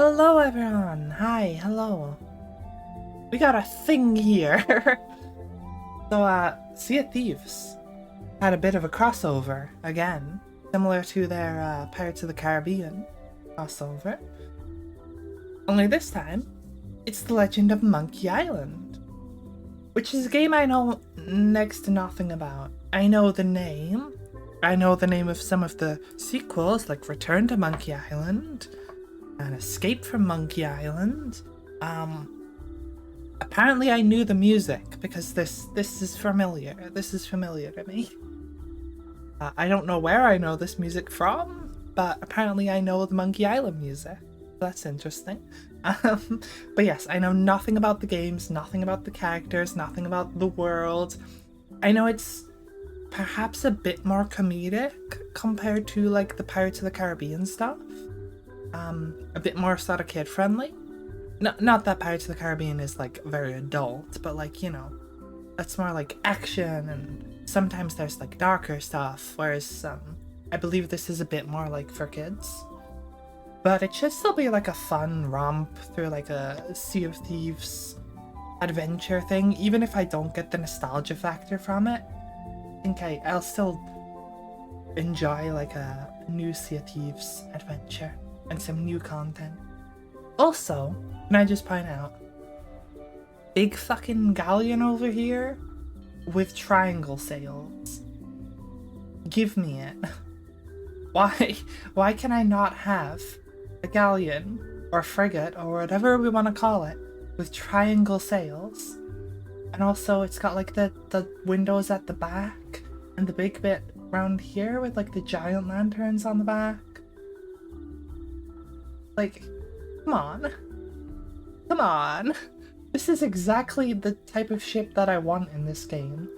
Hello everyone! Hi, hello. We got a thing here. Sea of Thieves had a bit of a crossover again, similar to their Pirates of the Caribbean crossover. Only this time, it's The Legend of Monkey Island, which is a game I know next to nothing about. I know the name. I know the name of some of the sequels, like Return to Monkey Island and Escape from Monkey Island. Apparently I knew the music because this is familiar. This is familiar to me. I don't know where I know this music from, but apparently I know the Monkey Island music. That's interesting. But yes, I know nothing about the games, nothing about the characters, nothing about the world. I know it's perhaps a bit more comedic compared to like the Pirates of the Caribbean stuff. A bit more sort of kid friendly. Not that Pirates of the Caribbean is like very adult, but like, you know, that's more like action and sometimes there's like darker stuff, whereas I believe this is a bit more like for kids. But it should still be like a fun romp through like a Sea of Thieves adventure thing, even if I don't get the nostalgia factor from it. I think I'll still enjoy like a new Sea of Thieves adventure and some new content. Also, can I just point out, big fucking galleon over here with triangle sails. Give me it. Why can I not have a galleon or frigate or whatever we want to call it with triangle sails? And also it's got like the windows at the back and the big bit around here with like the giant lanterns on the back. Like, come on. Come on. This is exactly the type of ship that I want in this game.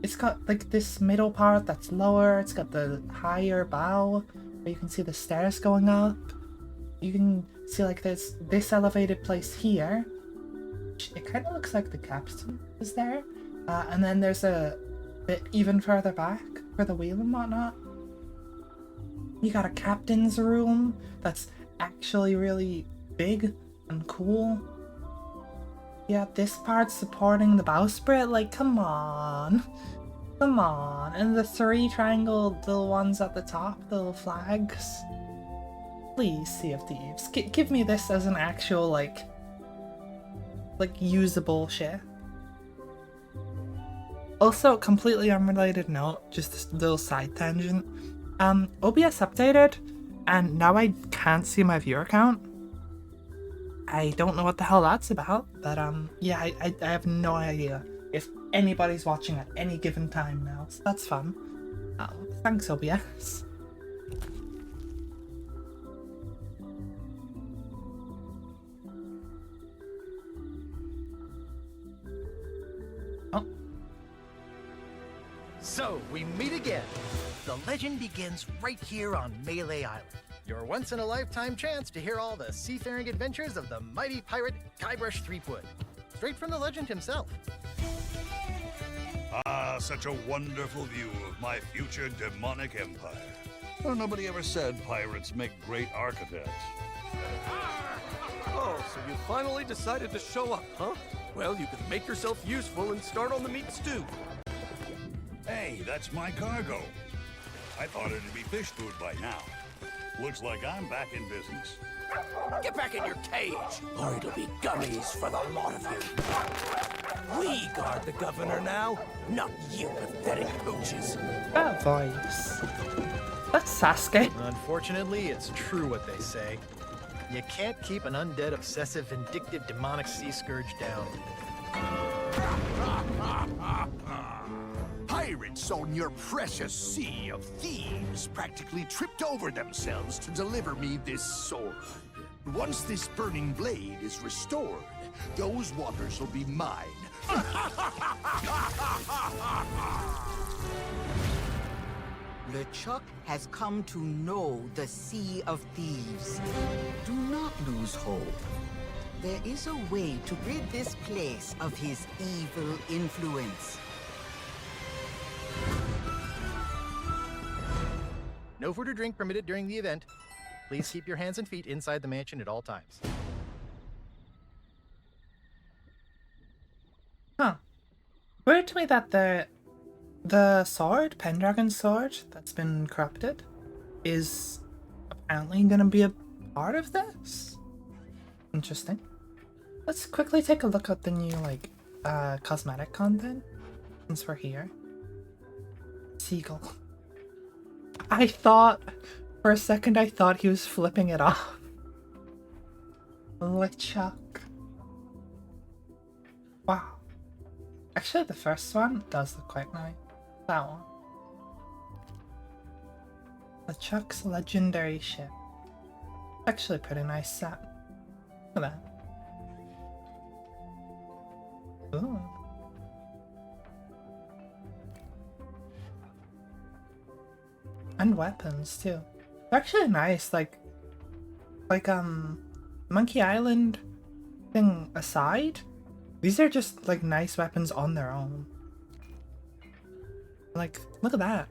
It's got like this middle part that's lower, it's got the higher bow where you can see the stairs going up. You can see like this elevated place here. It kind of looks like the capstan is there. And then there's a bit even further back for the wheel and whatnot. You got a captain's room that's actually really big and cool. Yeah, this part's supporting the bowsprit, like come on. Come on. And the 3 triangle little ones at the top, the little flags. Please, Sea of Thieves, give me this as an actual like usable ship. Also, completely unrelated note, just a little side tangent. OBS updated, and now I can't see my viewer count. I don't know what the hell that's about, but yeah, I have no idea if anybody's watching at any given time now, so that's fun. Thanks, OBS. Oh. So, we meet again. The legend begins right here on Melee Island. Your once-in-a-lifetime chance to hear all the seafaring adventures of the mighty pirate Guybrush Threepwood. Straight from the legend himself. Ah, such a wonderful view of my future demonic empire. Well, nobody ever said pirates make great architects. Oh, so you finally decided to show up, huh? Well, you can make yourself useful and start on the meat stew. Hey, that's my cargo. I thought it'd be fish food by now. Looks like I'm back in business. Get back in your cage, or it'll be gummies for the lot of you. We guard the governor now, not you pathetic pooches. That voice. That's Sasuke. Unfortunately, it's true what they say. You can't keep an undead, obsessive, vindictive, demonic sea scourge down. Pirates on your precious Sea of Thieves practically tripped over themselves to deliver me this sword. Once this burning blade is restored, those waters will be mine. LeChuck has come to know the Sea of Thieves. Do not lose hope. There is a way to rid this place of his evil influence. No food or drink permitted during the event. Please keep your hands and feet inside the mansion at all times. Huh. Weird to me that the sword, Pendragon's sword, that's been corrupted, is apparently gonna be a part of this. Interesting. Let's quickly take a look at the new, like, cosmetic content, since we're here. Seagull. I thought, for a second, I thought he was flipping it off. LeChuck. Wow. Actually, the first one does look quite nice. That one. LeChuck's legendary ship. Actually, a pretty nice set. Look at that. Ooh. And weapons too. They're actually nice, like Monkey Island thing aside, these are just like nice weapons on their own. Like, look at that.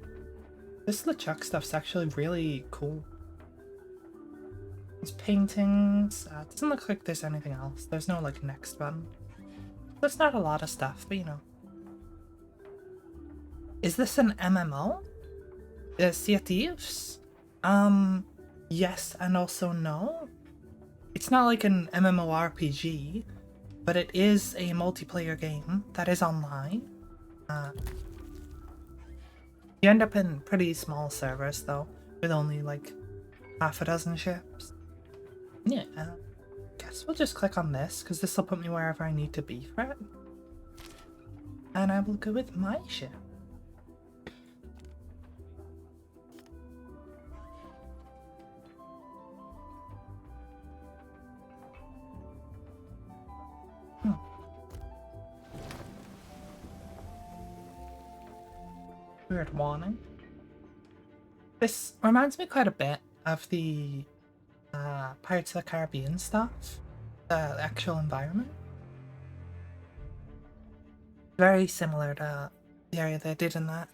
This LeChuck stuff's actually really cool. There's paintings. It doesn't look like there's anything else. There's no like next button. There's not a lot of stuff, but you know. Is this an MMO? Sea of Thieves? Yes and also no. It's not like an MMORPG, but it is a multiplayer game that is online. You end up in pretty small servers though, with only like half a dozen ships. Yeah, guess we'll just click on this, because this will put me wherever I need to be for it. And I will go with my ship. Weird warning. This reminds me quite a bit of the Pirates of the Caribbean stuff, the actual environment. Very similar to the area they did in that.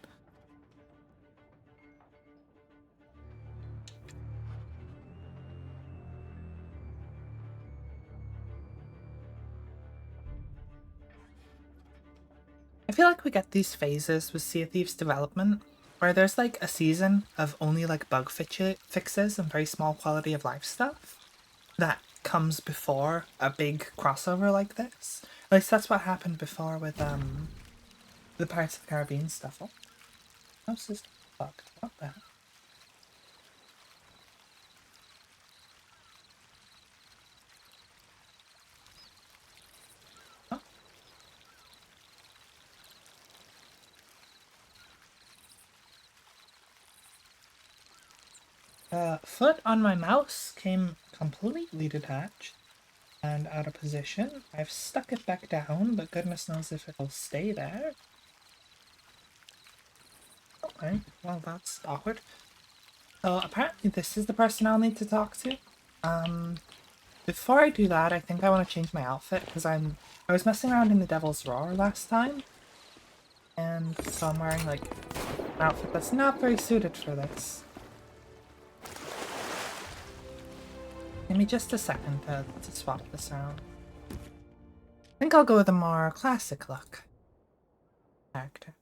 I feel like we get these phases with Sea of Thieves development where there's like a season of only like bug fixes and very small quality of life stuff that comes before a big crossover like this. At least that's what happened before with the Pirates of the Caribbean stuff. Oh, house is fucked. What the hell? Foot on my mouse came completely detached and out of position. I've stuck it back down, but goodness knows if it'll stay there. Okay, well that's awkward. So apparently this is the person I'll need to talk to. Before I do that, I think I want to change my outfit, because I was messing around in the Devil's Roar last time. And so I'm wearing like an outfit that's not very suited for this. Give me just a second to swap this around. I think I'll go with a more classic look character.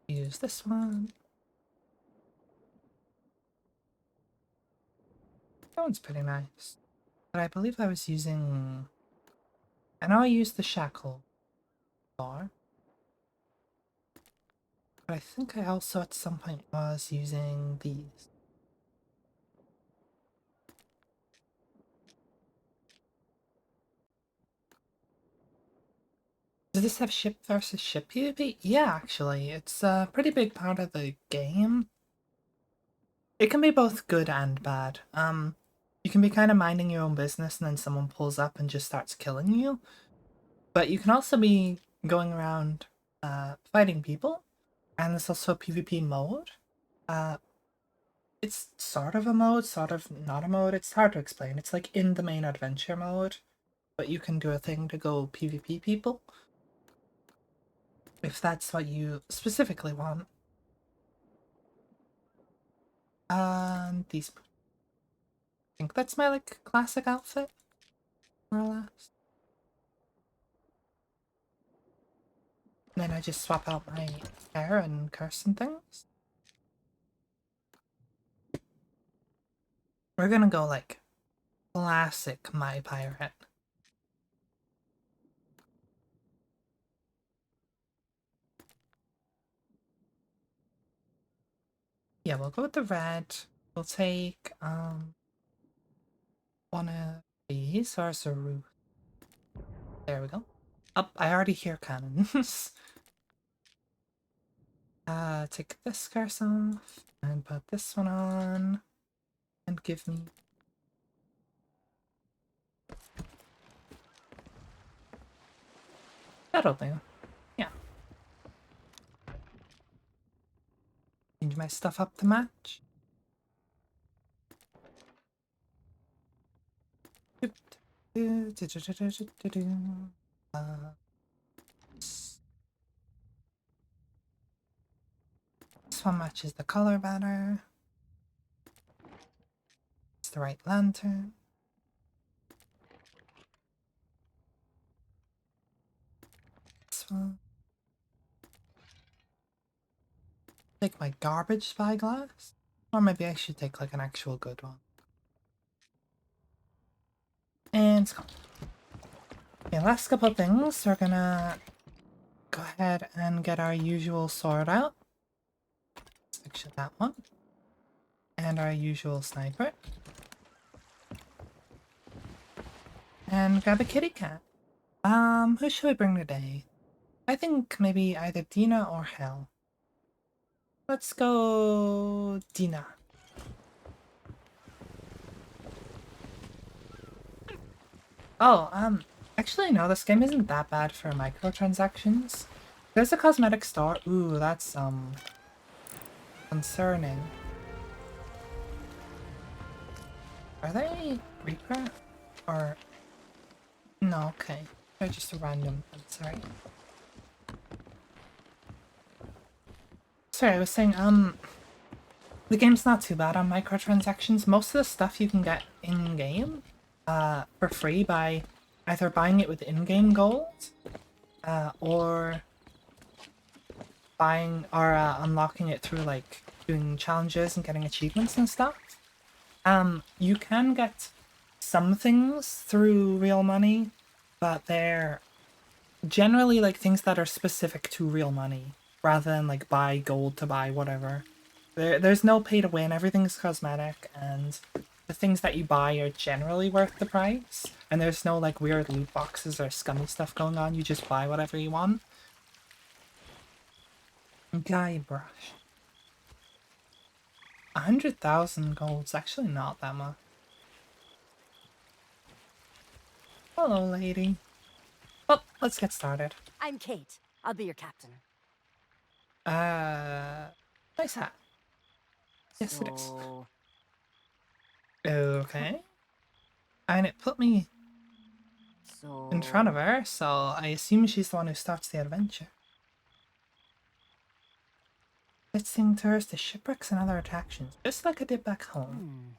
Use this one. That one's pretty nice. But I believe I was using... I know I used the shackle bar. But I think I also at some point was using these. Does this have ship versus ship PvP? Yeah, actually. It's a pretty big part of the game. It can be both good and bad. You can be kind of minding your own business and then someone pulls up and just starts killing you. But you can also be going around fighting people. And there's also a PvP mode. It's sort of a mode, sort of not a mode. It's hard to explain. It's like in the main adventure mode, but you can do a thing to go PvP people. If that's what you specifically want. These. I think that's my like classic outfit, more or less. And then I just swap out my hair and curse and things. We're gonna go like classic my pirate. Yeah, we'll go with the red. We'll take one of these or a roof. There we go. Up, I already hear cannons. Take this curse off and put this one on and give me. That'll do. Yeah. Change my stuff up to match. This one matches the color better. It's the right lantern. This one. Take my garbage spyglass. Or maybe I should take like an actual good one. And it's gone. Okay, last couple of things. We're gonna go ahead and get our usual sword out. Actually, that one. And our usual sniper. And grab a kitty cat. Who should we bring today? I think maybe either Dina or Hel. Let's go Dina. Oh, actually no, this game isn't that bad for microtransactions. There's a cosmetic store. Ooh, that's concerning. Are they Reaper? Or no, okay. They're just a random, I'm sorry. Sorry, I was saying, the game's not too bad on microtransactions. Most of the stuff you can get in-game, for free by either buying it with in-game gold, or buying or unlocking it through like doing challenges and getting achievements and stuff. You can get some things through real money, but they're generally like things that are specific to real money, rather than like buy gold to buy whatever. There's no pay to win, everything's cosmetic, and the things that you buy are generally worth the price, and there's no like weird loot boxes or scummy stuff going on, you just buy whatever you want. Guybrush. 100,000 gold's actually not that much. Hello, lady. Well, let's get started. I'm Kate. I'll be your captain. Nice hat. Yes, it is. So, Okay. And it put me in front of her, so I assume she's the one who starts the adventure. Visiting tourists to shipwrecks and other attractions, just like I did back home.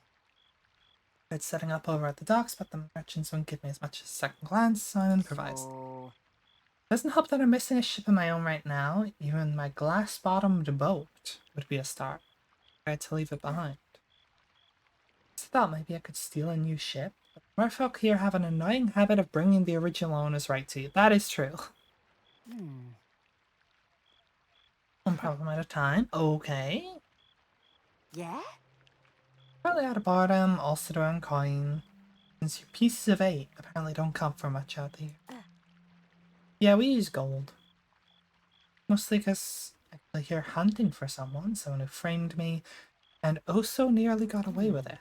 It's setting up over at the docks, but the merchants won't give me as much as a second glance, so I improvised. Doesn't help that I'm missing a ship of my own right now. Even my glass-bottomed boat would be a start. I had to leave it behind. So I thought maybe I could steal a new ship, but merfolk here have an annoying habit of bringing the original owners right to you. That is true. One problem at a time. Okay. yeah? Probably out of boredom, also around coin. Since your pieces of 8 apparently don't count for much out here. Yeah, we use gold. Mostly because I'm here hunting for someone who framed me, and oh so nearly got away with it.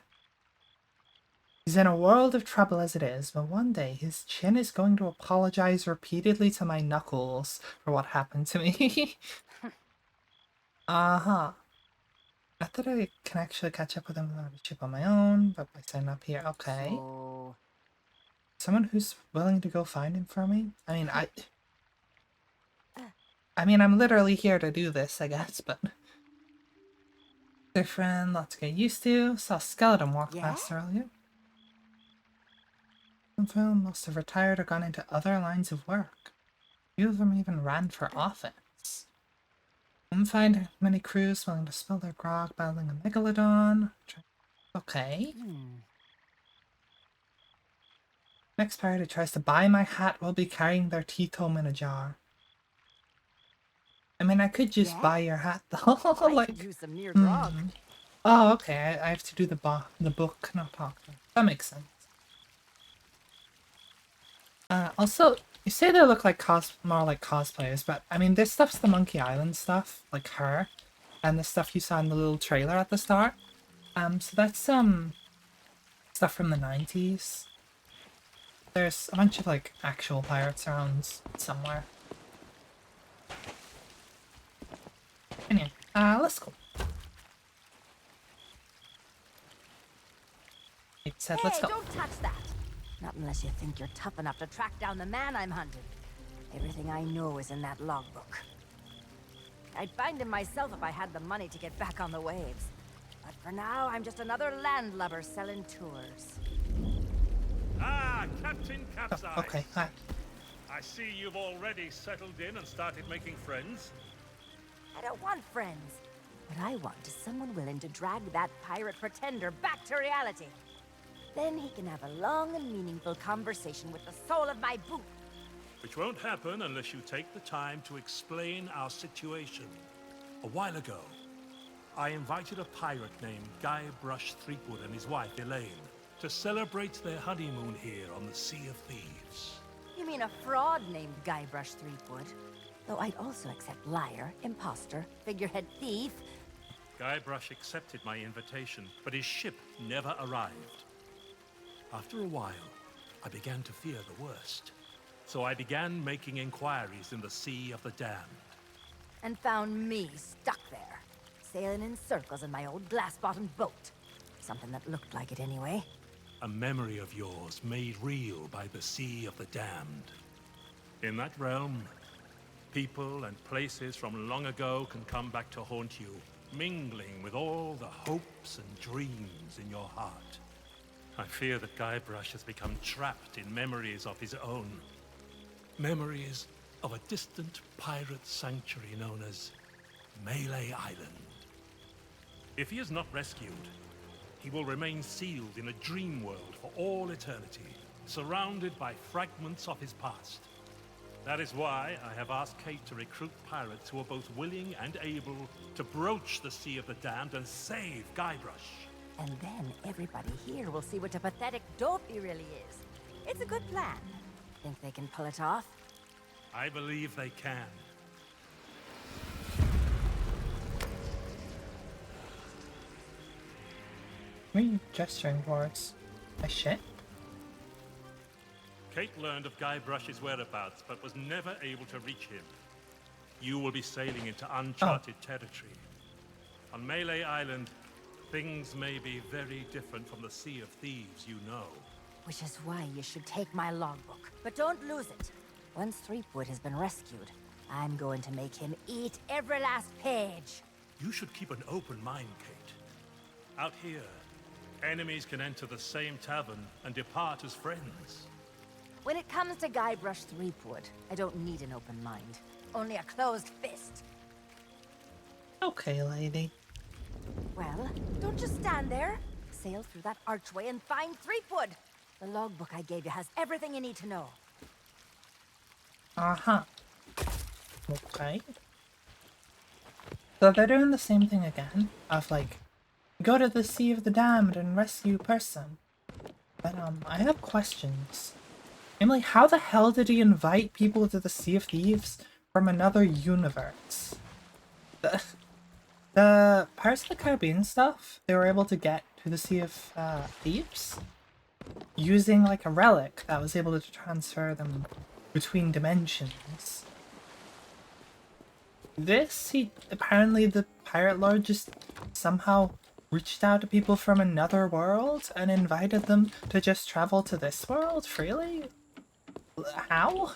He's in a world of trouble as it is, but one day his chin is going to apologize repeatedly to my knuckles for what happened to me. Uh-huh. Not that I can actually catch up with him without a ship on my own, but by signing up here, okay. Someone who's willing to go find him for me? I mean, I'm literally here to do this, I guess, but different, lot to get used to. Saw a skeleton walk Yeah? past earlier. Some film must have retired or gone into other lines of work. Few of them even ran for office. Couldn't find many crews willing to spill their grog battling a megalodon. Okay. Next pirate who tries to buy my hat will be carrying their teeth home in a jar. I mean, I could just Yeah? buy your hat though. I like, could use some near grog. Oh, okay. I have to do the book, not talk. That makes sense. Also, you say they look like more like cosplayers, but I mean, this stuff's the Monkey Island stuff, like her, and the stuff you saw in the little trailer at the start. So that's stuff from the 90s. There's a bunch of like actual pirates around somewhere. Anyway, let's go. It said, Hey, let's go. don't touch that! Not unless you think you're tough enough to track down the man I'm hunting. Everything I know is in that logbook. I'd find him myself if I had the money to get back on the waves. But for now, I'm just another landlubber selling tours. Ah, Captain Capsize. Oh, okay, hi. I see you've already settled in and started making friends. I don't want friends. What I want is someone willing to drag that pirate pretender back to reality. Then he can have a long and meaningful conversation with the sole of my boot. Which won't happen unless you take the time to explain our situation. A while ago, I invited a pirate named Guybrush Threepwood and his wife, Elaine, to celebrate their honeymoon here on the Sea of Thieves. You mean a fraud named Guybrush Threepwood? Though I'd also accept liar, imposter, figurehead thief. Guybrush accepted my invitation, but his ship never arrived. After a while, I began to fear the worst. So I began making inquiries in the Sea of the Damned. And found me stuck there, sailing in circles in my old glass-bottomed boat. Something that looked like it anyway. A memory of yours made real by the Sea of the Damned. In that realm, people and places from long ago can come back to haunt you, mingling with all the hopes and dreams in your heart. I fear that Guybrush has become trapped in memories of his own. Memories of a distant pirate sanctuary known as Melee Island. If he is not rescued, he will remain sealed in a dream world for all eternity, surrounded by fragments of his past. That is why I have asked Kate to recruit pirates who are both willing and able to broach the Sea of the Damned and save Guybrush. And then everybody here will see what a pathetic dope he really is. It's a good plan. Think they can pull it off? I believe they can. What are you gesturing towards? A ship? Kate learned of Guybrush's whereabouts, but was never able to reach him. You will be sailing into uncharted territory. On Melee Island, things may be very different from the Sea of Thieves you know. Which is why you should take my logbook. But don't lose it. Once Threepwood has been rescued, I'm going to make him eat every last page. You should keep an open mind, Kate. Out here, enemies can enter the same tavern and depart as friends. When it comes to Guybrush Threepwood, I don't need an open mind. Only a closed fist. Okay, lady. Well, don't just stand there. Sail through that archway and find Threepwood. The logbook I gave you has everything you need to know. Uh-huh. Okay. So they're doing the same thing again, of like, go to the Sea of the Damned and rescue person. But I have questions. Namely, how the hell did he invite people to the Sea of Thieves from another universe? The Pirates of the Caribbean stuff, they were able to get to the Sea of Thieves using like a relic that was able to transfer them between dimensions. Apparently the Pirate Lord just somehow reached out to people from another world and invited them to just travel to this world freely? How?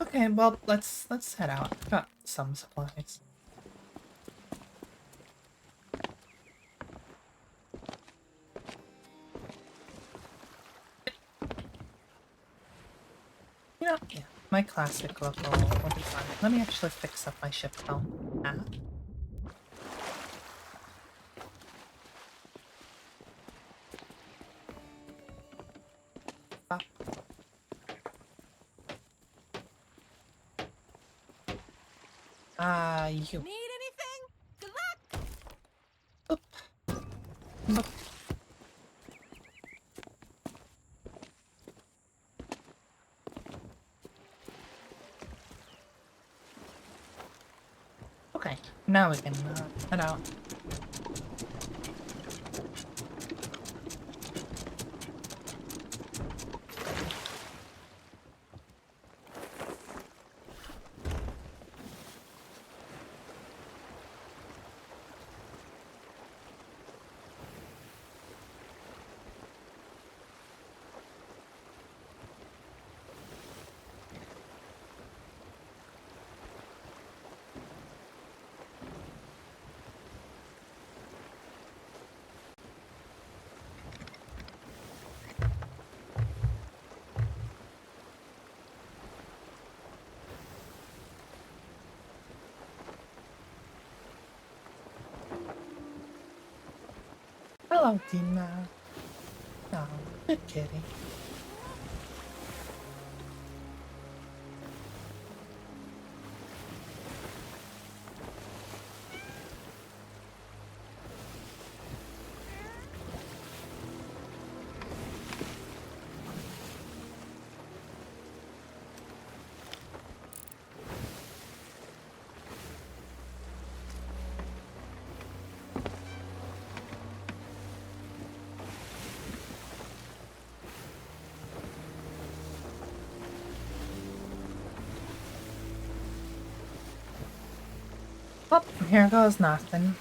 Okay, well, let's head out. I've got some supplies. You know, yeah, my classic local will be fine. Let me actually fix up my ship though. Ah. Up. You. Need anything? Good luck! Oop. Oop. Okay, now we can head out. Hello, Tina. Oh, good kitty. Oh, here goes nothing.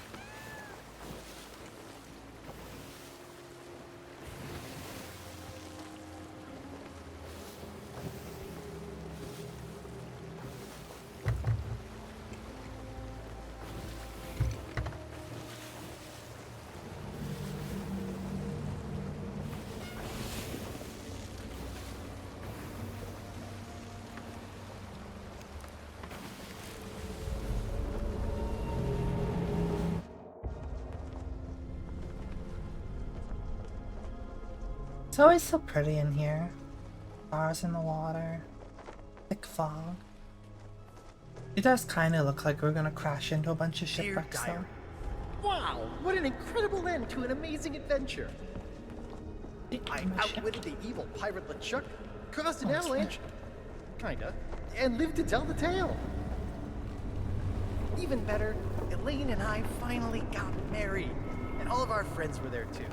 It's always so pretty in here. Stars in the water. Thick fog. It does kind of look like we're gonna crash into a bunch of Dear shipwrecks though. diary. Wow, what an incredible end to an amazing adventure. I outwitted the evil pirate LeChuck, caused an avalanche, kinda, and lived to tell the tale. Even better, Elaine and I finally got married, and all of our friends were there too.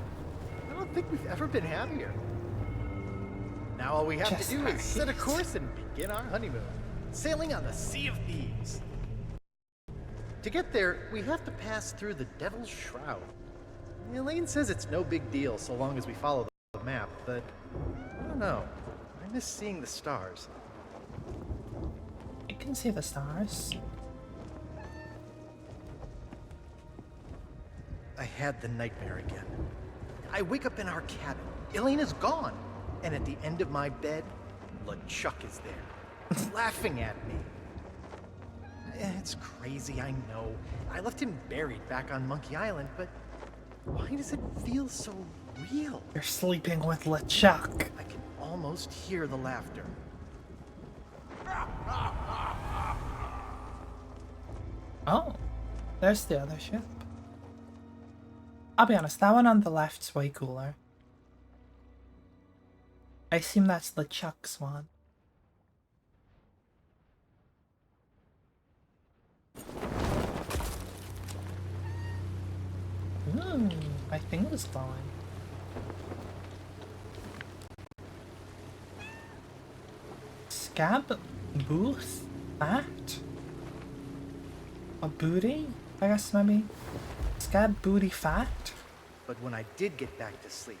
I don't think we've ever been happier. Now all we have Just to do is set a right. course and begin our honeymoon, sailing on the Sea of Thieves. To get there, we have to pass through the Devil's Shroud. Elaine says it's no big deal so long as we follow the map, but I don't know. I miss seeing the stars. You can see the stars. I had the nightmare again. I wake up in our cabin. Elaine is gone. And at the end of my bed, LeChuck is there, laughing at me. It's crazy, I know. I left him buried back on Monkey Island, but why does it feel so real? You're sleeping with LeChuck. I can almost hear the laughter. Oh, there's the other ship. I'll be honest, that one on the left's way cooler. I assume that's LeChuck's one. Ooh, my thing was glowing. Scab booth fat? A booty? I guess maybe. Scab booty fat? But when I did get back to sleep,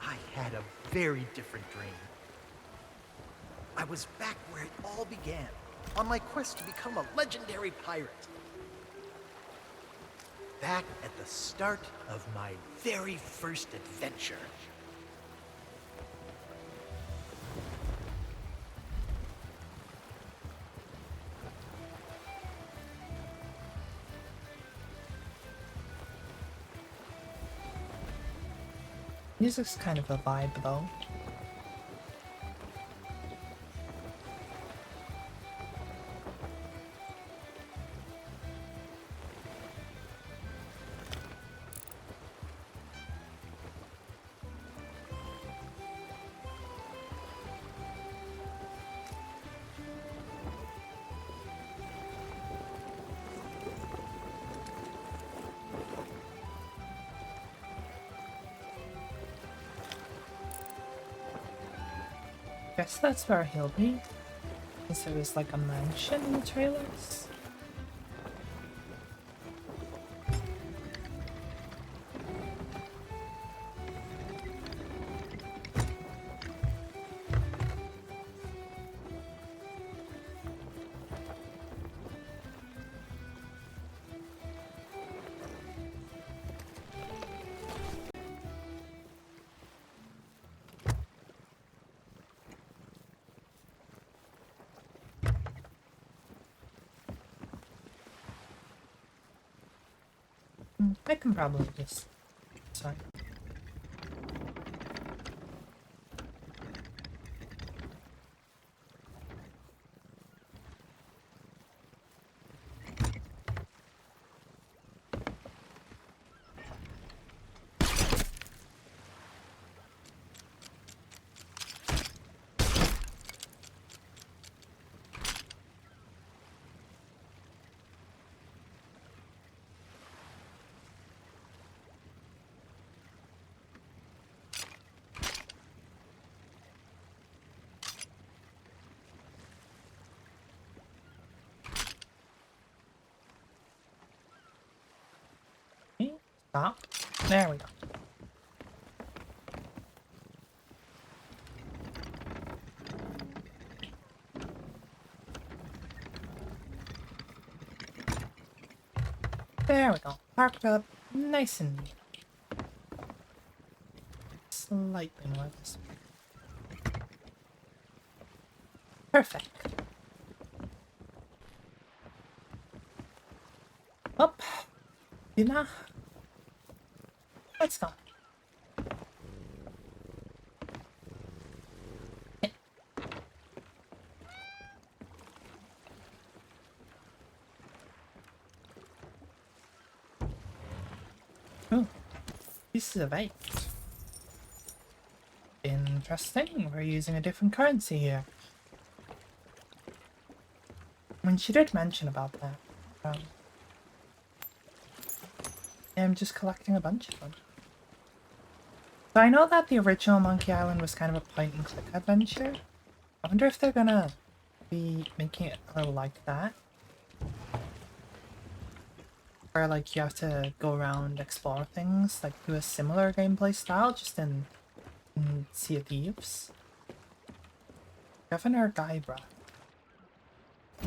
I had a very different dream. I was back where it all began, on my quest to become a legendary pirate. Back at the start of my very first adventure. Music's kind of a vibe though. Guess that's where he'll be. Since there was like a mansion in the trailers. I can probably just... Sorry. Okay, stop. There we go. There we go. Parked up nice and neat. Slightly more this way. Perfect. Up. Dinner. Let's go. Ooh, pieces of 8. Interesting, we're using a different currency here. I mean, she did mention about that. I'm just collecting a bunch of them. So I know that the original Monkey Island was kind of a point-and-click adventure. I wonder if they're gonna be making it a little like that. Where like you have to go around, explore things, like do a similar gameplay style, just in Sea of Thieves. Governor Guybrush.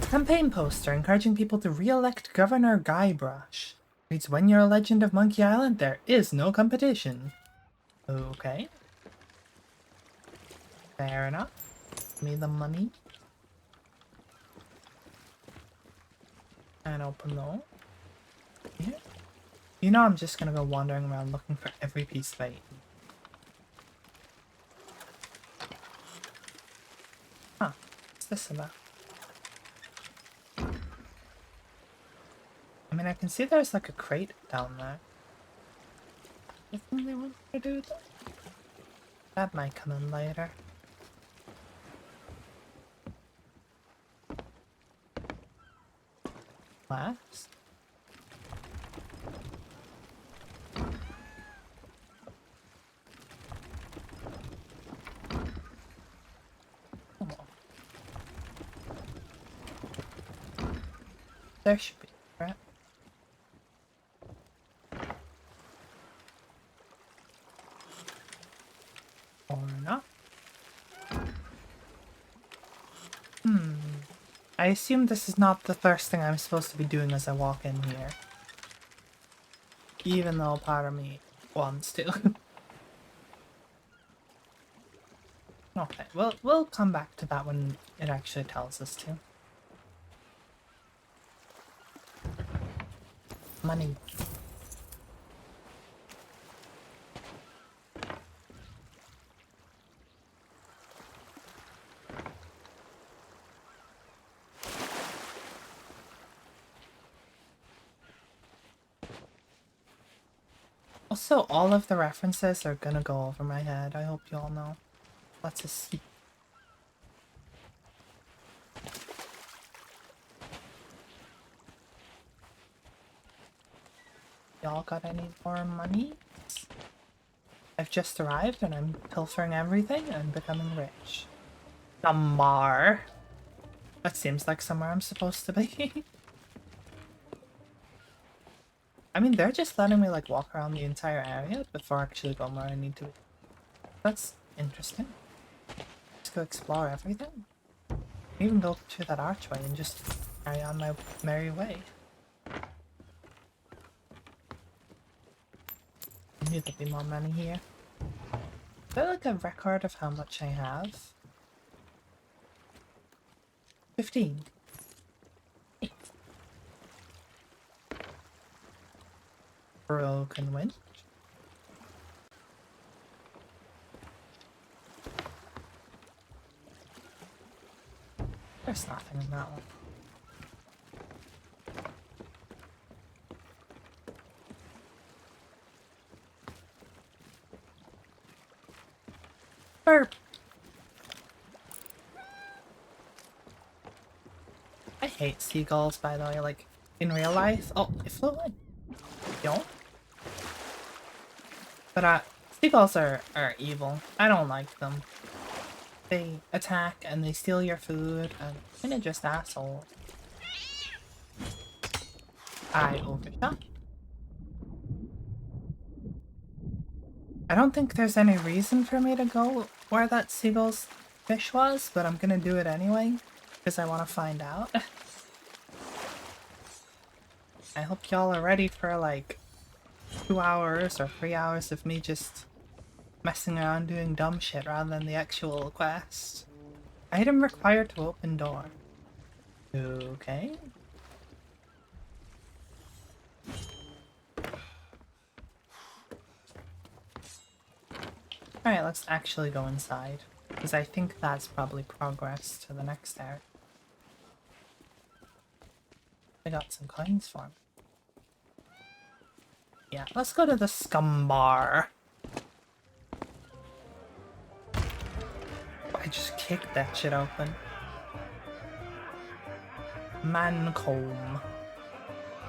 Campaign poster encouraging people to re-elect Governor Guybrush. Reads, when you're a legend of Monkey Island, there is no competition. Okay. Fair enough. Give me the money. And open though. Yeah. You know I'm just gonna go wandering around looking for every piece of 8. Huh. What's this about? I mean, I can see there's like a crate down there. I think they want to do that. That might come in later. Last. Come on. There should be, right? Or not. I assume this is not the first thing I'm supposed to be doing as I walk in here. Even though part of me wants to. Okay, we'll come back to that when it actually tells us to. Money. Also, all of the references are gonna go over my head. I hope you all know. Let's just see. Y'all got any more money? I've just arrived and I'm pilfering everything and becoming rich. Somewhere. That seems like somewhere I'm supposed to be. I mean, they're just letting me like walk around the entire area before actually going where I need to be. That's interesting. Let's go explore everything. Even go through that archway and just carry on my merry way. I knew there'd be more money here. Is there like a record of how much I have? 15. Hey. Broken winch. There's nothing in that one. Burp. I hate seagulls, by the way, like, in real life. Oh, it flew in. Yo. But, seagulls are evil. I don't like them. They attack and they steal your food and kind of just asshole. I overshot. I don't think there's any reason for me to go where that seagull's fish was, but I'm gonna do it anyway because I want to find out. I hope y'all are ready for like 2 hours or 3 hours of me just messing around doing dumb shit rather than the actual quest. Item required to open door. Okay. Alright, let's actually go inside. Because I think that's probably progress to the next area. I got some coins for me. Yeah, let's go to the scum bar. I just kicked that shit open. Mancomb.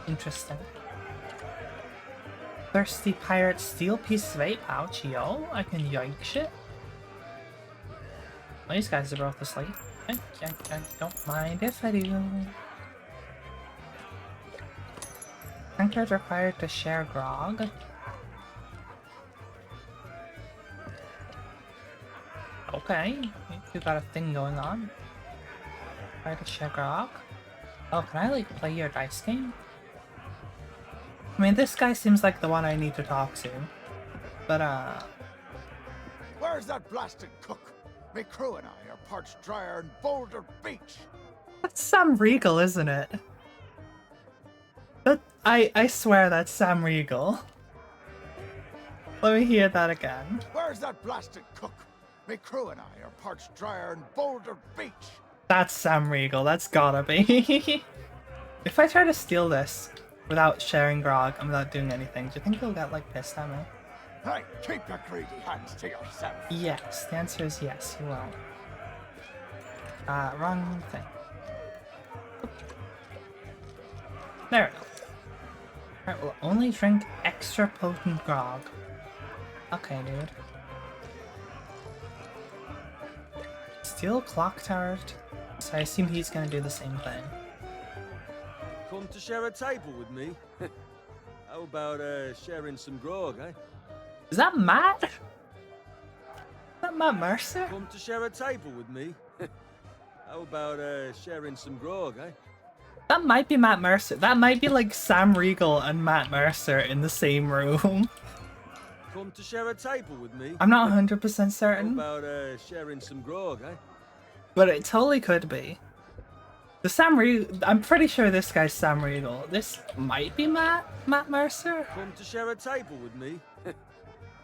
Interesting. Thirsty pirate steel piece of 8 pouch, yo. I can yoink shit. Well, these guys are both asleep. I don't mind if I do. Tankard required to share grog. Okay, you got a thing going on. Try to share grog. Oh, can I like play your dice game? I mean, this guy seems like the one I need to talk to. But, Where's that blasted cook? My crew and I are parched drier in Boulder Beach. that's Sam Riegel, isn't it? That I swear that's Sam Riegel. Let me hear that again. Where's that blasted cook? My crew and I are parched drier in Boulder Beach. That's Sam Riegel, that's gotta be. If I try to steal this without sharing grog and without doing anything, do you think he'll get like pissed at me? Hey, keep your greedy hands to yourself. Yes, the answer is yes, he will. Wrong thing. There we go. Alright, we'll only drink extra potent grog. Okay, dude. Steal clock tower. So I assume he's gonna do the same thing. Come to share a table with me? How about sharing some grog, eh? Is that Matt? Is that Matt Mercer? Come to share a table with me? How about sharing some grog, eh? That might be Matt Mercer. That might be like Sam Riegel and Matt Mercer in the same room. Come to share a table with me? I'm not 100% How certain, about sharing some grog, eh? but it totally could be. The Sam Riegel. I'm pretty sure this guy's Sam Riegel. This might be Matt Mercer. Come to share a table with me?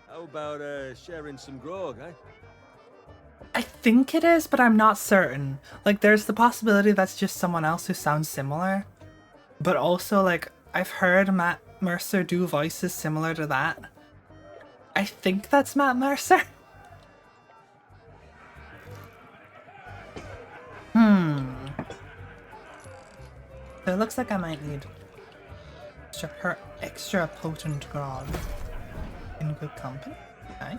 How about sharing some grog, eh? I think it is, but I'm not certain. Like, there's the possibility that's just someone else who sounds similar. But also, like, I've heard Matt Mercer do voices similar to that. I think that's Matt Mercer. So it looks like I might need extra potent grog in good company. Okay.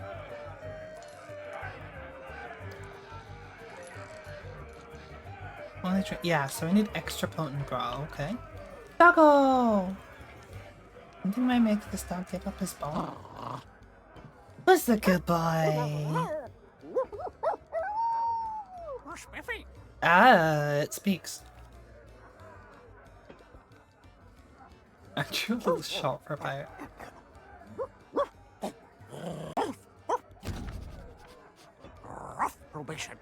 Yeah, so we need extra potent grog, okay. Doggo! Something might make this dog give up his bone. Who's the good boy? Ah, it speaks. I drew a little shot for a pirate. Probation.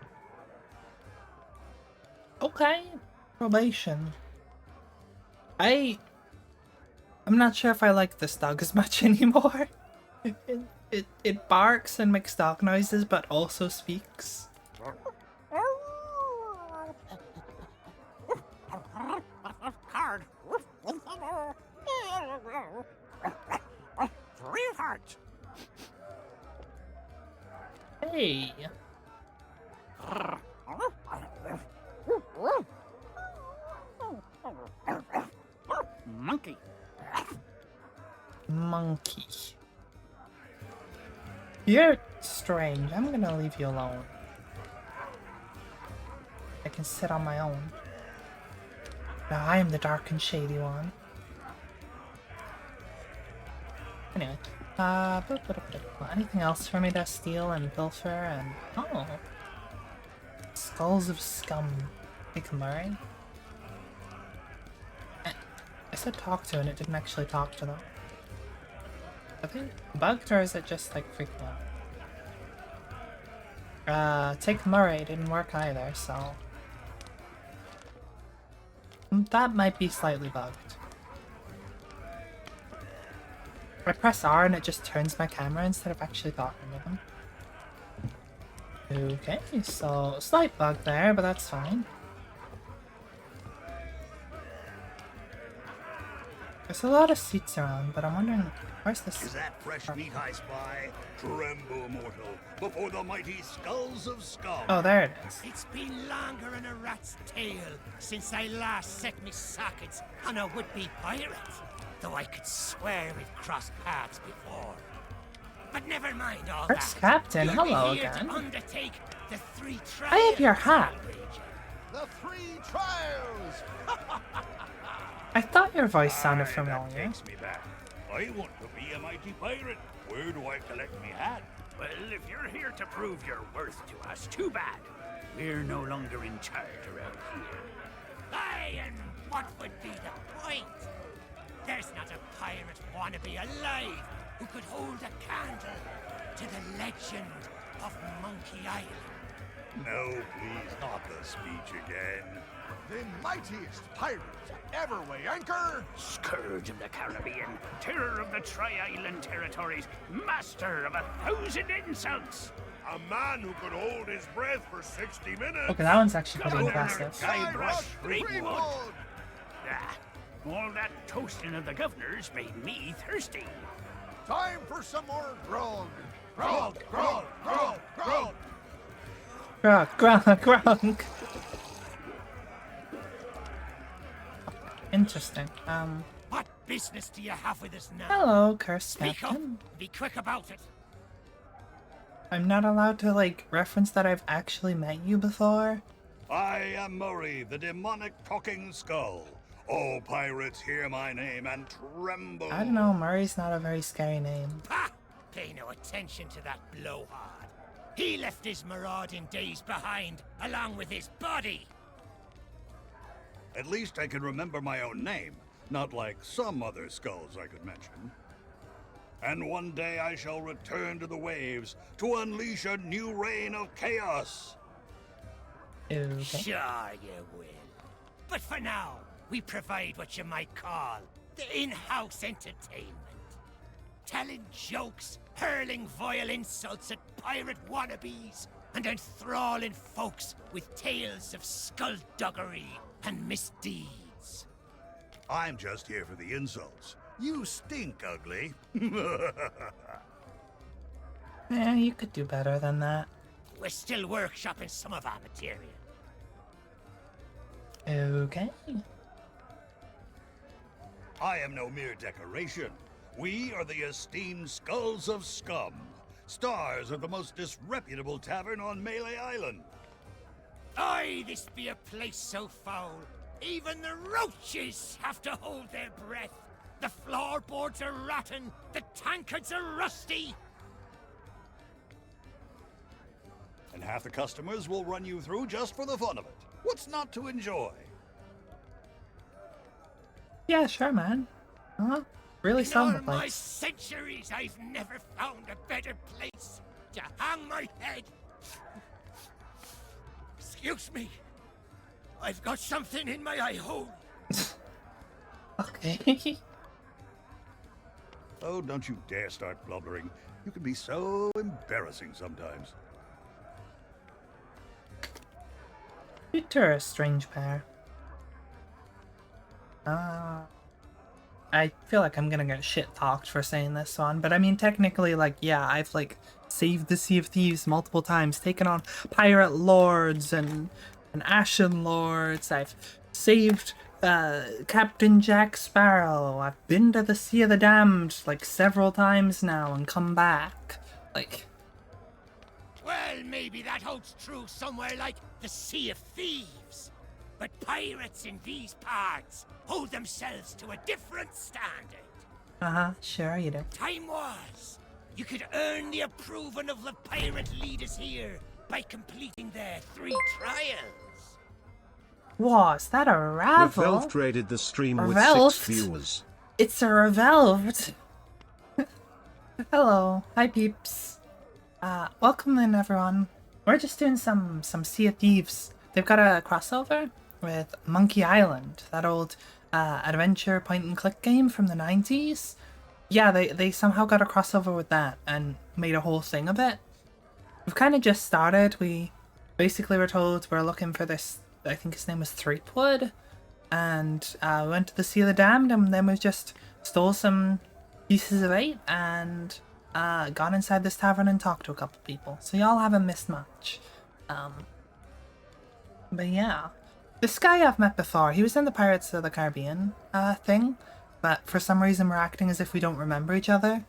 Okay, probation. I'm not sure if I like this dog as much anymore. It barks and makes dog noises, but also speaks. Card. 3 hearts. Hey. Monkey. Monkey. You're strange. I'm gonna leave you alone. I can sit on my own. Now I am the dark and shady one. Anyway, anything else for me to steal and pilfer and oh, skulls of scum. Hey, Murray. I said talk to and it didn't actually talk to them. I think bugged or is it just like freaking out? Take Murray didn't work either, so that might be slightly bugged. I press R and it just turns my camera instead of actually talking with them. Okay, so slight bug there, but that's fine. There's a lot of seats around, but I'm wondering, where's this? Is that fresh meat I spy? Tremble, mortal, before the mighty skulls of scum. Oh, there it is. It's been longer than a rat's tail since I last set me sockets on a would-be pirate. Though I could swear we've crossed paths before. But never mind all First that. Captain, You'll hello be here again. To undertake the 3 trials. I have your hat. The 3 trials! I thought your voice sounded Aye, familiar. That takes me back. I want to be a mighty pirate. Where do I collect me hat? Well, if you're here to prove your worth to us, too bad. We're no longer in charge around here. Aye, and what would be the point? There's not a pirate wannabe alive who could hold a candle to the legend of Monkey Island. No, please, not the speech again. The mightiest pirate to ever weigh anchor! Scourge of the Caribbean, terror of the Tri-Island territories, master of 1,000 insults. A man who could hold his breath for 60 minutes. Okay, that one's actually pretty Governor impressive. Guybrush Threepwood. Threepwood! Ah, all that toasting of the governors made me thirsty. Time for some more grog! Grog, grog, grog, grog! Grog, grog, grog. Interesting. What business do you have with us now? Hello, cursed Speak up. captain. Be quick about it. I'm not allowed to, like, reference that I've actually met you before. I am Murray, the demonic talking skull. All pirates hear my name and tremble. I don't know, Murray's not a very scary name. Pah! Pay no attention to that blowhard. He left his marauding days behind, along with his body. At least I can remember my own name, not like some other skulls I could mention. And one day I shall return to the waves to unleash a new reign of chaos. Okay. Sure you will. But for now, we provide what you might call the in-house entertainment. Telling jokes, hurling vile insults at pirate wannabes, and enthralling folks with tales of skullduggery and misdeeds. I'm just here for the insults. You stink, ugly. Yeah, you could do better than that. We're still workshopping some of our material. Okay. I am no mere decoration. We are the esteemed Skulls of Scum, stars of the most disreputable tavern on Melee Island. Aye, this be a place so foul, even the roaches have to hold their breath. The floorboards are rotten, the tankards are rusty. And half the customers will run you through just for the fun of it. What's not to enjoy? Yeah, sure, man. Really selling the In all my place. centuries, I've never found a better place to hang my head. Excuse me. I've got something in my eye hole. Okay. Oh, don't you dare start blubbering. You can be so embarrassing sometimes. You two are a strange pair. I feel like I'm gonna get shit talked for saying this one, but I mean, technically, like, yeah, I've, like, saved the Sea of Thieves multiple times, taken on pirate lords and ashen lords. I've saved Captain Jack Sparrow. I've been to the Sea of the Damned, like, several times now and come back. Like, Well, maybe that holds true somewhere like the Sea of Thieves. But pirates in these parts hold themselves to a different standard. sure you do. Time was, you could earn the approval of the pirate leaders here by completing their 3 trials. Was that a ravel? Revelved raided the stream with Revelved? 6 viewers. It's a revelved. Hello, hi peeps. Welcome in everyone. We're just doing some Sea of Thieves. They've got a crossover with Monkey Island, that old adventure point and click game from the 90s. Yeah, they somehow got a crossover with that and made a whole thing of it. We've kind of just started. We basically were told we're looking for this, I think his name was Threepwood, and we went to the Sea of the Damned, and then we just stole some pieces of 8 and gone inside this tavern and talked to a couple people. So y'all haven't missed much. But yeah, this guy I've met before. He was in the Pirates of the Caribbean thing, but for some reason we're acting as if we don't remember each other.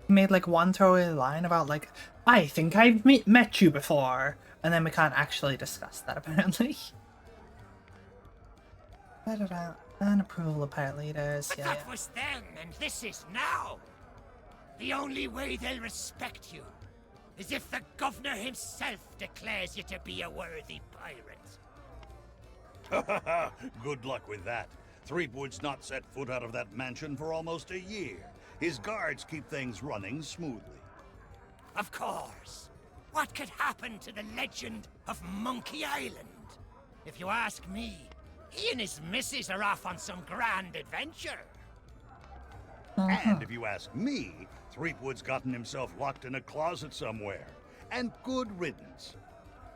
He made like one throwaway line about like, I think I've met you before, and then we can't actually discuss that apparently. And approval of pirate leaders. But that was then, and this is now. The only way they'll respect you is if the governor himself declares you to be a worthy pirate. Good luck with that. Threepwood's not set foot out of that mansion for almost a year. His guards keep things running smoothly. Of course. What could happen to the legend of Monkey Island? If you ask me, he and his missus are off on some grand adventure. And if you ask me, Threepwood's gotten himself locked in a closet somewhere. And good riddance.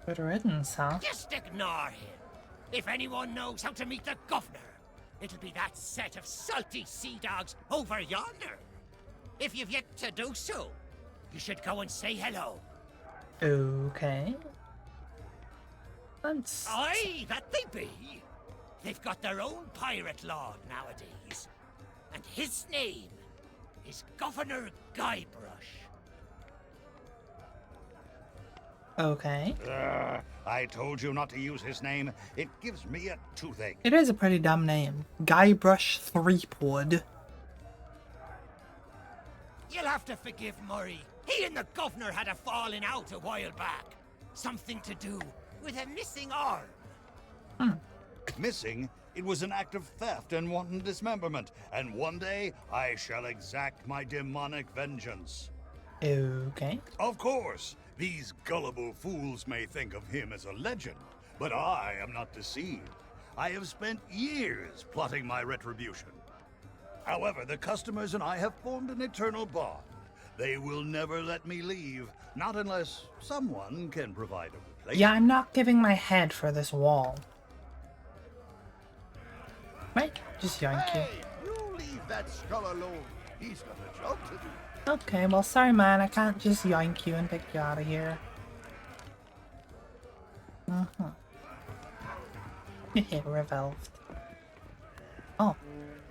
Good riddance, huh? Just ignore him. If anyone knows how to meet the governor, it'll be that set of salty sea dogs over yonder. If you've yet to do so, you should go and say hello. Okay. Let's... Aye, that they be. They've got their own pirate lord nowadays. And his name is Governor Guybrush. Okay. I told you not to use his name. It gives me a toothache. It is a pretty dumb name. Guybrush Threepwood. You'll have to forgive Murray. He and the governor had a falling out a while back. Something to do with a missing arm. If missing, it was an act of theft and wanton dismemberment, and one day I shall exact my demonic vengeance. Okay. Of course, these gullible fools may think of him as a legend, but I am not deceived. I have spent years plotting my retribution. However, the customers and I have formed an eternal bond. They will never let me leave, not unless someone can provide a replacement. Yeah, I'm not giving my head for this wall. Right, just yoink you. Hey, you leave that skull alone. He's got a job to do. Okay, well, sorry, man. I can't just yoink you and pick you out of here. Revolved. Oh,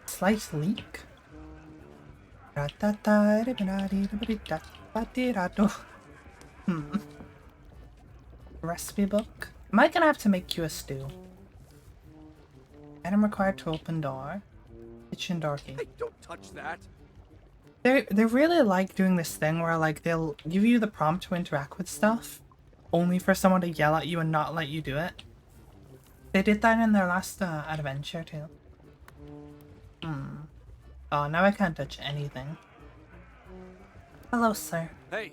slight leak. Recipe book. Am I gonna have to make you a stew? Item required to open door. Kitchen door key. Hey, don't touch that. They really like doing this thing where like they'll give you the prompt to interact with stuff, only for someone to yell at you and not let you do it. They did that in their last adventure too. Oh, now I can't touch anything. Hello, sir. Hey,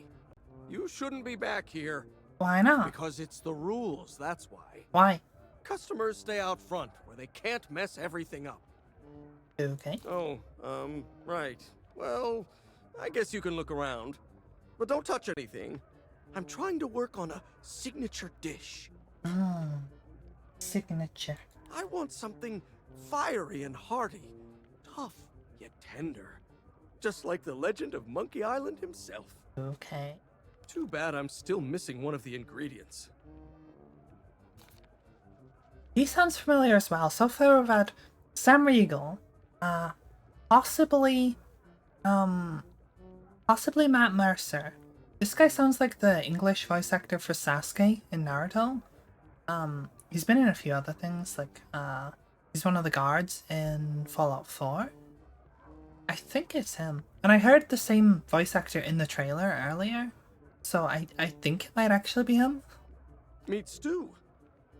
you shouldn't be back here. Why not? Because it's the rules, that's why. Why? Customers stay out front, where they can't mess everything up. Okay. Oh, right. Well, I guess you can look around. But don't touch anything. I'm trying to work on a signature dish. Signature. I want something fiery and hearty. Tough, yet tender. Just like the legend of Monkey Island himself. Okay. Too bad I'm still missing one of the ingredients. He sounds familiar as well. So far we've had Sam Riegel, possibly Matt Mercer. This guy sounds like the English voice actor for Sasuke in Naruto. He's been in a few other things, like he's one of the guards in Fallout 4. I think it's him. And I heard the same voice actor in the trailer earlier, so I think it might actually be him. Meat stew.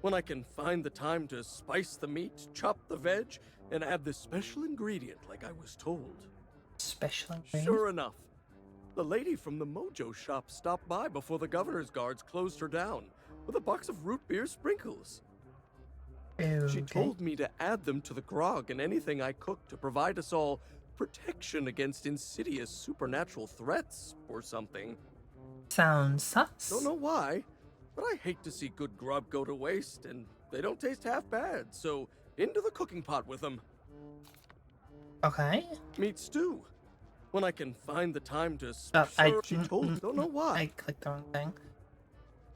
When I can find the time to spice the meat, chop the veg, and add this special ingredient like I was told. Special ingredient? Sure enough. The lady from the Mojo shop stopped by before the governor's guards closed her down with a box of root beer sprinkles. Okay. She told me to add them to the grog and anything I cook to provide us all protection against insidious supernatural threats or something. Sounds sus. Don't know why, but I hate to see good grub go to waste, and they don't taste half bad, so into the cooking pot with them. Okay. Meat stew. When I can find the time to she told, don't know why. I clicked the wrong thing.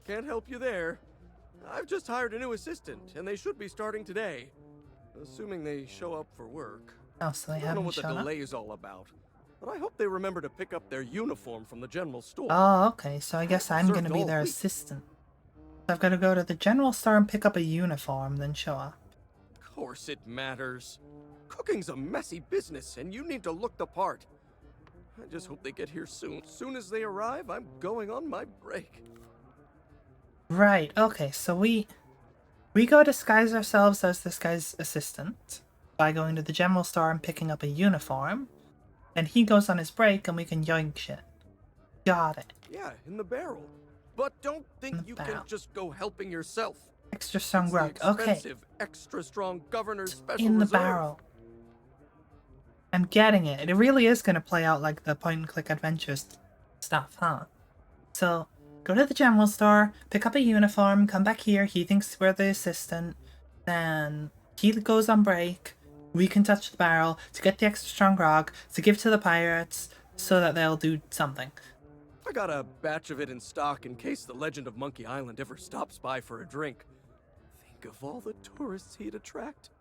Can't help you there. I've just hired a new assistant, and they should be starting today. Assuming they show up for work. Oh, so they I don't know haven't what the shown up? delay is all about, but I hope they remember to pick up their uniform from the general store. Oh, okay. So I guess I'm Served gonna be all their week. assistant. So I've got to go to the general store and pick up a uniform, then show up. Of course it matters. Cooking's a messy business, and you need to look the part. I just hope they get here soon. Soon as they arrive, I'm going on my break. Right. Okay. So we go disguise ourselves as this guy's assistant by going to the general store and picking up a uniform. And he goes on his break, and we can yoink shit. Got it. Yeah, in the barrel. But don't think you barrel. can just go helping yourself. Extra strong It's the grog. Okay. expensive, extra strong governor's special In the reserve. barrel. I'm getting it. It really is going to play out like the point-and-click adventures stuff, huh? So, go to the general store, pick up a uniform, come back here, he thinks we're the assistant, then he goes on break, we can touch the barrel to get the extra strong grog, to give to the pirates, so that they'll do something. I got a batch of it in stock in case the legend of Monkey Island ever stops by for a drink. Think of all the tourists he'd attract.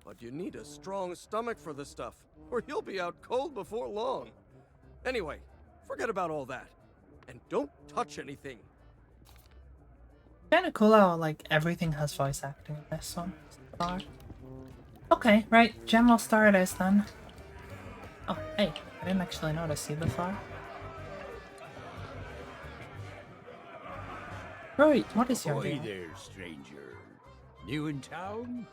But you need a strong stomach for the stuff, or you'll be out cold before long. Anyway, forget about all that. And don't touch anything. Kinda cool how, like, everything has voice acting in this one. so far. Okay, right, general store it is then. Oh, hey, I didn't actually notice you before. Right, what is your Ahoy deal? there, stranger. New in town?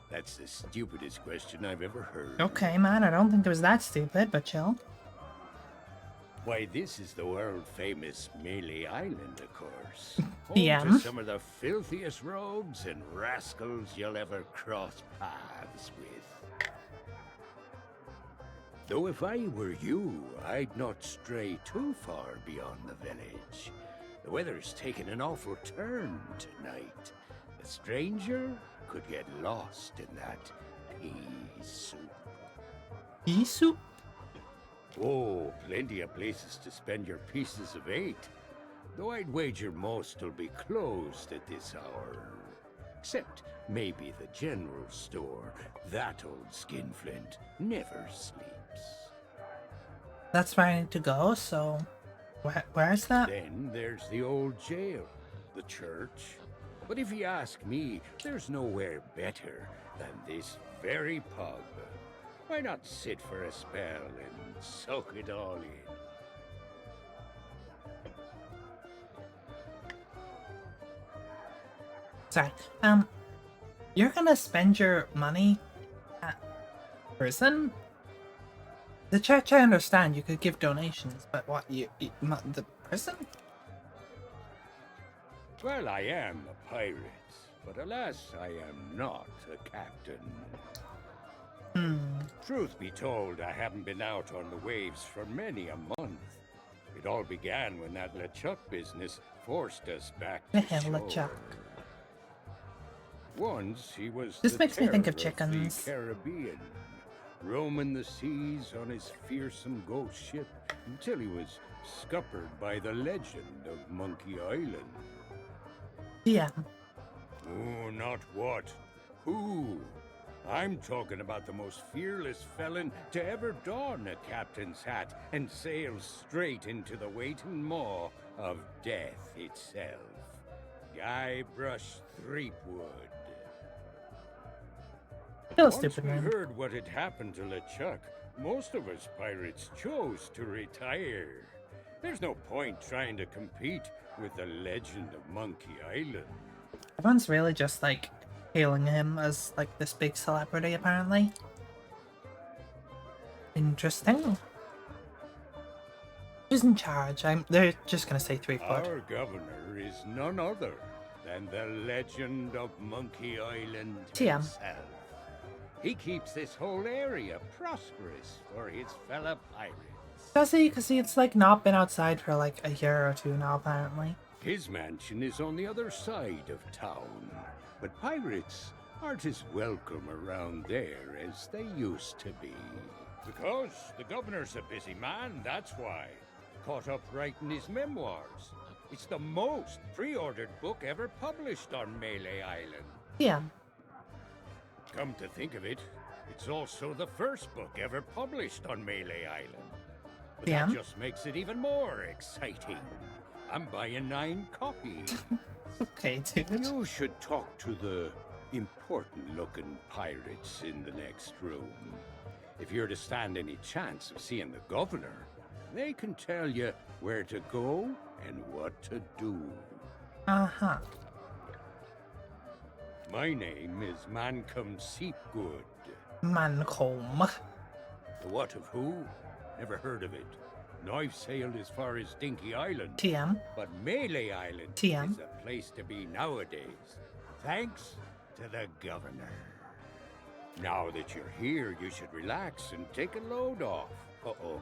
That's the stupidest question I've ever heard. Okay, man, I don't think it was that stupid, but chill. Why, this is the world-famous Melee Island, of course. Yeah. Home to some of the filthiest rogues and rascals you'll ever cross paths with. Though if I were you, I'd not stray too far beyond the village. The weather's taken an awful turn tonight. A stranger could get lost in that pea soup. Pea soup? Oh, plenty of places to spend your pieces of 8. Though I'd wager most will be closed at this hour. Except maybe the general store. That old skinflint never sleeps. That's where I need to go, so... Where's that? Then there's the old jail, the church. But if you ask me, there's nowhere better than this very pub. Why not sit for a spell and soak it all in? Sorry. You're gonna spend your money at prison? The church, I understand, you could give donations, but what, the prison? Well, I am a pirate, but alas, I am not a captain. Truth be told, I haven't been out on the waves for many a month. It all began when that LeChuck business forced us back to shore. LeChuck. Once he was This the makes me think of terror chickens. the Caribbean, roaming the seas on his fearsome ghost ship until he was scuppered by the legend of Monkey Island. Yeah. Oh, not what. Who? I'm talking about the most fearless felon to ever don a captain's hat and sail straight into the waiting maw of death itself. Guybrush Threepwood. Still a Once stupid we name. heard what had happened to LeChuck, most of us pirates chose to retire. There's no point trying to compete with the legend of Monkey Island. Everyone's really just, like, hailing him as, like, this big celebrity, apparently. Interesting. Who's in charge? They're just gonna say Threepwood. Our governor is none other than the legend of Monkey Island TM. himself. He keeps this whole area prosperous for his fellow pirates. Does he? Because he's, like, not been outside for, like, a year or two now, apparently. His mansion is on the other side of town, but pirates aren't as welcome around there as they used to be. Because the governor's a busy man, that's why. Caught up writing his memoirs. It's the most pre-ordered book ever published on Melee Island. Yeah. Come to think of it, it's also the first book ever published on Melee Island. But Yeah. that just makes it even more exciting. I'm buying 9 copies. Okay, dude. You should talk to the important-looking pirates in the next room. If you're to stand any chance of seeing the governor, they can tell you where to go and what to do. Uh-huh. My name is Mancom Seepgood. Mancomb. The what of who? Never heard of it. Now I've sailed as far as Dinky Island. TM. But Melee Island TM. is a place to be nowadays. Thanks to the governor. Now that you're here, you should relax and take a load off. Uh-oh.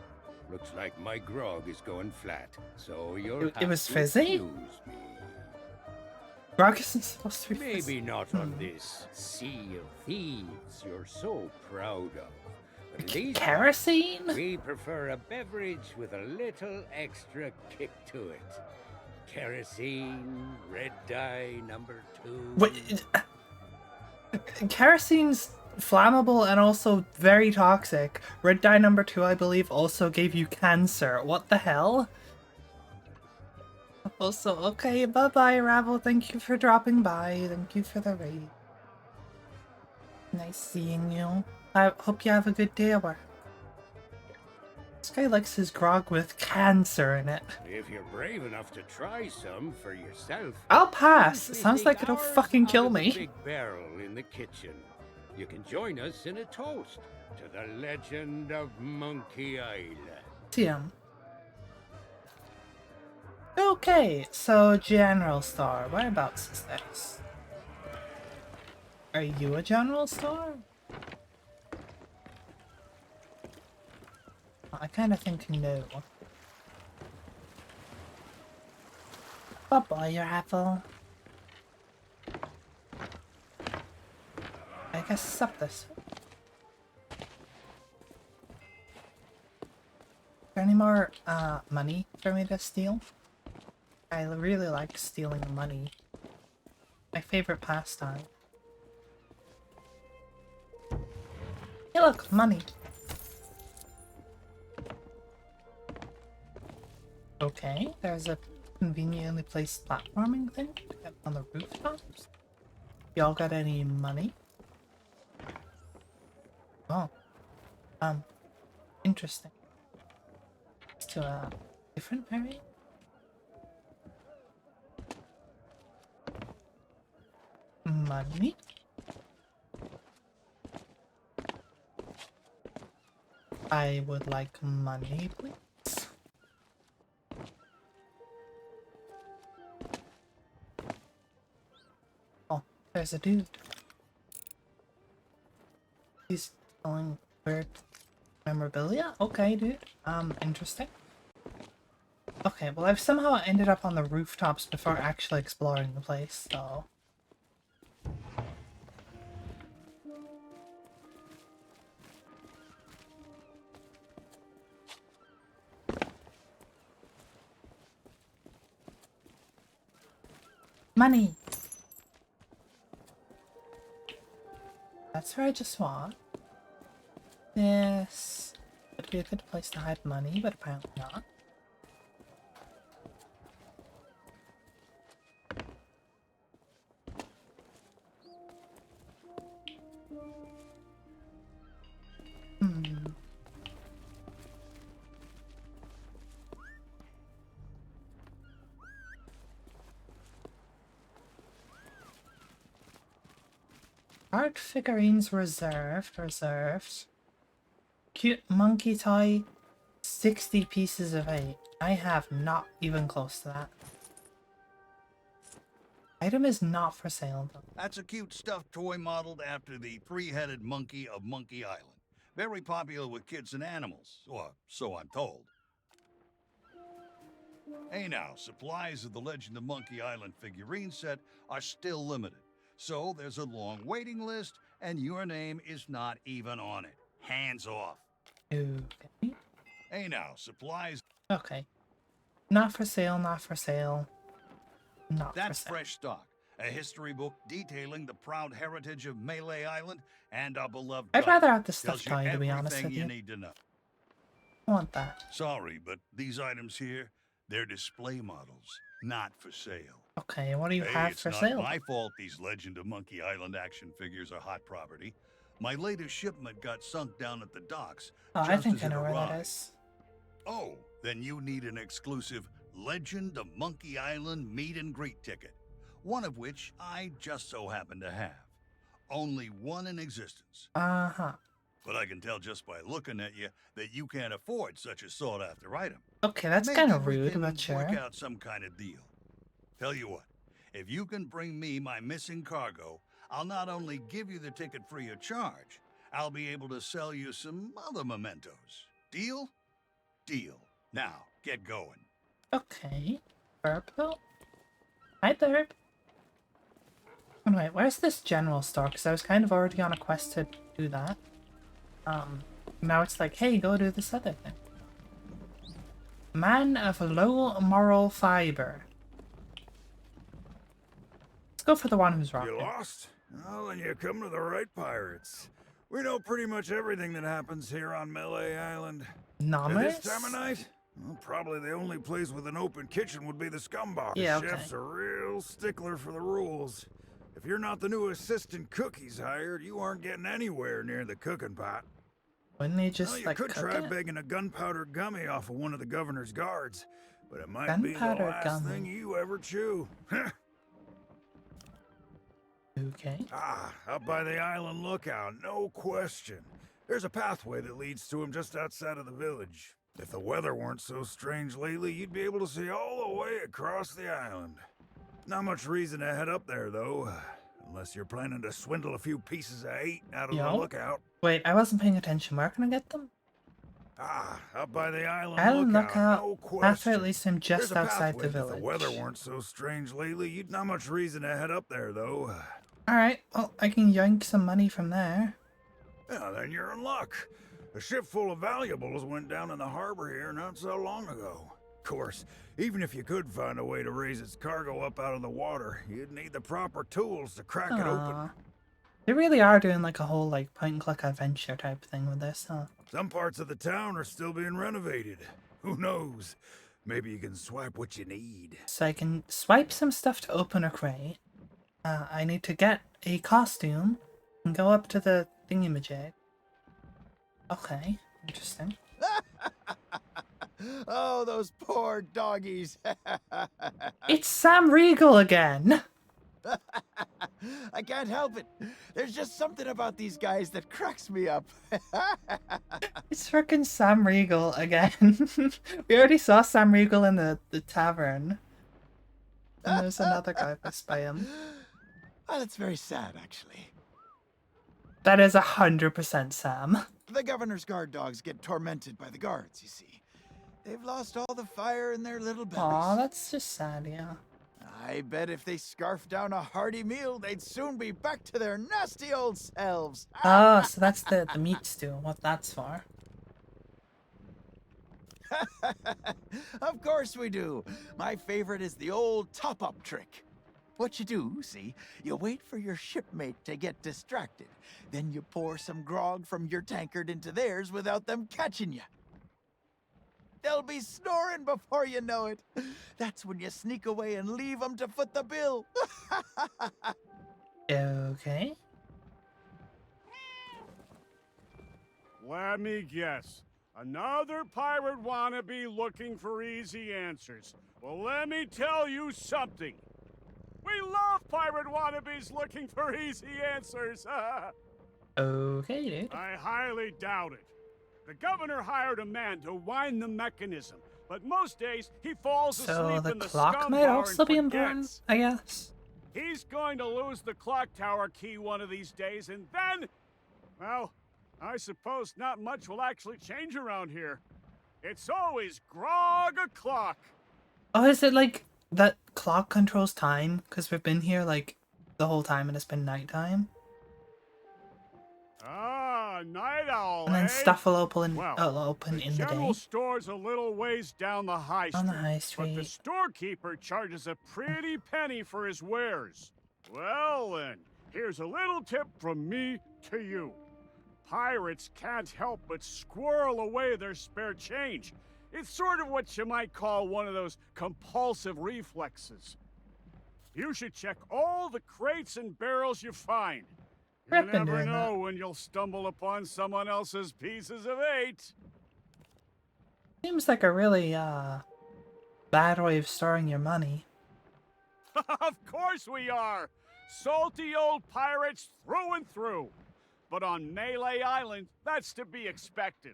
Looks like my grog is going flat. So you'll It have was to fizzy? excuse me. Grog isn't supposed to be Maybe fizzy. not on this sea of thieves you're so proud of. But these Kerosene? we prefer a beverage with a little extra kick to it. Kerosene, red dye, number 2. Wait, kerosene's flammable and also very toxic. Red dye number 2, I believe, also gave you cancer. What the hell? Also, okay, bye-bye, Ravel. Thank you for dropping by. Thank you for the raid. Nice seeing you. I hope you have a good day at work. This guy likes his grog with cancer in it. If you're brave enough to try some for yourself, I'll pass. It simply sounds take like it'll ours fucking out kill of the me. big barrel in the kitchen. You can join us in a toast to the legend of Monkey Island. TM. Okay, so general store. Whereabouts is this? Are you a general store? I kind of think no. Bye-bye, your apple. I guess it's up this way. Is there any more money for me to steal? I really like stealing money. My favorite pastime. Hey look, money. Okay, there's a conveniently placed platforming thing to get on the rooftops. Y'all got any money? Oh. Interesting. To a different area? Money? I would like money, please. Oh, there's a dude. He's selling weird memorabilia? Okay, dude. Interesting. Okay, well I've somehow ended up on the rooftops before actually exploring the place, so... Money! That's where I just want. This would be a good place to hide money, but apparently not. Art figurines reserved. Cute monkey toy, 60 pieces of 8. I have not even close to that. Item is not for sale though. That's a cute stuffed toy modeled after the three-headed monkey of Monkey Island. Very popular with kids and animals, or so I'm told. Hey now, supplies of the Legend of Monkey Island figurine set are still limited. So there's a long waiting list, and your name is not even on it. Hands off. Okay. Hey now, supplies... Okay. Not for sale, not for sale. Not for That's sale. fresh stock. A history book detailing the proud heritage of Melee Island and our beloved I'd God. rather have the Tells stuffed you toy, to be honest everything with you you. need to know. I want that. Sorry, but these items here, they're display models, not for sale. Okay, what do you Hey, have it's for not sale? my fault these Legend of Monkey Island action figures are hot property. My latest shipment got sunk down at the docks. Oh, I just think as I it know where that arrived. is. Oh, then you need an exclusive Legend of Monkey Island meet and greet ticket. One of which I just so happen to have. Only one in existence. Uh-huh. But I can tell just by looking at you that you can't afford such a sought-after item. Okay, that's Maybe kind of we rude, can but sure. work out some kind of deal. Tell you what, if you can bring me my missing cargo, I'll not only give you the ticket free of charge, I'll be able to sell you some other mementos. Deal? Deal. Now, get going. Okay. Burp though? Hi, Burp. Oh, wait, where's this general store? Because I was kind of already on a quest to do that. Now it's like, hey, go do this other thing. Man of low moral fiber. Let's go for the one who's wrong. You lost? Well, then you come to the right pirates. We know pretty much everything that happens here on Melee Island. At this time of night, well, probably the only place with an open kitchen would be the Scumbar. Yeah, The chef's a real stickler for the rules. If you're not the new assistant cook he's hired, you aren't getting anywhere near the cooking pot. Wouldn't they just Well, you like could cook try it? begging a gunpowder gummy off of one of the governor's guards, but it might be the Gunpowder last thing gummy. you ever chew. Okay. Up by the island lookout, no question. There's a pathway that leads to him just outside of the village. If the weather weren't so strange lately, you'd be able to see all the way across the island. Not much reason to head up there, though, unless you're planning to swindle a few pieces of 8 out of the lookout. Wait, I wasn't paying attention. Where can I get them? Up by the island Island lookout, no after at question. least I'm just There's a outside pathway. the village. If the weather weren't so strange lately, you'd not much reason to head up there, though. Alright, well, I can yank some money from there. Yeah, then you're in luck. A ship full of valuables went down in the harbor here not so long ago. Of course, even if you could find a way to raise its cargo up out of the water, you'd need the proper tools to crack it open. They really are doing like a whole like point-and-click adventure type thing with this, huh? Some parts of the town are still being renovated. Who knows? Maybe you can swipe what you need. So I can swipe some stuff to open a crate. I need to get a costume and go up to the thingamajig. Okay, interesting. Oh, those poor doggies. It's Sam Riegel again! I can't help it. There's just something about these guys that cracks me up. It's frickin' Sam Riegel again. We already saw Sam Riegel in the tavern. And there's another guy pissed by him. Well, it's very sad, actually. That is 100% Sam. The governor's guard dogs get tormented by the guards, you see. They've lost all the fire in their little bellies. Aw, that's just sad, yeah. I bet if they scarfed down a hearty meal, they'd soon be back to their nasty old selves. Oh, so that's the meat stew, what that's for. Of course we do. My favorite is the old top-up trick. What you do, see, you wait for your shipmate to get distracted. Then you pour some grog from your tankard into theirs without them catching you. They'll be snoring before you know it. That's when you sneak away and leave them to foot the bill. Okay. Let me guess. Another pirate wannabe looking for easy answers. Well, let me tell you something. We love pirate wannabes looking for easy answers. Okay, dude. I highly doubt it. The governor hired a man to wind the mechanism, but most days he falls So asleep the in the clock scum might bar also and be forgets. important, I guess. He's going to lose the clock tower key one of these days, and then, well, I suppose not much will actually change around here. It's always grog o'clock. Oh, is it like that clock controls time? Because we've been here like the whole time and it's been nighttime. Ah, night owl, And then eh? stuff will open, Well, open in the general day. store's a little ways down the high street. On the high But the street. storekeeper charges a pretty penny for his wares. Well then, here's a little tip from me to you. Pirates can't help but squirrel away their spare change. It's sort of what you might call one of those compulsive reflexes. You should check all the crates and barrels you find. You I've been never doing know that. when you'll stumble upon someone else's pieces of 8. Seems like a really, bad way of storing your money. Of course we are! Salty old pirates through and through. But on Melee Island, that's to be expected.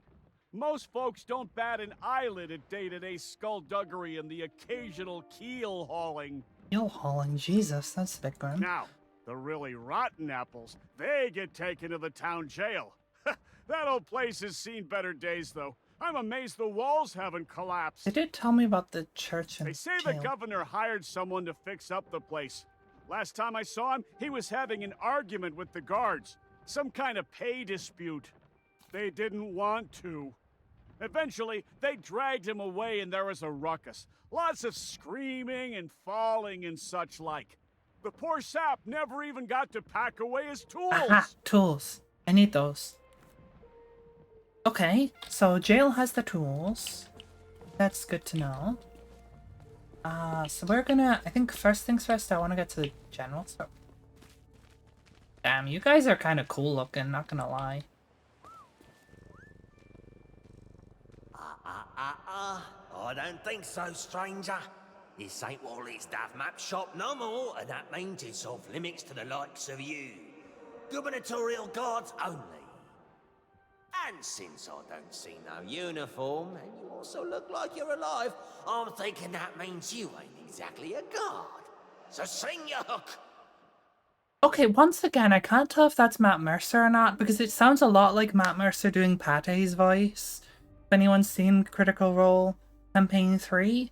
Most folks don't bat an eyelid at day-to-day skullduggery and the occasional keel hauling. Keel hauling, Jesus, that's a big one. Now, the really rotten apples, they get taken to the town jail. That old place has seen better days, though. I'm amazed the walls haven't collapsed. They did tell me about the church and They say jail. the governor hired someone to fix up the place. Last time I saw him, he was having an argument with the guards. Some kind of pay dispute. They didn't want to. Eventually, they dragged him away and there was a ruckus. Lots of screaming and falling and such like. The poor sap never even got to pack away his tools. Aha, tools. I need those. Okay, so jail has the tools. That's good to know. So we're gonna, I think first things first, I want to get to the general store. Damn, you guys are kind of cool looking, not gonna lie. I don't think so, stranger. This ain't Wally's Duff Map shop no more, and that means it's off limits to the likes of you. Gubernatorial guards only. And since I don't see no uniform, and you also look like you're alive, I'm thinking that means you ain't exactly a guard. So sing your hook. Okay, once again, I can't tell if that's Matt Mercer or not, because it sounds a lot like Matt Mercer doing Pate's voice. If anyone's seen Critical Role Campaign 3,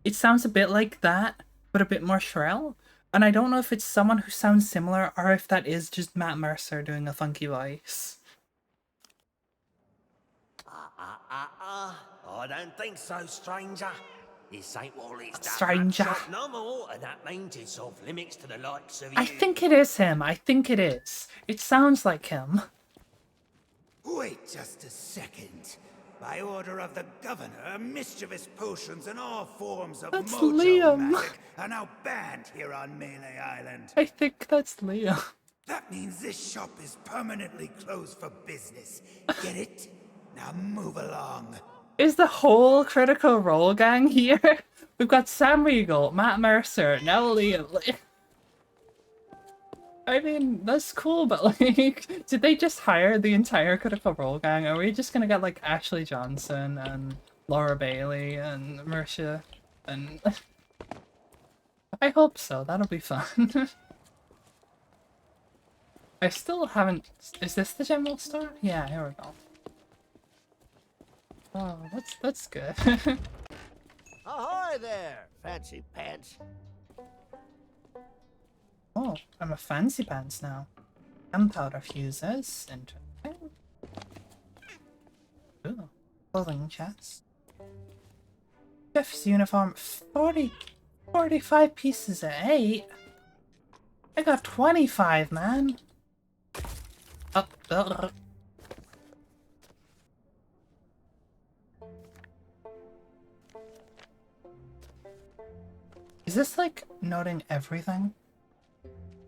it sounds a bit like that, but a bit more shrill. And I don't know if it's someone who sounds similar, or if that is just Matt Mercer doing a funky voice. I don't think so, stranger. This ain't Wally's Stranger. Duff Map shop no more, and that means it's off limits to the likes of you. I think it is him. I think it is. It sounds like him. Wait just a second. By order of the governor, mischievous potions and all forms of That's mojo Liam. magic are now banned here on Melee Island. I think that's Liam. That means this shop is permanently closed for business. Get it? Now move along. Is the whole Critical Role gang here? We've got Sam Riegel, Matt Mercer, now Liam. I mean, that's cool, but like, did they just hire the entire Critical Role gang? Are we just gonna get like Ashley Johnson and Laura Bailey and Marcia and... I hope so, that'll be fun. I still haven't... Is this the general store? Yeah, here we go. Oh, that's good. Ahoy there, fancy pants. Oh, I'm a fancy pants now. Gunpowder fuses. Interesting. Ooh, clothing chest. Chef's uniform. 45 pieces of 8. I got 25, man. Up. Is this like noting everything?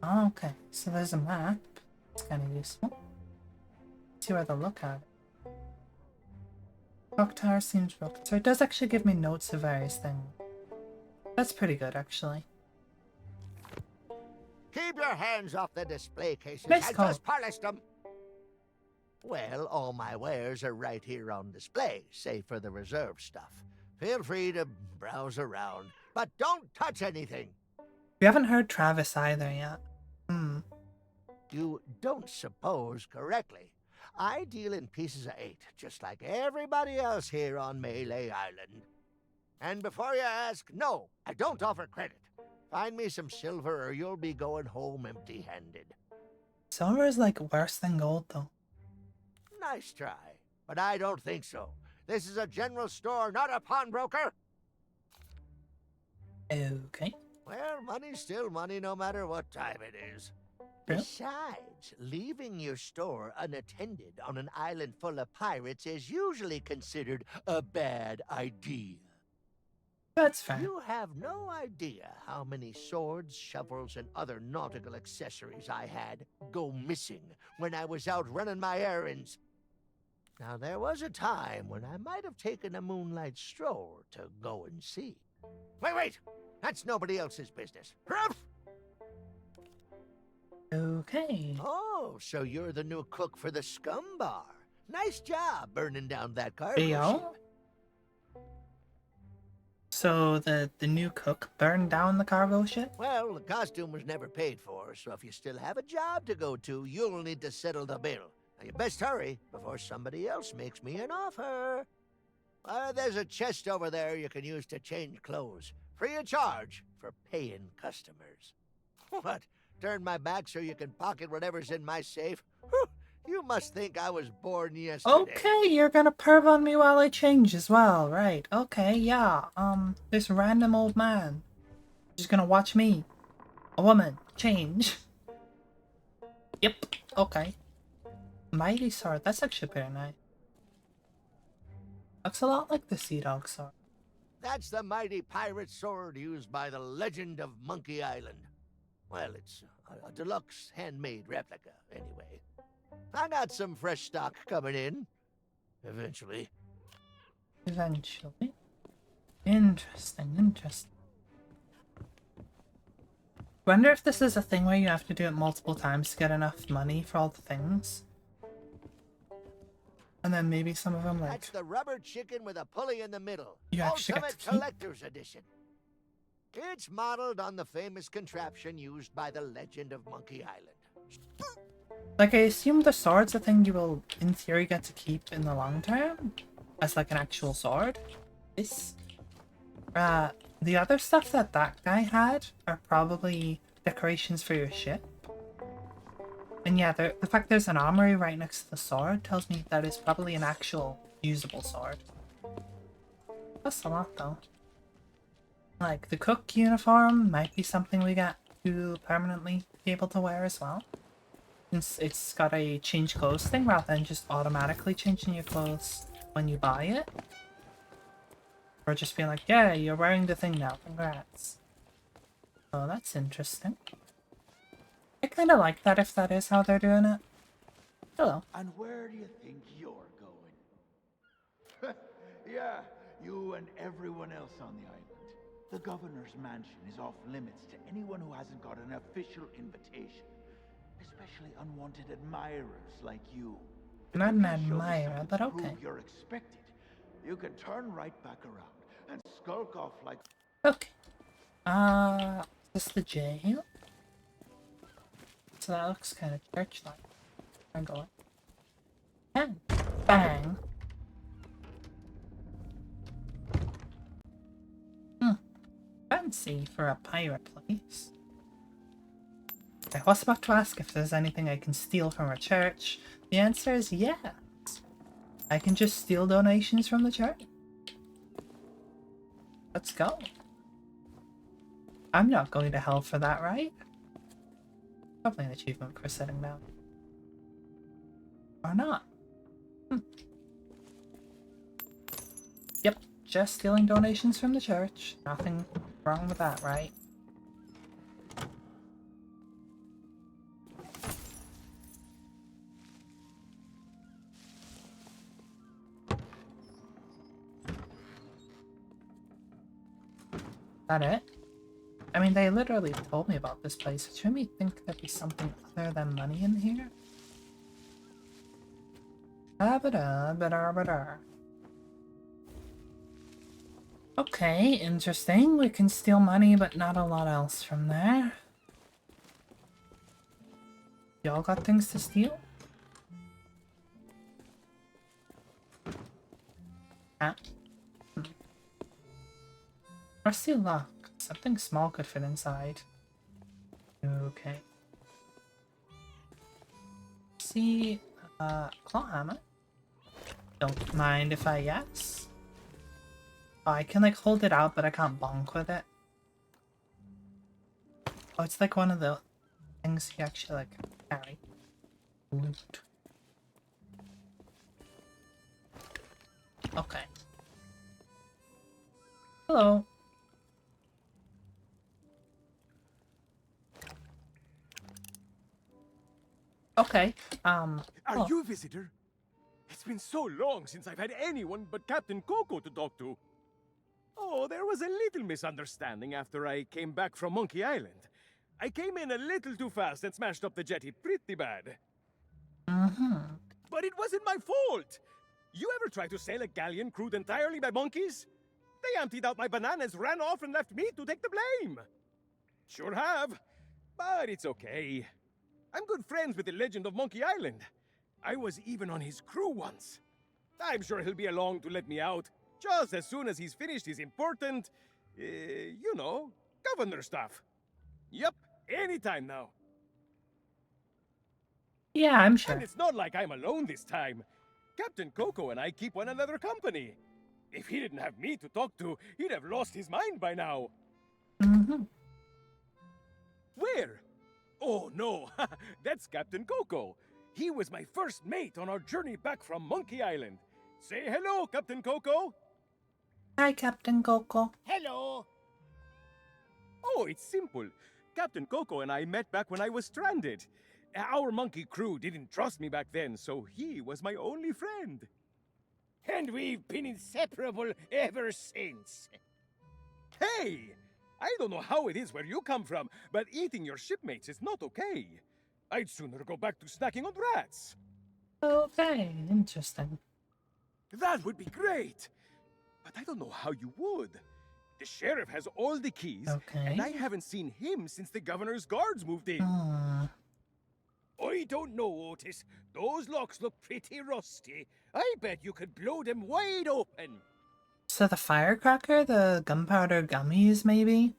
Oh, okay. So there's a map. It's kind of useful. Let's see where to look at. Clock tower seems broken. So it does actually give me notes of various things. That's pretty good, actually. Keep your hands off the display cases. Nice I call. just polished them. Well, all my wares are right here on display, save for the reserve stuff. Feel free to browse around, but don't touch anything. We haven't heard Travis either yet. You don't suppose correctly. I deal in pieces of 8, just like everybody else here on Melee Island. And before you ask, no, I don't offer credit. Find me some silver or you'll be going home empty-handed. Silver is like worse than gold, though. Nice try, but I don't think so. This is a general store, not a pawnbroker. Okay. Well, money's still money no matter what time it is. Besides, leaving your store unattended on an island full of pirates is usually considered a bad idea. That's fair. You have no idea how many swords, shovels, and other nautical accessories I had go missing when I was out running my errands. Now, there was a time when I might have taken a moonlight stroll to go and see. Wait! That's nobody else's business. Ruff! Okay. Oh, so you're the new cook for the Scum Bar. Nice job burning down that cargo Yo. So the new cook burned down the cargo ship? Well, the costume was never paid for, so if you still have a job to go to, you'll need to settle the bill. Now, you best hurry before somebody else makes me an offer. There's a chest over there you can use to change clothes. Free of charge for paying customers. What? Turn my back so you can pocket whatever's in my safe? Whew, you must think I was born yesterday. Okay, you're gonna perv on me while I change as well, right? Okay, yeah. This random old man just gonna watch me, a woman, change. Yep. Okay. Mighty sword. That's actually pretty nice. Looks a lot like the Sea Dog sword. That's the mighty pirate sword used by the legend of Monkey Island. Well, it's a deluxe handmade replica, anyway. I got some fresh stock coming in. Eventually. Eventually. Interesting, interesting. Wonder if this is a thing where you have to do it multiple times to get enough money for all the things. And then maybe some of them, like... That's the rubber chicken with a pulley in the middle. You actually Ultimate get to keep. Collector's Edition. It's modeled on the famous contraption used by the legend of Monkey Island. Like, I assume the sword's a thing you will, in theory, get to keep in the long term? As, like, an actual sword? This... the other stuff that guy had are probably decorations for your ship. And yeah, the fact there's an armory right next to the sword tells me that it's probably an actual usable sword. That's a lot, though. Like, the cook uniform might be something we get to permanently be able to wear as well. Since it's got a change clothes thing rather than just automatically changing your clothes when you buy it. Or just being like, yeah, you're wearing the thing now, congrats. Oh, that's interesting. I kind of like that if that is how they're doing it. Hello. And where do you think you're going? Yeah, you and everyone else on the island. The governor's mansion is off limits to anyone who hasn't got an official invitation. Especially unwanted admirers like you. Not an admirer, but okay. You're expected. You can turn right back around and skulk off like... Okay. Is this the jail? So that looks kind of church-like. I'm going. And bang. Fancy for a pirate place. I was about to ask if there's anything I can steal from a church. The answer is yes. I can just steal donations from the church. Let's go. I'm not going to hell for that, right? Probably an achievement for sitting down. Or not. Yep, just stealing donations from the church. Nothing wrong with that, right? That it? I mean, they literally told me about this place, which made me think there'd be something other than money in here. Okay, interesting. We can steal money, but not a lot else from there. Y'all got things to steal? Ah. Rusty lock. Something small could fit inside. Okay. See, claw hammer. Don't mind if I guess. Oh, I can like hold it out, but I can't bonk with it. Oh, it's like one of the things you actually like carry. Loot. Okay. Hello. Okay, Are oh. you a visitor? It's been so long since I've had anyone but Captain Coco to talk to. Oh, there was a little misunderstanding after I came back from Monkey Island. I came in a little too fast and smashed up the jetty pretty bad. But it wasn't my fault! You ever try to sail a galleon crewed entirely by monkeys? They emptied out my bananas, ran off, and left me to take the blame. Sure have. But it's okay. I'm good friends with the legend of Monkey Island. I was even on his crew once. I'm sure he'll be along to let me out, just as soon as he's finished his important, you know, governor stuff. Yep, anytime now. Yeah, I'm sure. And it's not like I'm alone this time. Captain Coco and I keep one another company. If he didn't have me to talk to, he'd have lost his mind by now. Where? Oh, no. That's Captain Coco. He was my first mate on our journey back from Monkey Island. Say hello, Captain Coco. Hi, Captain Coco. Hello. Oh, it's simple. Captain Coco and I met back when I was stranded. Our monkey crew didn't trust me back then, so he was my only friend. And we've been inseparable ever since. Hey! I don't know how it is where you come from, but eating your shipmates is not okay. I'd sooner go back to snacking on rats. Okay, interesting. That would be great! But I don't know how you would. The sheriff has all the keys, and I haven't seen him since the governor's guards moved in. I don't know, Otis. Those locks look pretty rusty. I bet you could blow them wide open. So the firecracker, the gunpowder gummies, maybe?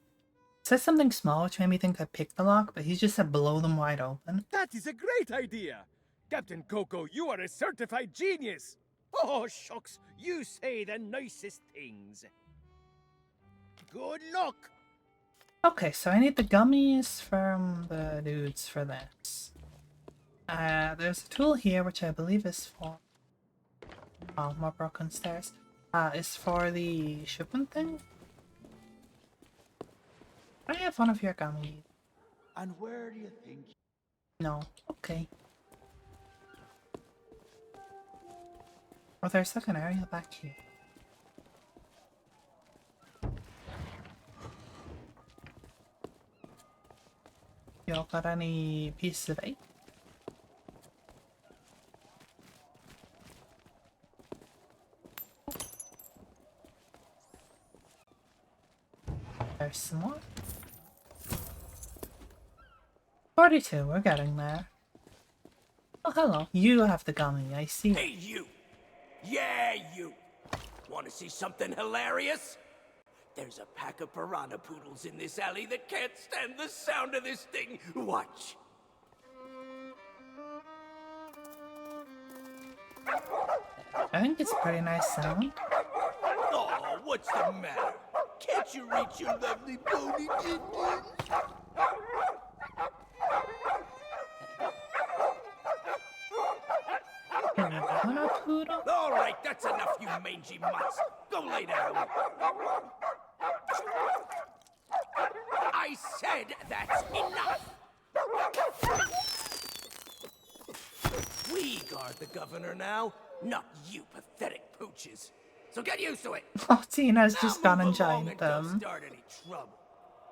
Said something small which made me think I picked the lock, but he just said blow them wide open. That is a great idea! Captain Coco, you are a certified genius! Oh, shucks, you say the nicest things. Good luck! Okay, so I need the gummies from the dudes for this. There's a tool here which I believe is for... Oh, more broken stairs. Is for the shipment thing? I have one of your gummies. And where do you think? No. Okay. Oh, there's like an area back here. Y'all got any pieces of eight? There's some more. 42, we're getting there. Oh, hello. You have the gummy, I see. Hey, you! Yeah, you! Want to see something hilarious? There's a pack of piranha poodles in this alley that can't stand the sound of this thing. Watch. I think it's a pretty nice sound. Oh, what's the matter? Can't you reach your lovely bony Indian? All right, that's enough, you mangy mutts. Go lay down. I said that's enough. We guard the governor now, not you pathetic pooches. So get used to it. Oh, Tina's just Now gone and move along joined don't them. start any trouble.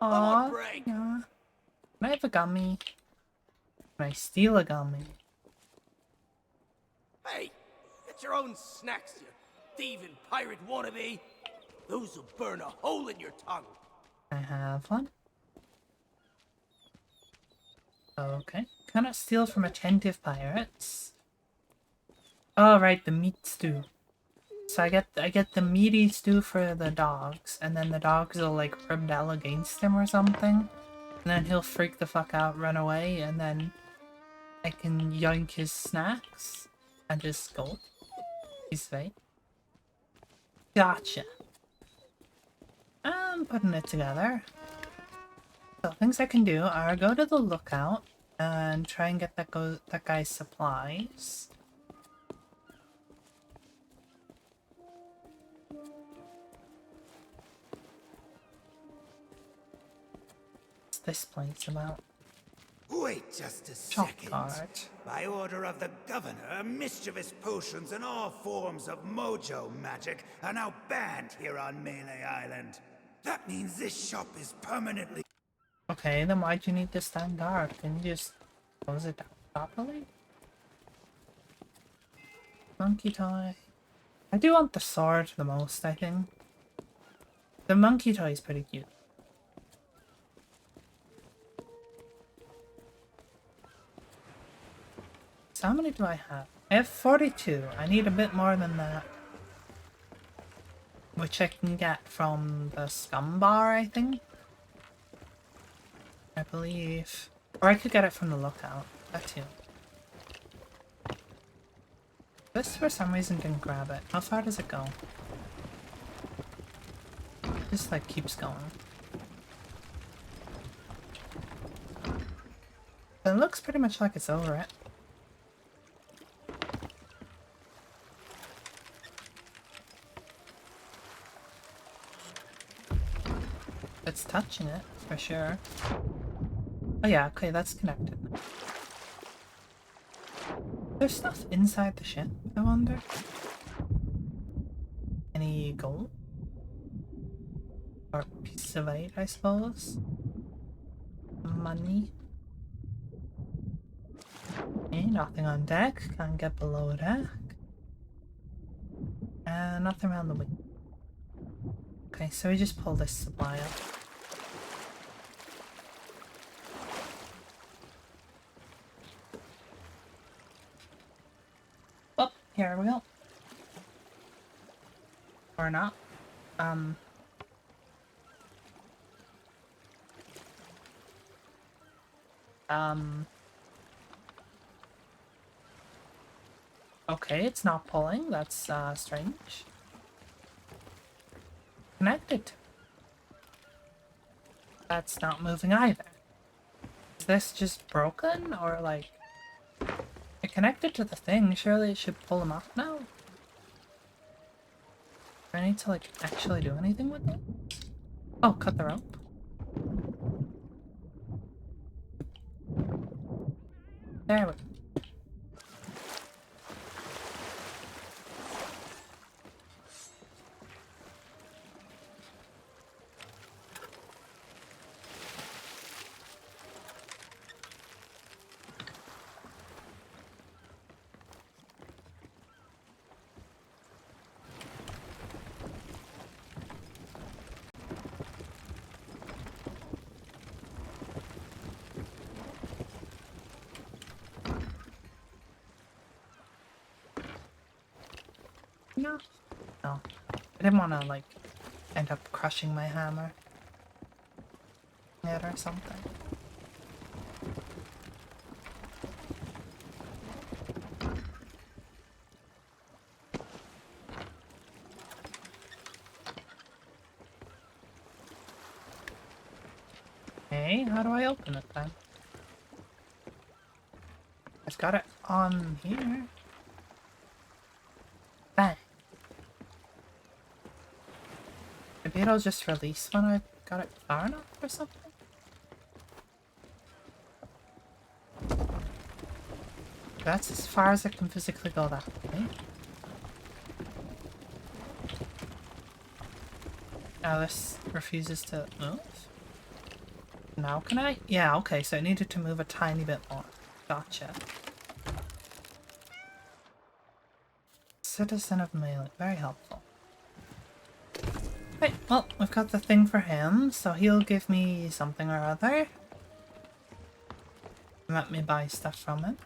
Aww, break. yeah. Can I have a gummy? Can I steal a gummy? Hey, get your own snacks, you thieving pirate wannabe. Those will burn a hole in your tongue. I have one. Okay. Cannot steal from attentive pirates. Oh, right, the meat stew. So I get the meaty stew for the dogs, and then the dogs will like rebel against him or something. And then he'll freak the fuck out, run away, and then I can yoink his snacks and just go. He's fine. Gotcha. I'm putting it together. So things I can do are go to the lookout and try and get that guy's supplies. What's this place about? Wait just a Shop second. cart. By order of the governor, mischievous potions and all forms of mojo magic are now banned here on Melee Island. That means this shop is permanently... Okay, then why'd you need to stand guard? Can you just close it down properly? Monkey toy. I do want the sword the most, I think. The monkey toy is pretty cute. So how many do I have? I have 42. I need a bit more than that. Which I can get from the scum bar, I think. I believe. Or I could get it from the lookout. That too. This for some reason didn't grab it. How far does it go? Just like keeps going. It looks pretty much like it's over it. It's touching it, for sure. Oh yeah, okay, that's connected. There's stuff inside the ship, I wonder? Any gold? Or piece of 8, I suppose. Money. Okay, nothing on deck. Can't get below deck. And nothing around the wing. Okay, so we just pull this supply up. Oh, here we go. Or not. Okay, it's not pulling. That's strange. Connected. That's not moving either. Is this just broken or like it connected to the thing? Surely it should pull them off now. Do I need to like actually do anything with it? Oh, cut the rope. There we go. No. No. I didn't want to like end up crushing my hammer. It or something. Hey, how do I open it then? I've got it on here. Bang. Maybe it'll just release when I got it far enough or something? That's as far as I can physically go that way. Now this refuses to move. Now can I? Yeah, okay, so it needed to move a tiny bit more. Gotcha. Citizen of Melee, very helpful. Right, well, we've got the thing for him, so he'll give me something or other. Let me buy stuff from him.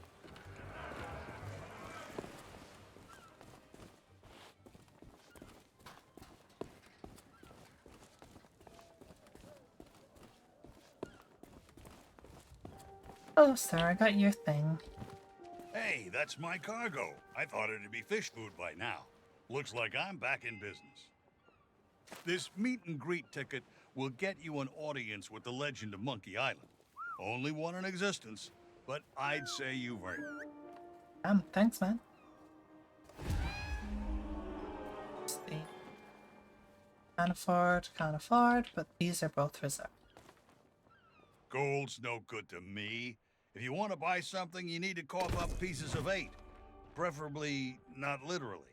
Oh, sir, I got your thing. Hey, that's my cargo. I thought it'd be fish food by now. Looks like I'm back in business. This meet and greet ticket will get you an audience with the legend of Monkey Island. Only one in existence, but I'd say you've earned it. Thanks, man. Can't afford, but these are both reserved. Gold's no good to me. If you want to buy something, you need to cough up pieces of 8. Preferably not literally.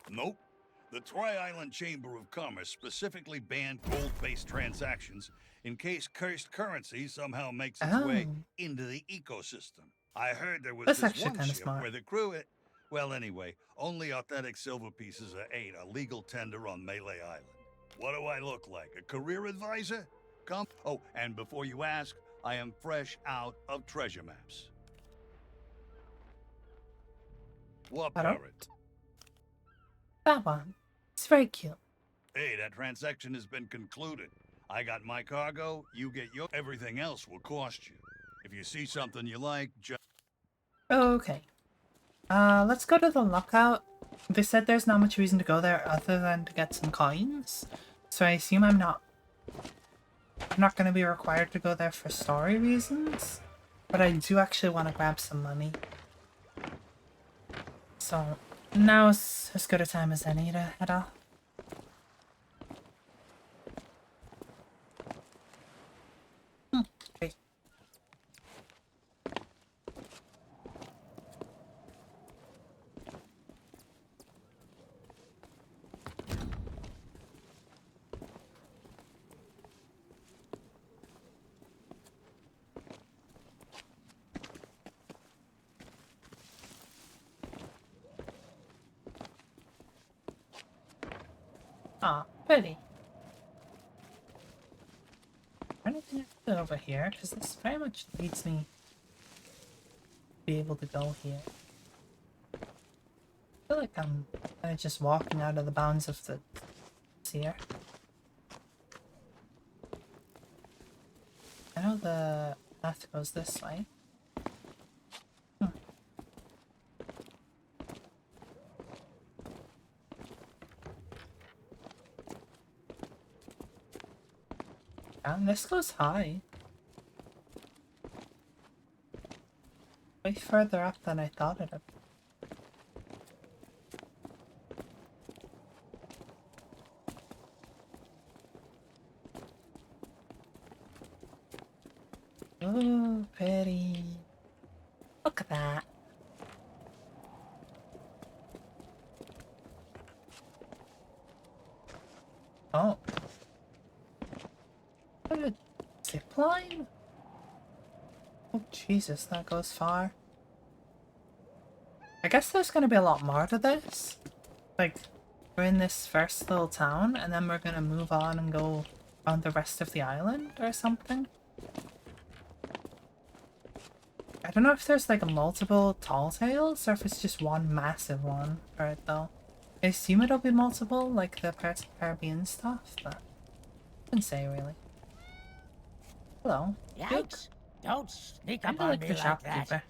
Nope. The Tri-Island Chamber of Commerce specifically banned gold-based transactions in case cursed currency somehow makes its way into the ecosystem. I heard there was this one ship where the crew... Well, anyway, only authentic silver pieces of 8 are legal tender on Melee Island. What do I look like, a career advisor? Come. Oh, and before you ask, I am fresh out of treasure maps. What parrot? That one. It's very cute. Hey, that transaction has been concluded. I got my cargo, you get your... Everything else will cost you. If you see something you like, just... Okay. Let's go to the lookout. They said there's not much reason to go there other than to get some coins. So I assume I'm not going to be required to go there for story reasons. But I do actually want to grab some money. So now is as good a time as any to head off. Okay. Ah, pretty. Anything I can do over here? Because this very much leads me to be able to go here. I feel like I'm kind of just walking out of the bounds of the here. I know the path goes this way. And this goes high. Way further up than I thought it would. Oh, pretty. Look at that. Oh. What a zip line? Oh, Jesus, that goes far. I guess there's gonna be a lot more to this. Like, we're in this first little town, and then we're gonna move on and go around the rest of the island or something. I don't know if there's like multiple tall tales or if it's just one massive one for it though. I assume it'll be multiple, like the Pirates of the Caribbean stuff, but I couldn't say really. Hello. Yikes! Don't sneak up Kinda on like me the like shopkeeper. that.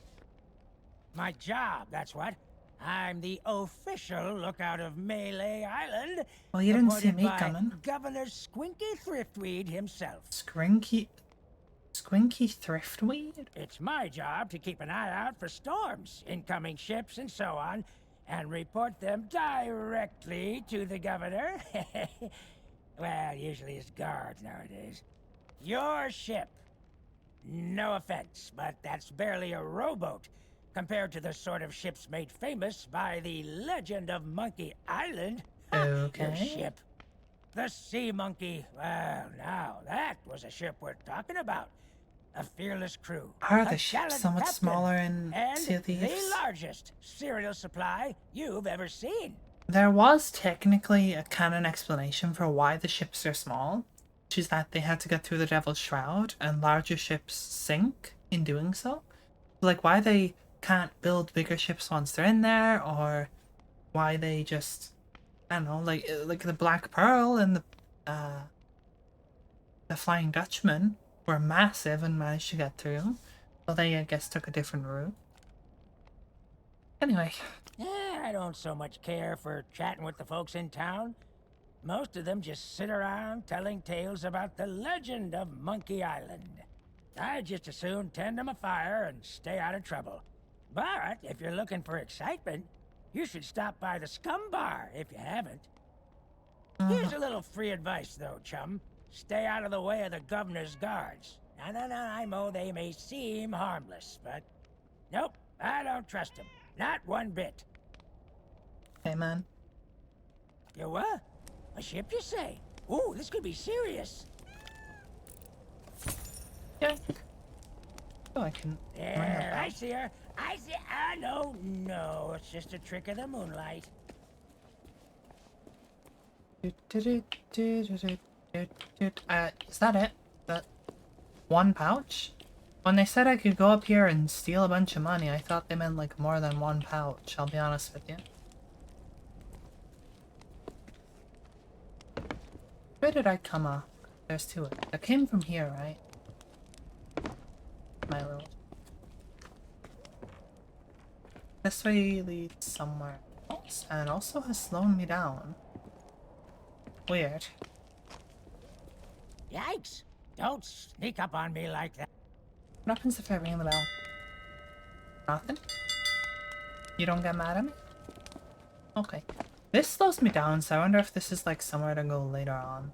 My job, that's what. I'm the official lookout of Melee Island. Well, you didn't see appointed me by coming. Governor Squinky Thriftweed himself. Squinky Thriftweed? It's my job to keep an eye out for storms, incoming ships, and so on, and report them directly to the governor. Well, usually his guards nowadays. Your ship. No offense, but that's barely a rowboat compared to the sort of ships made famous by the legend of Monkey Island. Okay. Your ship. The Sea Monkey. Well, now, that was a ship worth talking about. A fearless crew. Are the a ships gallant so much captain, smaller in and Sea of Thieves? the largest cereal supply you've ever seen. There was technically a canon explanation for why the ships are small, which is that they had to get through the Devil's Shroud and larger ships sink in doing so. Like why they can't build bigger ships once they're in there, or why they just, I don't know, like the Black Pearl and the Flying Dutchman were massive and managed to get through. Well, they I guess took a different route. Anyway. Yeah, I don't so much care for chatting with the folks in town. Most of them just sit around telling tales about the legend of Monkey Island. I'd just as soon tend them a fire and stay out of trouble. But if you're looking for excitement, you should stop by the Scum Bar if you haven't. Here's a little free advice, though, chum. Stay out of the way of the governor's guards. No, I know they may seem harmless, but... Nope, I don't trust them. Not one bit. Hey, man. You what? A ship, you say? Ooh, this could be serious. Yeah. Oh, I can... There, I see her. I see... No, it's just a trick of the moonlight. Is that it? That one pouch? When they said I could go up here and steal a bunch of money, I thought they meant like more than one pouch, I'll be honest with you. Where did I come up? There's two. I came from here, right? My little... This way leads somewhere else, and also has slowed me down. Weird. Yikes! Don't sneak up on me like that. What happens if I ring the bell? Nothing? You don't get mad at me? Okay. This slows me down, so I wonder if this is like somewhere to go later on.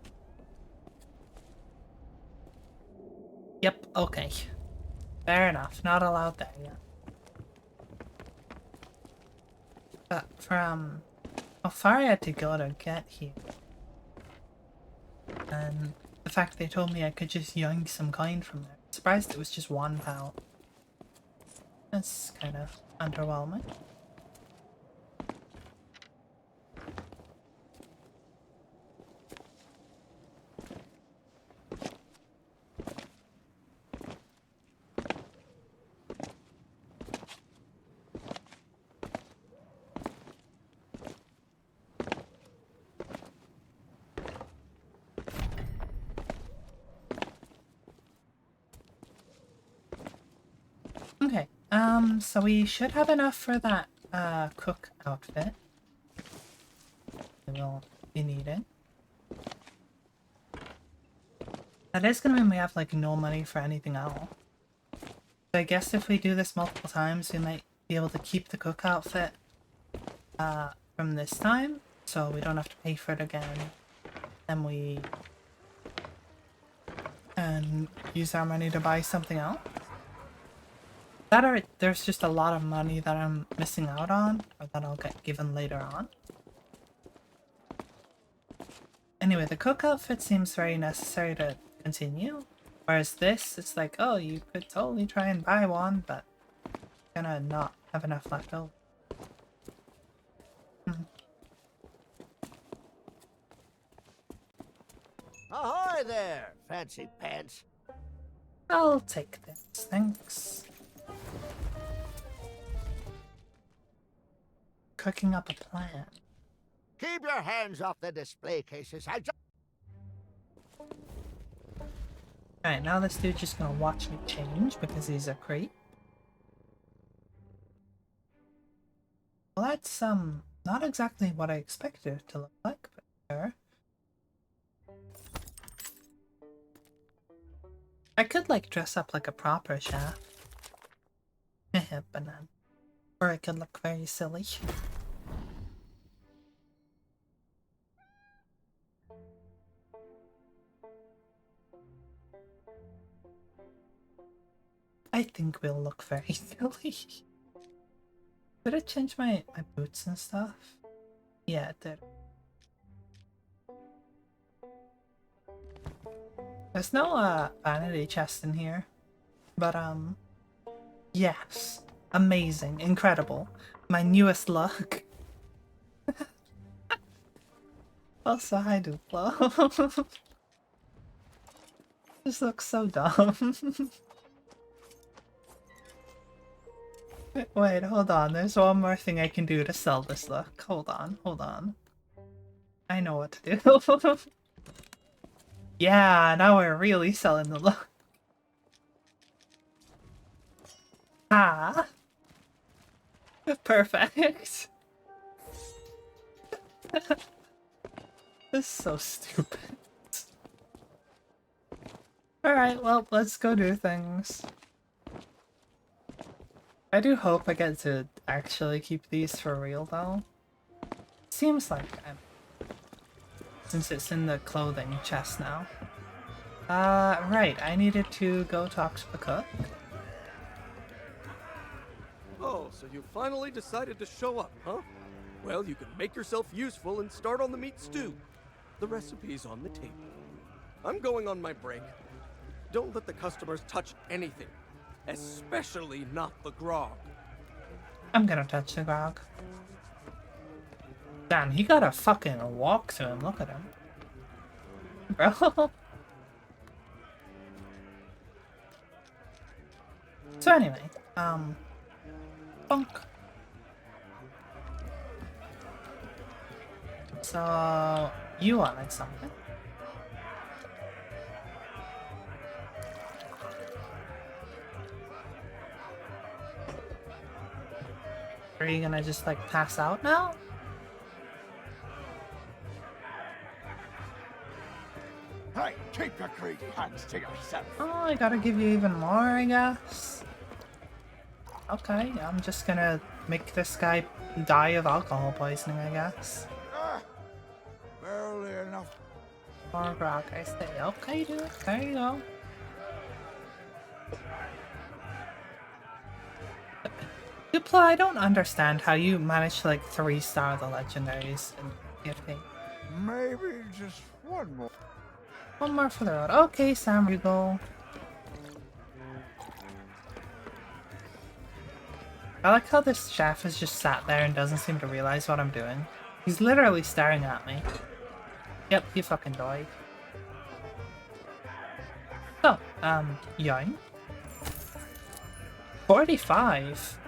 Yep, okay. Fair enough, not allowed there yet. But from how far I had to go to get here. And the fact they told me I could just yoink some coin from there. Surprised it was just one pound. That's kind of underwhelming. Okay, so we should have enough for that, cook outfit. We will be needing. That is gonna mean we have, like, no money for anything else. So I guess if we do this multiple times, we might be able to keep the cook outfit, from this time, so we don't have to pay for it again. And use our money to buy something else. That or there's just a lot of money that I'm missing out on, or that I'll get given later on. Anyway, the cook outfit seems very necessary to continue, whereas this, it's like, oh, you could totally try and buy one, but you're gonna not have enough left over. Ahoy there, fancy pants. I'll take this, thanks. Cooking up a plan. Keep your hands off the display cases. Alright, now this dude's just gonna watch me change because he's a creep. Well, that's, not exactly what I expected it to look like, but sure. I could, like, dress up like a proper chef. Banana. Or I could look very silly. I think we'll look very silly. Did it change my boots and stuff? Yeah, it did. There's no vanity chest in here. But yes. Amazing. Incredible. My newest look. Also, hi Duplo. This looks so dumb. Wait, hold on. There's one more thing I can do to sell this look. Hold on. I know what to do. Yeah, now we're really selling the look. Ah. Perfect. This is so stupid. Alright, well, let's go do things. I do hope I get to actually keep these for real, though. Seems like I'm... Since it's in the clothing chest now. Right, I needed to go talk to the cook. Oh, so you finally decided to show up, huh? Well, you can make yourself useful and start on the meat stew. The recipe's on the table. I'm going on my break. Don't let the customers touch anything. Especially not the grog. I'm gonna touch the grog. Damn, he got a fucking walk to him. Look at him. Bro. So anyway, bonk. So, you wanted something. Are you gonna just, like, pass out now? Hey, keep your greedy hands to yourself. Oh, I gotta give you even more, I guess. Okay, I'm just gonna make this guy die of alcohol poisoning, I guess. Barely enough. More grog, I say. Okay, dude. There you go. Duplo, I don't understand how you managed to, like, 3-star the legendaries in gifting. Maybe just one more. One more for the road. Okay, Sam, you go. I like how this chef has just sat there and doesn't seem to realize what I'm doing. He's literally staring at me. Yep, he fucking died. So, yoing. 45?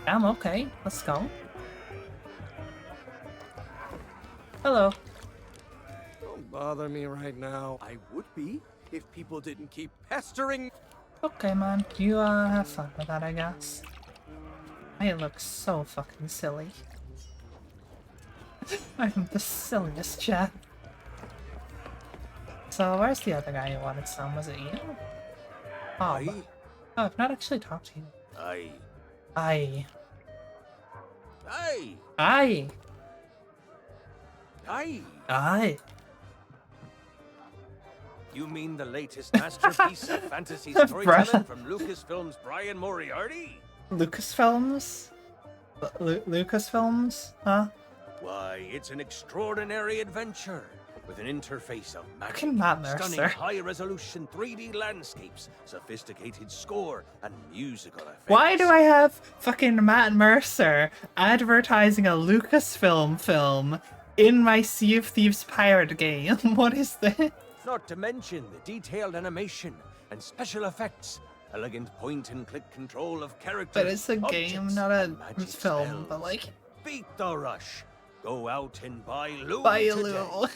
Damn, okay, let's go. Hello. Don't bother me right now. I would be if people didn't keep pestering. Okay, man. You, have fun with that, I guess. I look so fucking silly. I'm the silliest chat. So, where's the other guy who wanted some? Was it you? Oh, oh, I've not actually talked to you. Aye. Aye. Aye. Aye. Aye. Aye. You mean the latest masterpiece of fantasy storytelling from Lucasfilm's Brian Moriarty? Lucasfilms? Lucasfilms? Huh? Why, it's an extraordinary adventure with an interface of magic, stunning Mercer. high-resolution 3D landscapes, sophisticated score, and musical effects. Why do I have fucking Matt Mercer advertising a Lucasfilm film in my Sea of Thieves pirate game? What is this? Not to mention the detailed animation and special effects, elegant point-and-click control of characters. But it's a game, not a film, but like... Beat the rush. Go out and buy Lou Buy today. Lou.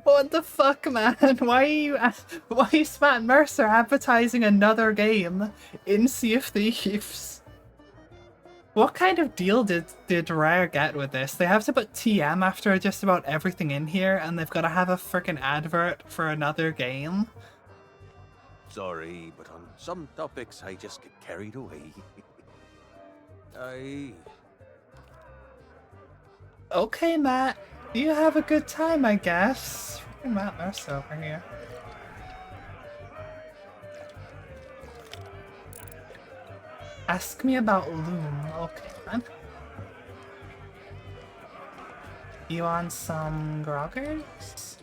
What the fuck, man? Why is Matt Mercer advertising another game in Sea of Thieves? What kind of deal did Rare get with this? They have to put TM after just about everything in here, and they've got to have a freaking advert for another game? Sorry, but on some topics I just get carried away. Okay, Matt. You have a good time, I guess. Freaking Matt Mercer over here. Ask me about Loom. Okay, man. You want some groggers?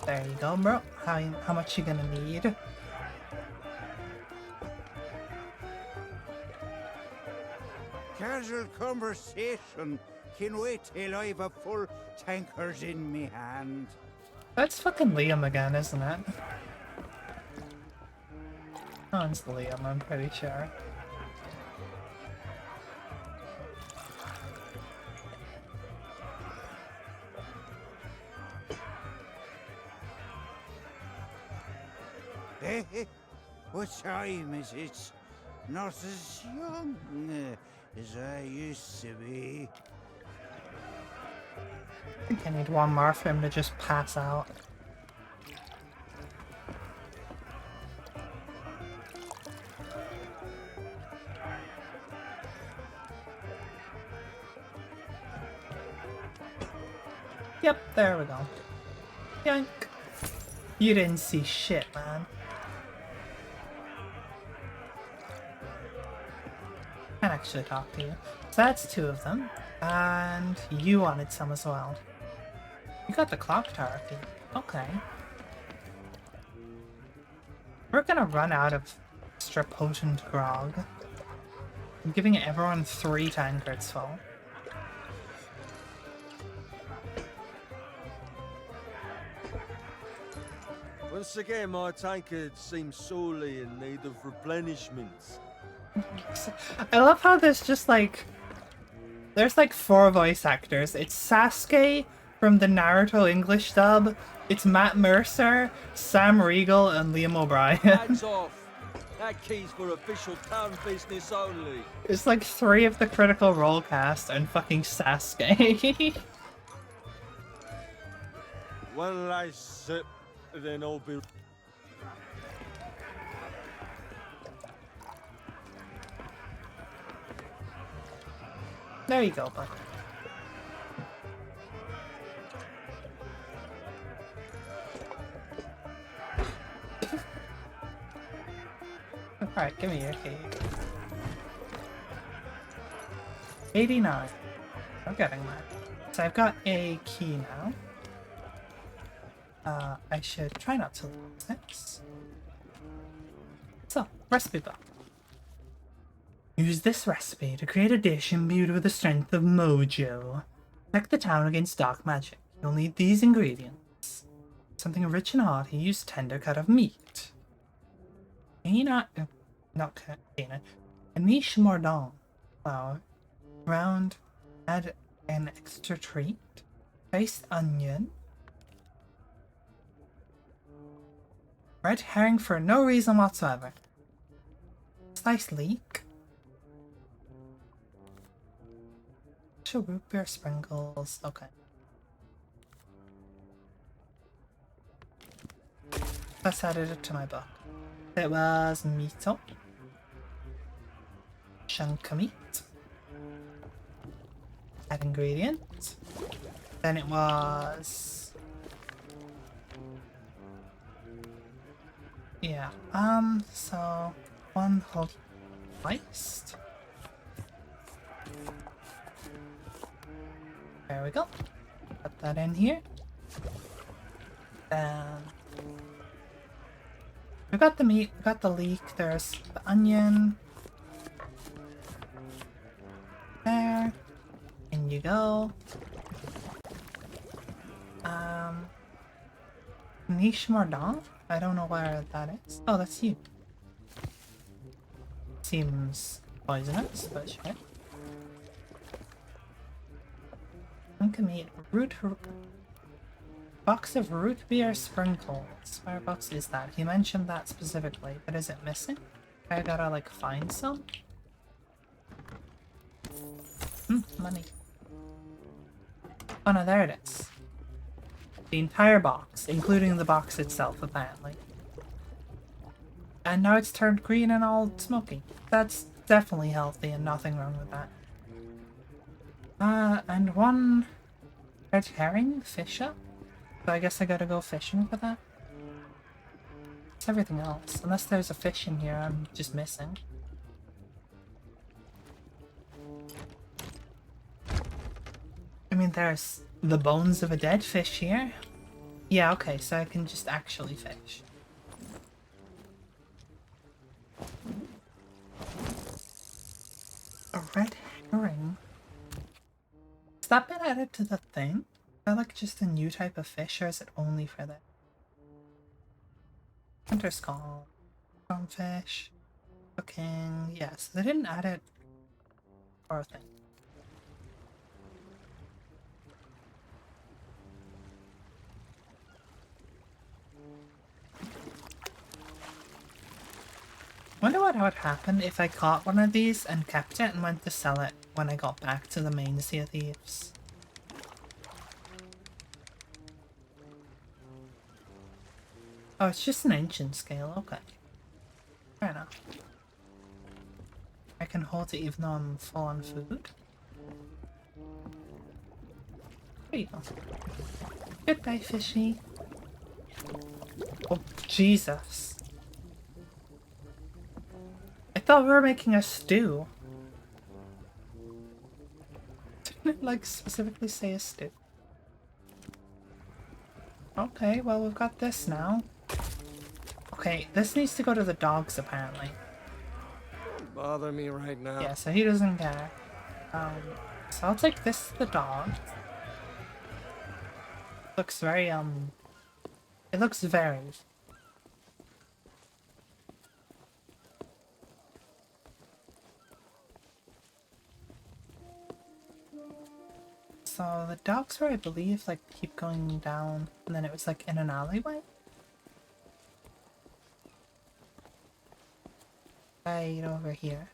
There you go, bro. How much you gonna need? Casual conversation. Can wait till I've a full tankard in me hand. That's fucking Liam again, isn't it? Oh, it's Liam, I'm pretty sure. What time is it? Not as young as I used to be. I think I need one more for him to just pass out. Yep, there we go. Yank. You didn't see shit, man. Can't actually talk to you. So that's two of them. And you wanted some as well. You got the clock tower key. Okay. We're gonna run out of extra potent grog. I'm giving everyone 3 tankards full. Once again, my tankard seems sorely in need of replenishment. I love how there's just like... There's like 4 voice actors. It's Sasuke from the Naruto English dub. It's Matt Mercer, Sam Riegel, and Liam O'Brien. Hands off! That key's for official town business only. It's like 3 of the Critical Role cast and fucking Sasuke. One last sip, then I'll be... There you go, bud. Alright, give me your key. 89. I'm getting there. So I've got a key now. I should try not to lose this. So, recipe book. Use this recipe to create a dish imbued with the strength of mojo. Protect the town against dark magic. You'll need these ingredients. Something rich and hearty, use tender cut of meat. Not a niche mordant flour. Round, add an extra treat. Diced onion. Red herring for no reason whatsoever. Nice leek. Show root beer sprinkles. Okay. Let's add it to my book. It was miso. Chunk of meat. Add ingredient. Then it was... yeah, so 1 whole sliced. There we go. Put that in here. Then we got the meat, we got the leek, there's the onion. There. In you go. Niche Mordant? I don't know where that is. Oh, that's you. Seems poisonous, but sure. Monke meat, box of root beer sprinkles. Whereabouts is that? He mentioned that specifically, but is it missing? I gotta like find some? Money. Oh no, there it is. The entire box, including the box itself, apparently. And now it's turned green and all smoky. That's definitely healthy and nothing wrong with that. And 1 red herring fisher? So I guess I gotta go fishing for that. It's everything else. Unless there's a fish in here I'm just missing. I mean, there's the bones of a dead fish here. Yeah, okay, so I can just actually fish. A red herring? Has that been added to the thing? Is that like just a new type of fish, or is it only for the hunter skull, fish, cooking? Yes, they didn't add it for a thing. Wonder what would happen if I caught one of these and kept it and went to sell it when I got back to the main Sea of Thieves. Oh, it's just an ancient scale, okay. Fair enough. I can hold it even though I'm full on food. There you go. Goodbye, fishy. Oh, Jesus. I thought we were making a stew. Didn't it, like, specifically say a stew? Okay, well, we've got this now. Okay, this needs to go to the dogs, apparently. Don't bother me right now. Yeah, so he doesn't care. So I'll take this to the dog. Looks very, it looks varied. So the dogs were, I believe, like, keep going down, and then it was, like, in an alleyway? Right over here.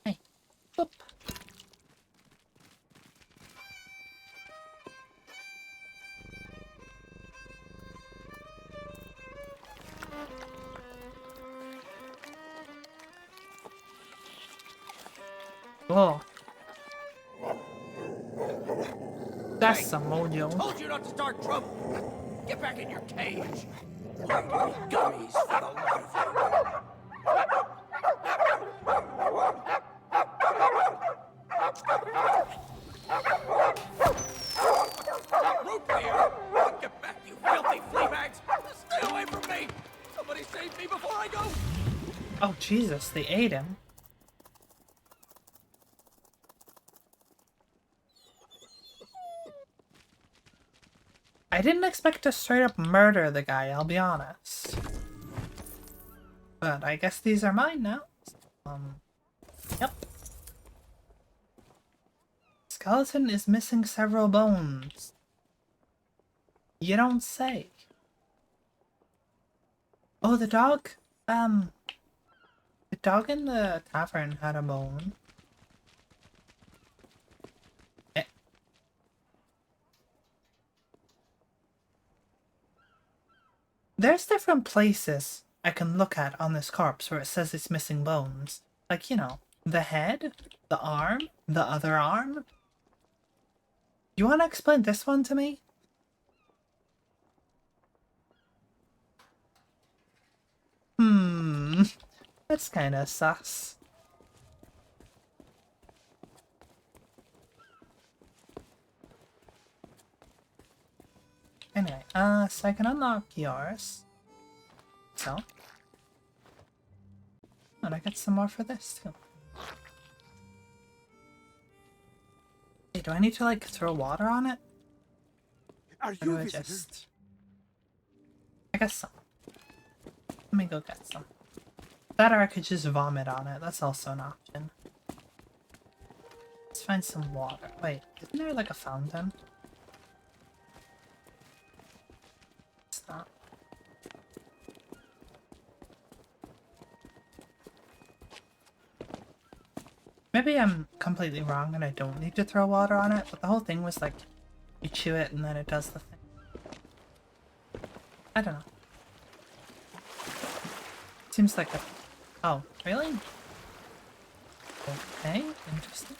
Hey. Boop. Oh. That's some mojo. Told you not to start trouble. Get back in your cage. Hungry gummies for the lot of you. Root beer! Get back, you filthy flea bags! Stay away from me! Somebody save me before I go! Oh, Jesus, they ate him. I didn't expect to straight up murder the guy, I'll be honest. But I guess these are mine now. Yep. skeleton is missing several bones. You don't say. Oh, the dog? The dog in the tavern had a bone. There's different places I can look at on this corpse where it says it's missing bones. Like, you know, the head, the arm, the other arm. You want to explain this one to me? That's kind of sus. Anyway, so I can unlock yours. So. And I get some more for this too. Hey, do I need to like throw water on it? Are or do you I visitor? just... I guess so. Let me go get some. That or I could just vomit on it. That's also an option. Let's find some water. Wait, isn't there like a fountain? It's not. Maybe I'm completely wrong and I don't need to throw water on it, but the whole thing was like, you chew it and then it does the thing. I don't know. Seems like a... Oh, really? Okay, interesting.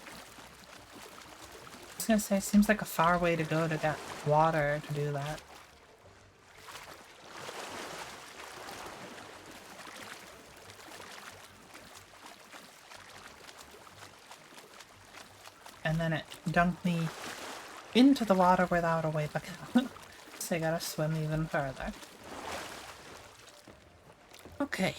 I was gonna say, it seems like a far way to go to get water to do that. And then it dunked me into the water without a way back out. So I gotta swim even further. Okay.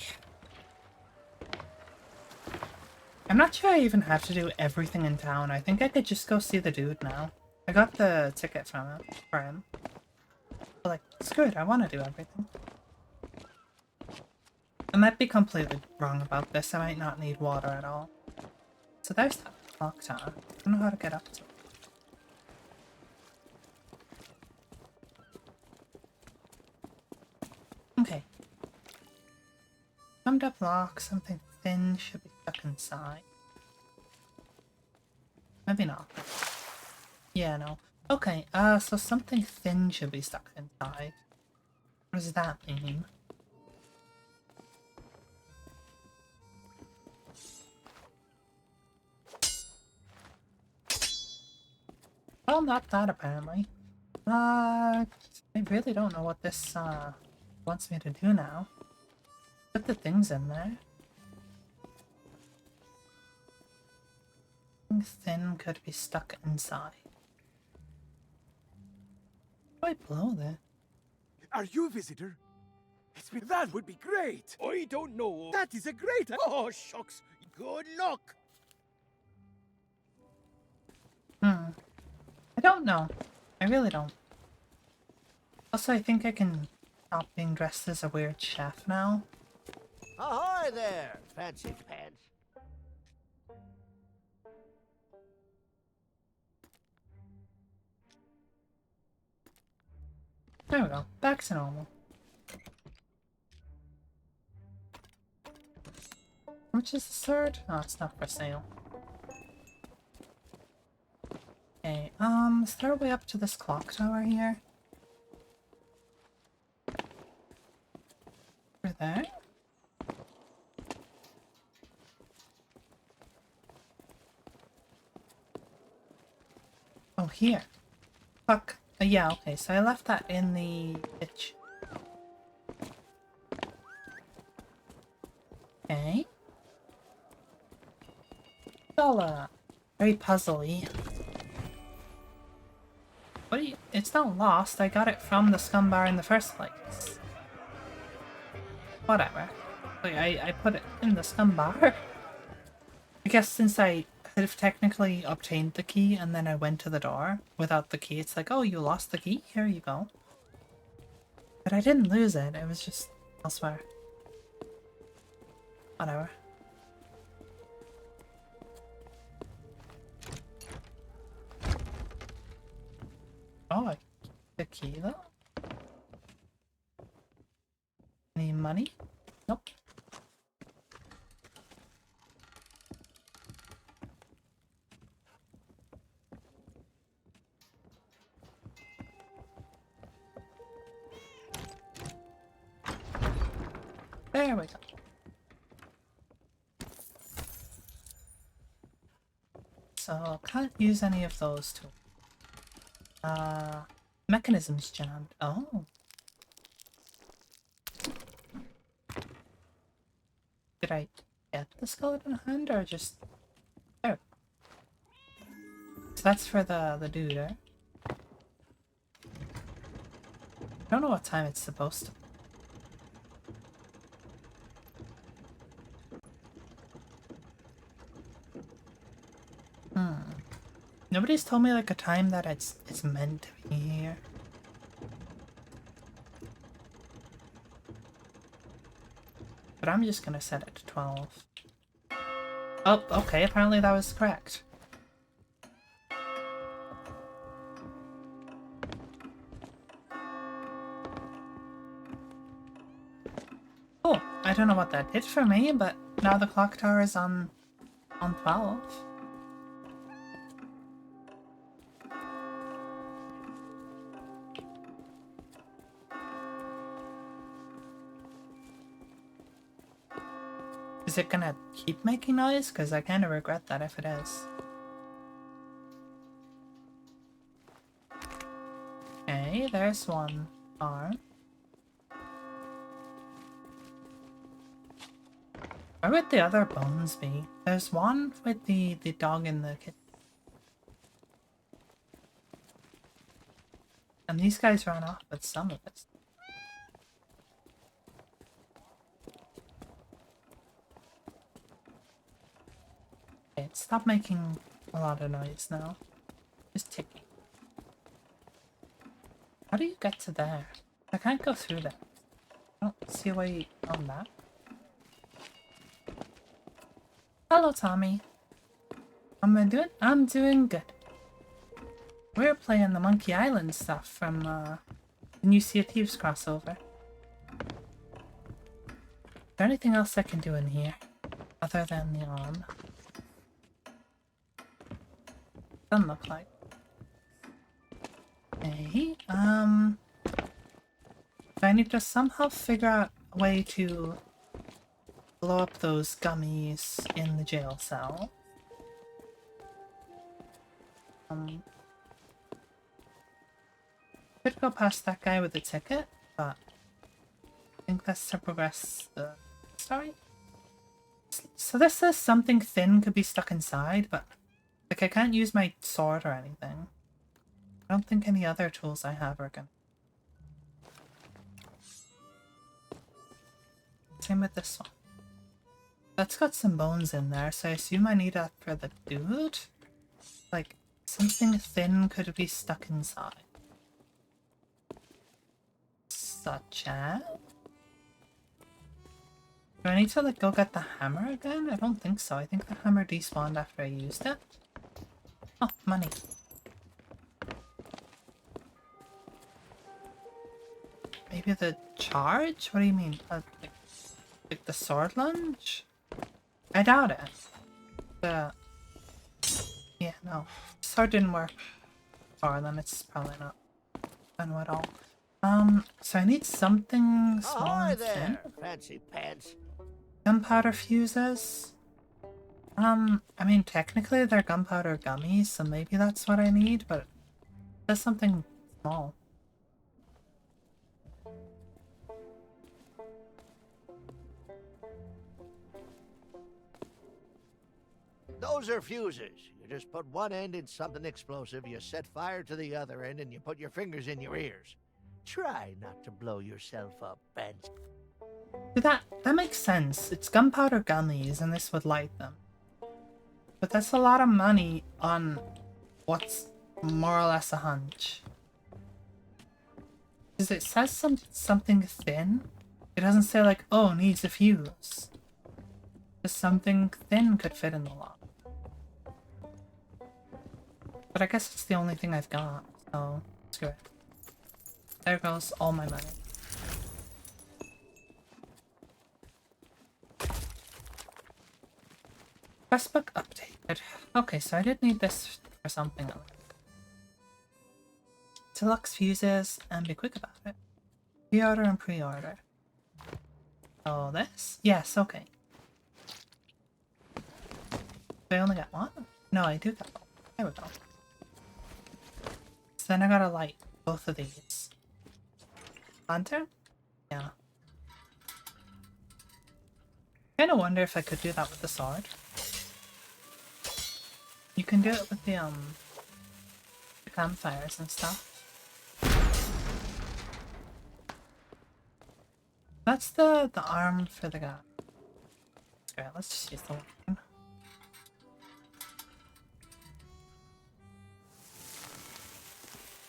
I'm not sure I even have to do everything in town. I think I could just go see the dude now. I got the ticket from him, for him. But like, screw it, I want to do everything. I might be completely wrong about this. I might not need water at all. So there's that clock tower. I don't know how to get up to it. Okay. Summed up lock, something thin should be stuck inside. Maybe not. Yeah, no. Okay, so something thin should be stuck inside. What does that mean? Well, not that apparently. I really don't know what this, wants me to do now. Put the things in there. Something thin could be stuck inside. How do I blow that? Are you a visitor? That would be great. I don't know. That is a great... Oh, shucks. Good luck. I don't know. I really don't. Also, I think I can stop being dressed as a weird chef now. Ahoy there, fancy pants. There we go. Back to normal. How much is the sword? Oh, it's not for sale. Okay, is there a way up to this clock tower here? Over there? Oh, here. Fuck. Yeah, okay, so I left that in the ditch. Okay. It's all, very puzzly. What do you... It's not lost, I got it from the scum bar in the first place. Whatever. Like, I put it in the scum bar. I guess since I have technically obtained the key and then I went to the door without the key, it's like, oh, you lost the key? Here you go. But I didn't lose it, it was just elsewhere. Whatever. a key though? Any money? Nope. There we go. So can't use any of those tools. Mechanisms jammed. Oh. Did I get the skeleton hand or just... Oh. So that's for the dude, eh? I don't know what time it's supposed to be. Nobody's told me like a time that it's meant to be here. But I'm just gonna set it to 12. Oh, okay, apparently that was correct. Oh, I don't know what that did for me, but now the clock tower is on 12. Is it gonna keep making noise? Because I kind of regret that if it is. Okay, there's one arm. Where would the other bones be? There's one with the dog in the kitchen. And these guys ran off with some of it. Okay, stop making a lot of noise now. Just ticking. How do you get to there? I can't go through that. I don't see a way on that. Hello, Tommy. I'm doing good. We're playing the Monkey Island stuff from the new Sea of Thieves crossover. Is there anything else I can do in here other than the arm? Doesn't look like. Okay, I need to somehow figure out a way to blow up those gummies in the jail cell. Could go past that guy with the ticket, but I think that's to progress the story. So this says something thin could be stuck inside, but like I can't use my sword or anything. I don't think any other tools I have are gonna. Same with this one. That's got some bones in there, so I assume I need that for the dude? Like, something thin could be stuck inside. Such as... Do I need to like go get the hammer again? I don't think so. I think the hammer despawned after I used it. Oh, money. Maybe the charge? What do you mean? Like the sword lunge? I doubt it. Yeah, no. Sword didn't work. Or then it's probably not fun at all. So I need something small and thin. Fancy pants. Gunpowder fuses. I mean, technically they're gunpowder gummies, so maybe that's what I need, but there's something small. Those are fuses. You just put one end in something explosive, you set fire to the other end, and you put your fingers in your ears. Try not to blow yourself up, Bent. That makes sense. It's gunpowder gummies, and this would light them. But that's a lot of money on what's more or less a hunch. Because it says something thin. It doesn't say like, oh, needs a fuse. Just something thin could fit in the lock. But I guess it's the only thing I've got, so screw it. There goes all my money. Quest book updated. Okay, so I did need this for something else. Deluxe fuses and be quick about it. Pre-order and pre-order. Oh, this? Yes, okay. Do I only got one? No, I do got one. There we go. So then I gotta light both of these. Lantern? Yeah. Kinda wonder if I could do that with the sword. You can do it with the campfires and stuff. That's the arm for the guy. Okay, let's just use the one.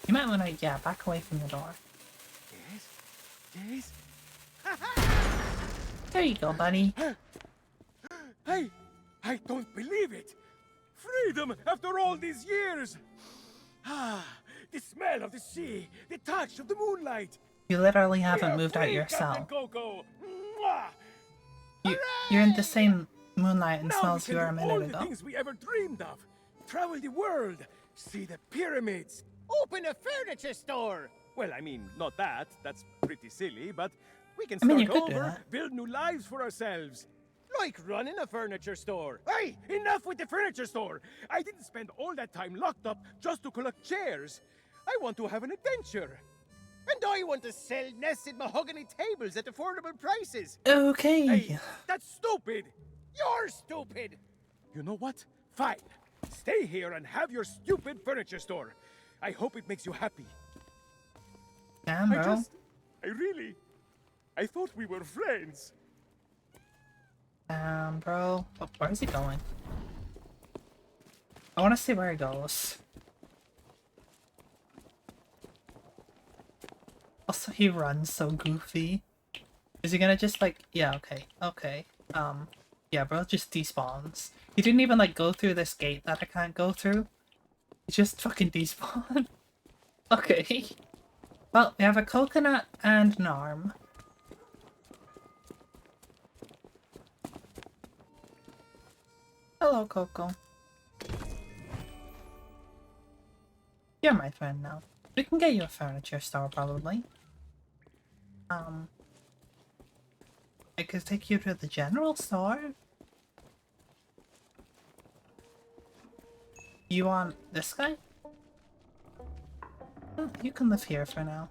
You might want to, yeah, back away from the door. Yes? There you go, buddy. I don't believe it! Freedom after all these years! Ah, the smell of the sea, the touch of the moonlight. You literally haven't We're moved out free, your Captain cell. Coco. Mwah! You're in the same moonlight and Now smells we you were a can do minute all ago. the things we ever dreamed of. Travel the world, see the pyramids. Open a furniture store! Well, I mean, not that. That's pretty silly, but we can I mean, start you could do over, that. build new lives for ourselves. Like running a furniture store. Hey, enough with the furniture store! I didn't spend all that time locked up just to collect chairs. I want to have an adventure. And I want to sell nested mahogany tables at affordable prices. Okay. Hey, that's stupid! You're stupid! You know what? Fine. Stay here and have your stupid furniture store. I hope it makes you happy. Damn, bro. I thought we were friends. Bro. Oh, where is he going? I want to see where he goes. Also, he runs so goofy. Is he gonna just like... Yeah, okay. Okay. Yeah, bro just despawns. He didn't even like go through this gate that I can't go through. He just fucking despawned. Okay. Well, we have a coconut and an arm. Hello, Coco. You're my friend now. We can get you a furniture store, probably. I could take you to the general store. You want this guy? You can live here for now.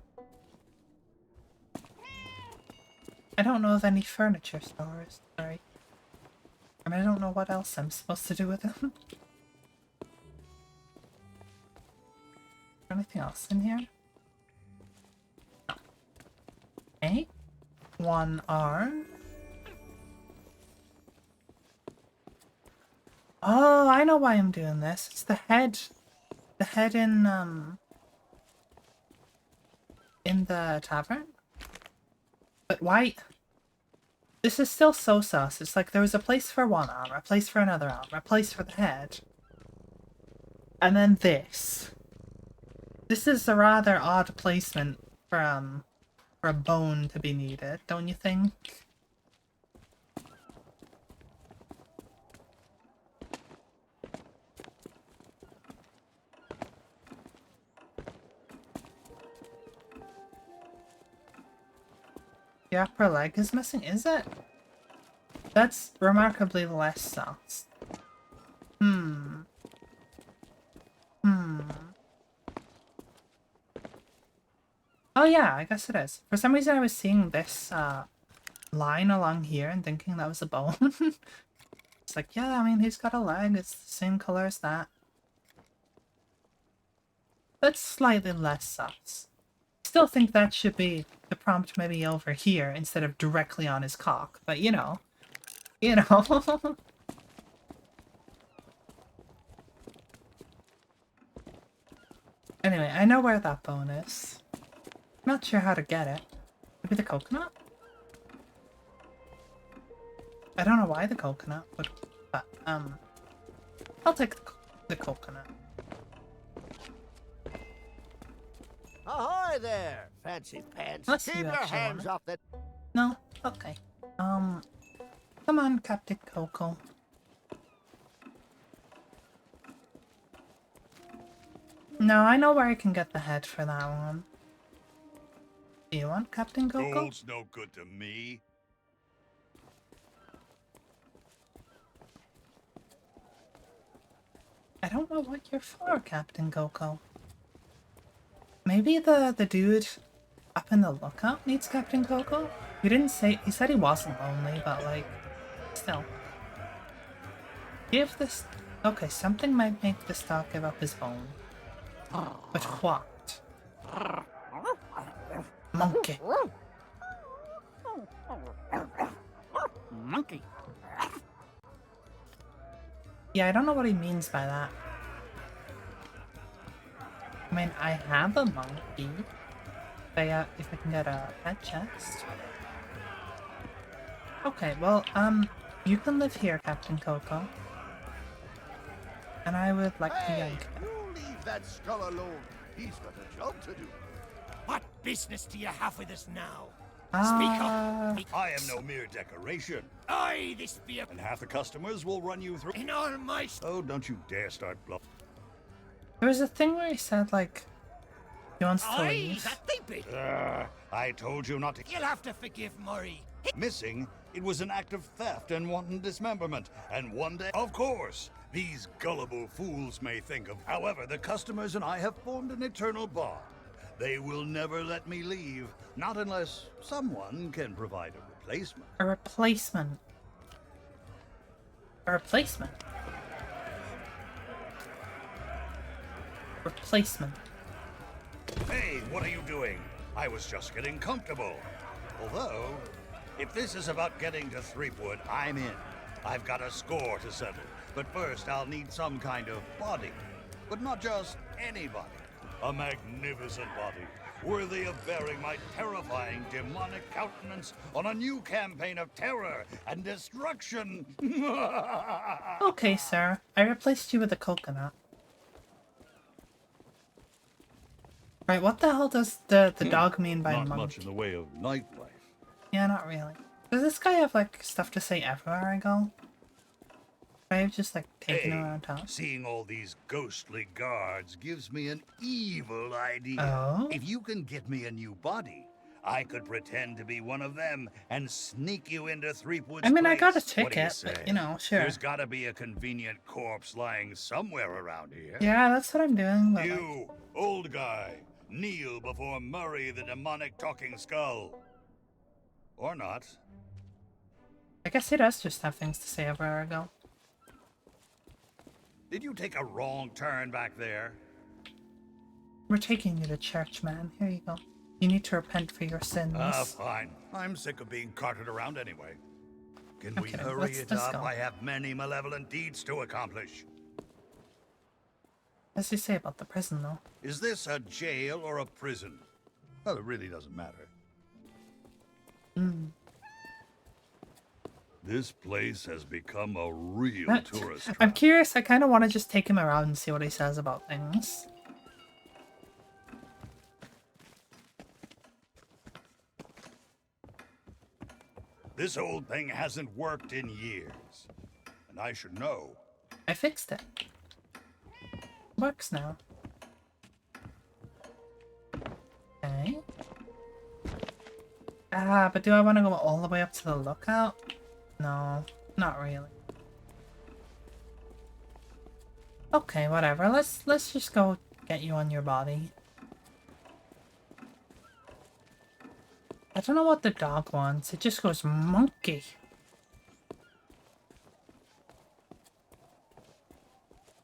I don't know of any furniture stores, sorry. I mean, I don't know what else I'm supposed to do with them. Anything else in here? No. Okay. One arm. Oh, I know why I'm doing this. It's the head. The head in the tavern. But why? This is still so sus. It's like there was a place for one arm, a place for another arm, a place for the head. And then this. This is a rather odd placement for a bone to be needed, don't you think? The upper leg is missing, is it? That's remarkably less sus. Oh yeah, I guess it is. For some reason I was seeing this line along here and thinking that was a bone. It's like, yeah, I mean, he's got a leg. It's the same color as that. That's slightly less sus. Still think that should be the prompt maybe over here instead of directly on his cock. But you know. You know. Anyway, I know where that bone is. Not sure how to get it. Maybe the coconut? I don't know why the coconut would, but I'll take the coconut. Ahoy there! fancy pants. Unless Keep you your actually want hands it. off that. No? Okay. Come on, Captain Coco. No, I know where I can get the head for that one. Do you want Captain Coco? Gold's no good to me. I don't know what you're for, Captain Coco. Maybe the dude up in the lookout needs Captain Coco? He didn't say, he said he wasn't lonely, but like, still. Give this, okay, something might make this dog give up his bone. But what? Monkey. Monkey. Yeah, I don't know what he means by that. I mean, I have a monkey. If I can get a pet chest. Okay, well, you can live here, Captain Coco. And I would like to yank it. You leave that skull alone. He's got a job to do. What business do you have with us now? I am no mere decoration. Aye, this be a... And half the customers will run you through. In all my... Oh, don't you dare start bluffing. There was a thing where he said, like, he wants to Aye, leave. that they be. I told you not to. You'll have to forgive Murray. Missing, it was an act of theft and wanton dismemberment. And one day, of course, these gullible fools may think of. However, the customers and I have formed an eternal bond. They will never let me leave, not unless someone can provide a replacement. A replacement. A replacement. Replacement. Hey, what are you doing? I was just getting comfortable. Although, if this is about getting to Threepwood, I'm in. I've got a score to settle. But first, I'll need some kind of body. But not just any body. A magnificent body, worthy of bearing my terrifying demonic countenance on a new campaign of terror and destruction. Okay, sir. I replaced you with a coconut. Right, what the hell does the dog mean by Not monkey? much in the way of nightlife. Yeah, not really. Does this guy have, like, stuff to say everywhere I go? I've just, like, taken him around town. Seeing all these ghostly guards gives me an evil idea. Oh? If you can get me a new body, I could pretend to be one of them and sneak you into Threepwood's I mean, I got a place. What do ticket, say? but, you know, sure. There's gotta be a convenient corpse lying somewhere around here. Yeah, that's what I'm doing, but, like, You, old guy, kneel before Murray the demonic talking skull. Or not. I guess he does just have things to say everywhere I go. Did you take a wrong turn back there? We're taking you to church, man. Here you go. You need to repent for your sins. Fine. I'm sick of being carted around anyway. Can we Okay, hurry let's up? go. I have many malevolent deeds to accomplish. What does he say about the prison, though? Is this a jail or a prison? Well, it really doesn't matter. Mm. This place has become a real tourist trap. I'm curious. I kind of want to just take him around and see what he says about things. This old thing hasn't worked in years. And I should know. I fixed it. Works now. Okay. But do I want to go all the way up to the lookout? No, not really. Okay, whatever. Let's just go get you on your body. I don't know what the dog wants. It just goes monkey.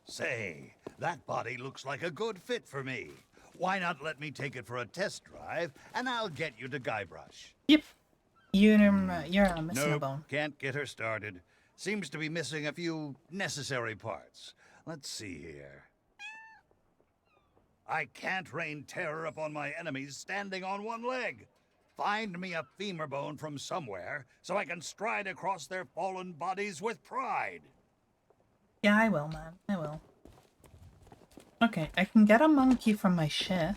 Say, that body looks like a good fit for me. Why not let me take it for a test drive, and I'll get you to Guybrush. Yep. You're missing a Nope, bone. can't get her started. Seems to be missing a few necessary parts. Let's see here. I can't rain terror upon my enemies standing on one leg. Find me a femur bone from somewhere so I can stride across their fallen bodies with pride. Yeah, I will, man. I will. Okay, I can get a monkey from my ship.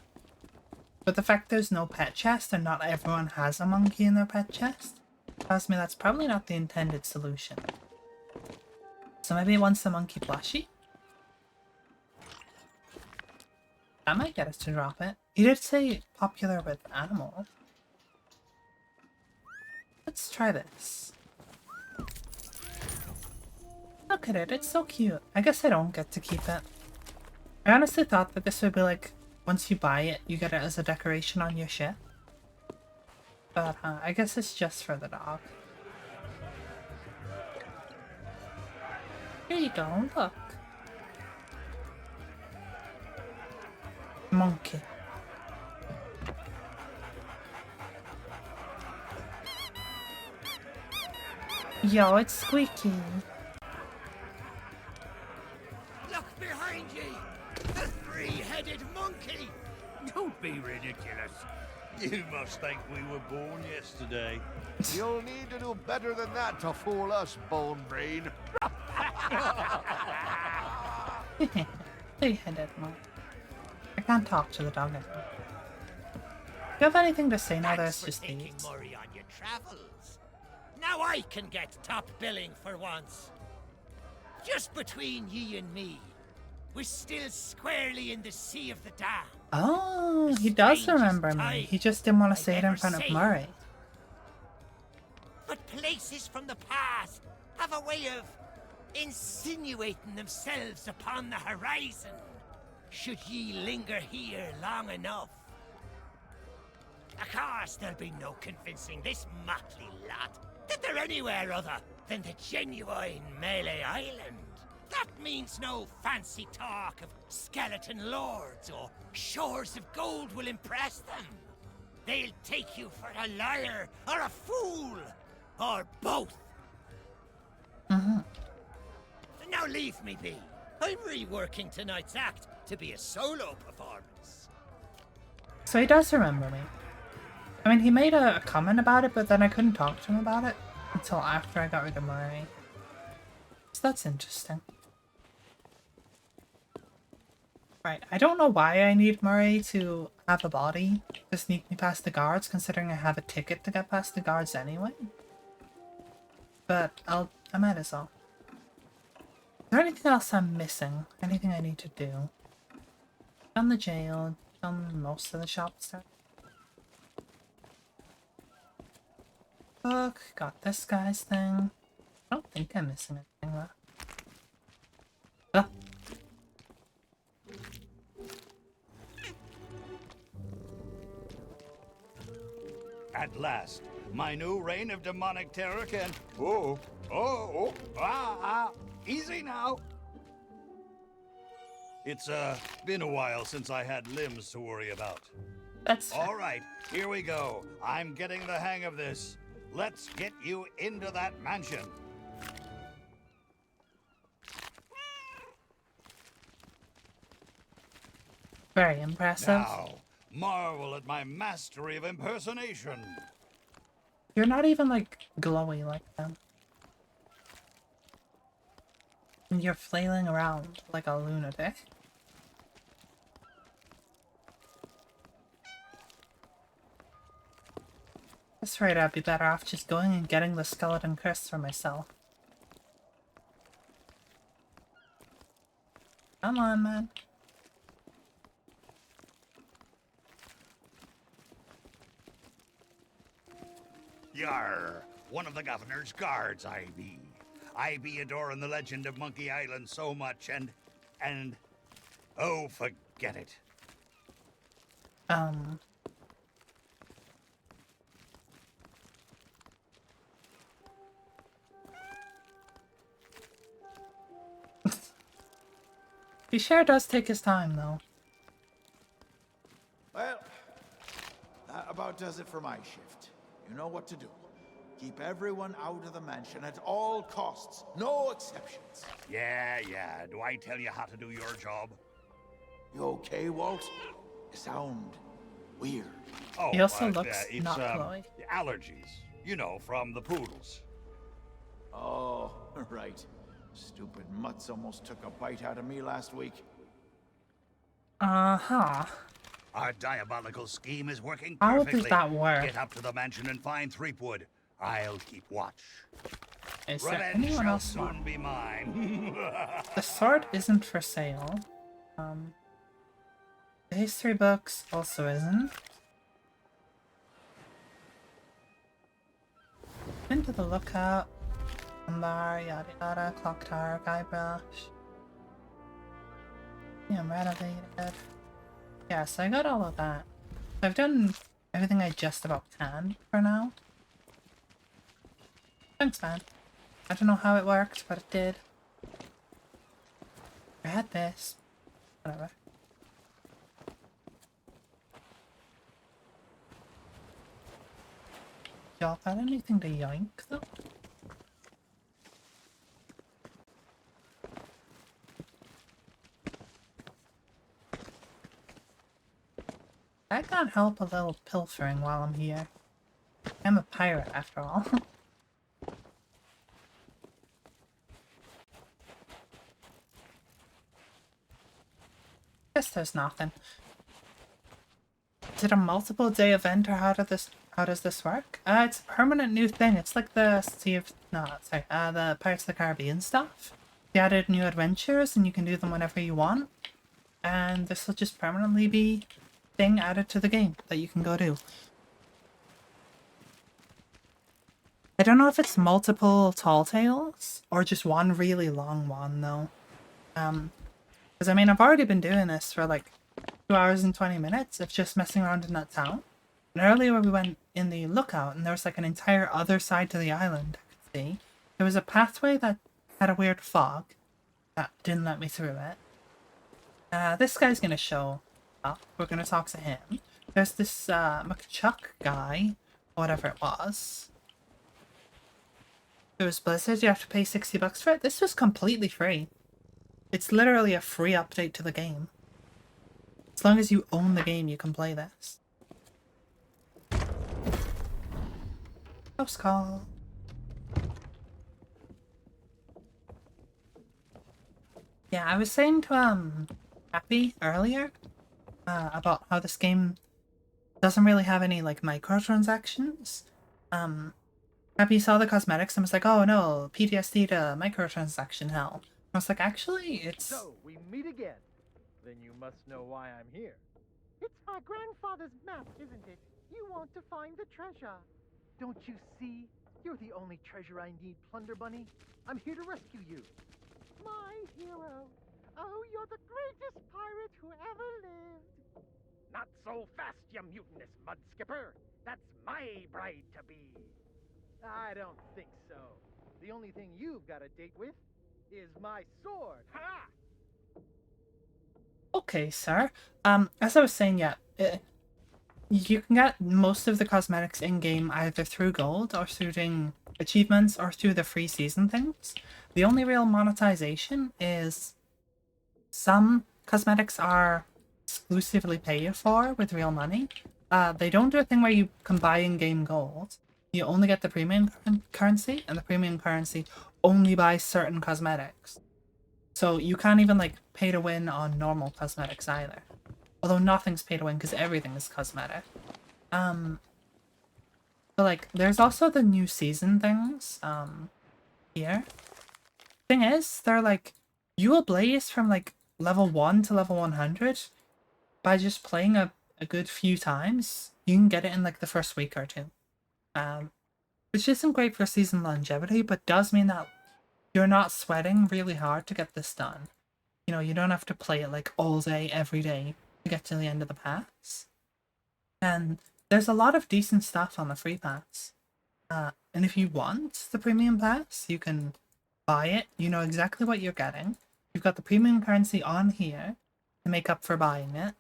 But the fact there's no pet chest and not everyone has a monkey in their pet chest tells me that's probably not the intended solution. So maybe it wants the monkey plushie? That might get us to drop it. He did say popular with animals. Let's try this. Look at it, it's so cute. I guess I don't get to keep it. I honestly thought that this would be like, once you buy it, you get it as a decoration on your ship. But I guess it's just for the dog. Here you go, look. Monkey. Yo, it's squeaky. Look behind ye! The three-headed monkey! Don't be ridiculous. You must think we were born yesterday. You'll need to do better than that to fool us, Bone Brain. Three-headed monkey. I can't talk to the dog anymore. Do you have anything to say now? There's just these. Murray on your travels. Now I can get top billing for once. Just between ye and me, we're still squarely in the Sea of the Damned. Oh, he does remember me. He just didn't want to say it in front of Murray. But places from the past have a way of insinuating themselves upon the horizon. Should ye linger here long enough. Of course, there'll be no convincing this motley lot that they're anywhere other than the genuine Melee Island. That means no fancy talk of skeleton lords or shores of gold will impress them. They'll take you for a liar or a fool, or both. Now leave me be. I'm reworking tonight's act to be a solo performance. So he does remember me. I mean, he made a comment about it, but then I couldn't talk to him about it until after I got rid of Murray. So that's interesting. Right, I don't know why I need Murray to have a body to sneak me past the guards, considering I have a ticket to get past the guards anyway. But I might as well. Is there anything else I'm missing? Anything I need to do? Done the jail, done most of the shop stuff. Look, got this guy's thing. I don't think I'm missing anything left. Ah. At last, my new reign of demonic terror can... Easy now. It's, been a while since I had limbs to worry about. That's all right, here we go. I'm getting the hang of this. Let's get you into that mansion. Very impressive. Now, marvel at my mastery of impersonation. You're not even, like, glowy like them. And you're flailing around like a lunatic. That's right, I'd be better off just going and getting the skeleton crest for myself. Come on, man. Yarr, one of the governor's guards I be. I be adoring the legend of Monkey Island so much and oh, forget it. He sure does take his time, though. Well, that about does it for my shift. You know what to do. Keep everyone out of the mansion at all costs. No exceptions. Yeah. Do I tell you how to do your job? You okay, Walt? You sound weird. Oh, He also looks it's, not Chloe. allergies. You know, from the poodles. Oh, right. Stupid mutts almost took a bite out of me last week. Uh-huh. Our diabolical scheme is working How perfectly. does that work? Get up to the mansion and find Threepwood. I'll keep watch. Is there Revenge anyone shall else soon want? be mine. The sword isn't for sale. The history books also isn't. Into the lookout. Bar, yada yada, clock tower, guybrush. Yeah, I'm renovated. Yeah, so I got all of that. I've done everything I just about can for now. Thanks, man. I don't know how it worked, but it did. I had this. Whatever. Y'all got anything to yoink, though? I can't help a little pilfering while I'm here. I'm a pirate, after all. Guess there's nothing. Is it a multiple day event, or how does this work? It's a permanent new thing. It's like the the Pirates of the Caribbean stuff. They added new adventures, and you can do them whenever you want. And this will just permanently be a thing added to the game that you can go do. I don't know if it's multiple tall tales or just one really long one though. Because I mean, I've already been doing this for like 2 hours and 20 minutes of just messing around in that town. And earlier we went in the lookout and there was like an entire other side to the island I could see. There was a pathway that had a weird fog that didn't let me through it. This guy's gonna show up. We're gonna talk to him. There's this McChuck guy, whatever it was. It was Blizzard, you have to pay $60 for it. This was completely free. It's literally a free update to the game. As long as you own the game, you can play this. House call. Yeah, I was saying to Happy earlier about how this game doesn't really have any like microtransactions. Happy saw the cosmetics and was like, oh no, PTSD to microtransaction hell. I was like, actually, it's... So, we meet again. Then you must know why I'm here. It's our grandfather's map, isn't it? You want to find the treasure. Don't you see? You're the only treasure I need, Plunder Bunny. I'm here to rescue you. My hero. Oh, you're the greatest pirate who ever lived. Not so fast, you mutinous mud skipper. That's my bride-to-be. I don't think so. The only thing you've got a date with is my sword. Ha! Okay, sir. As I was saying, yeah, you can get most of the cosmetics in-game either through gold or through doing achievements or through the free season things. The only real monetization is some cosmetics are exclusively paid for with real money. They don't do a thing where you can buy in-game gold. You only get the premium currency, and the premium currency only buys certain cosmetics. So you can't even like pay to win on normal cosmetics either. Although nothing's pay to win because everything is cosmetic. But like there's also the new season things here. Thing is, they're like you will blaze from like level 1 to level 100 by just playing a good few times. You can get it in like the first week or two. Which isn't great for season longevity, but does mean that you're not sweating really hard to get this done. You know, you don't have to play it like all day, every day to get to the end of the pass. And there's a lot of decent stuff on the free pass. And if you want the premium pass, you can buy it. You know exactly what you're getting. You've got the premium currency on here to make up for buying it.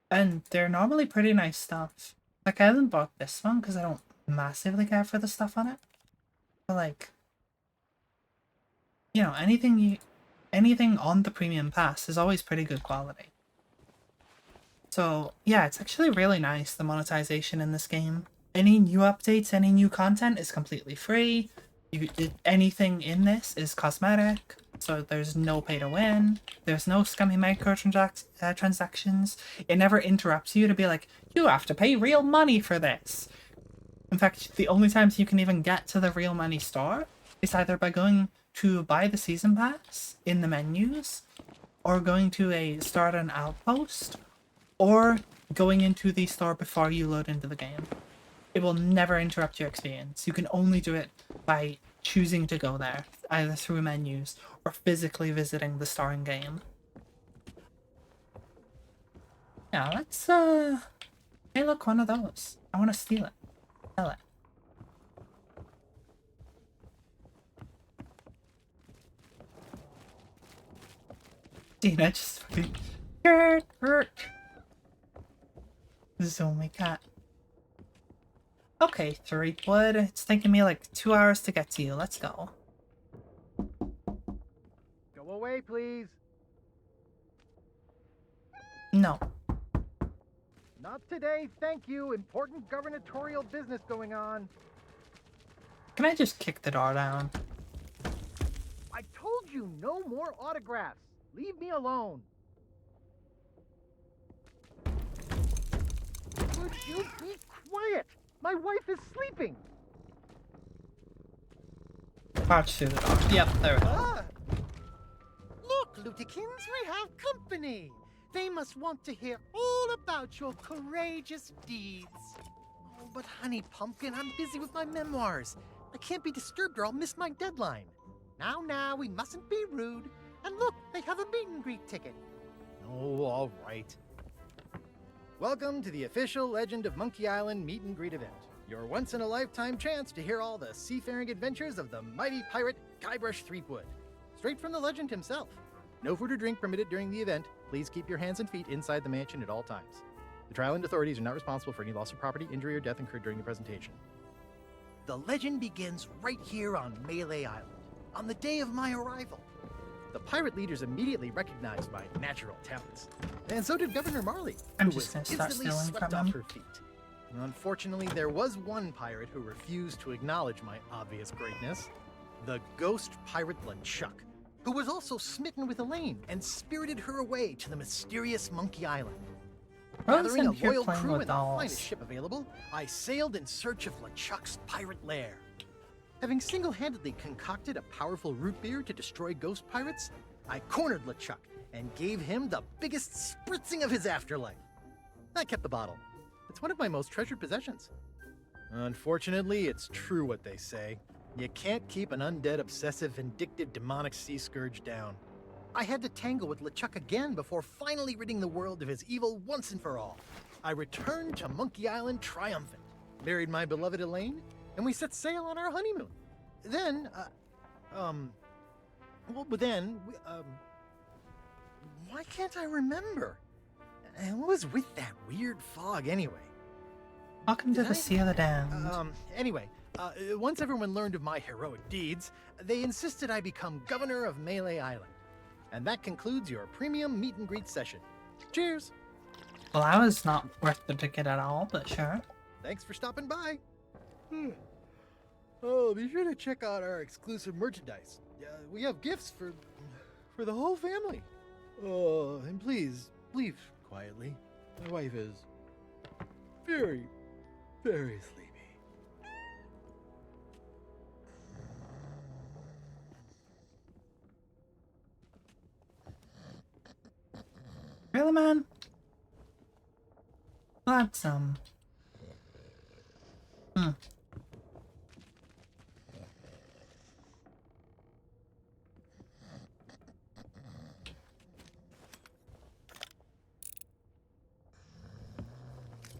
And they're normally pretty nice stuff. Like, I haven't bought this one because I don't massively care for the stuff on it. But like, you know, anything on the premium pass is always pretty good quality. So yeah, it's actually really nice, the monetization in this game. Any new updates, any new content is completely free. Anything in this is cosmetic. So there's no pay to win, there's no scummy transactions. It never interrupts you to be like, you have to pay real money for this. In fact, the only times you can even get to the real money store is either by going to buy the season pass in the menus, or going to a start an outpost, or going into the store before you load into the game. It will never interrupt your experience. You can only do it by choosing to go there, either through menus or physically visiting the store in game. Yeah, let's hey look, one of those. I want to steal it. Sell it. Dina just fucking hurt. Zombie cat. Okay, Threepwood. It's taking me like 2 hours to get to you. Let's go. Go away, please. No. Not today, thank you. Important gubernatorial business going on. Can I just kick the door down? I told you no more autographs. Leave me alone. Would you be quiet? My wife is sleeping. Crouch through the door. Yep, there we go. Look, Lutikins, we have company. They must want to hear all about your courageous deeds. Oh, but honey pumpkin, I'm busy with my memoirs. I can't be disturbed or I'll miss my deadline. Now, we mustn't be rude. And look, they have a meet and greet ticket. Oh, all right. Welcome to the official Legend of Monkey Island meet and greet event. Your once-in-a-lifetime chance to hear all the seafaring adventures of the mighty pirate Guybrush Threepwood. Straight from the legend himself. No food or drink permitted during the event. Please keep your hands and feet inside the mansion at all times. The Trial and authorities are not responsible for any loss of property, injury, or death incurred during the presentation. The legend begins right here on Melee Island, on the day of my arrival. The pirate leaders immediately recognized my natural talents. And so did Governor Marley, I'm who just was gonna start instantly stealing swept from off him. her feet. Unfortunately, there was one pirate who refused to acknowledge my obvious greatness. The ghost pirate LeChuck, who was also smitten with Elaine and spirited her away to the mysterious Monkey Island. Gathering a here loyal playing crew with and the dolls. finest ship available, I sailed in search of LeChuck's pirate lair. Having single-handedly concocted a powerful root beer to destroy ghost pirates, I cornered LeChuck and gave him the biggest spritzing of his afterlife. I kept the bottle. It's one of my most treasured possessions. Unfortunately, it's true what they say. You can't keep an undead, obsessive, vindictive, demonic sea scourge down. I had to tangle with LeChuck again before finally ridding the world of his evil once and for all. I returned to Monkey Island triumphant, married my beloved Elaine, and we set sail on our honeymoon. Then, why can't I remember? And what was with that weird fog anyway? Welcome to the Sea of the Damned. Once everyone learned of my heroic deeds, they insisted I become governor of Melee Island. And that concludes your premium meet and greet session. Cheers! Well, that was not worth the ticket at all, but sure. Thanks for stopping by. Oh, be sure to check out our exclusive merchandise. We have gifts for the whole family. Oh, and please, leave quietly. My wife is very, very sleepy. Really, man? That's,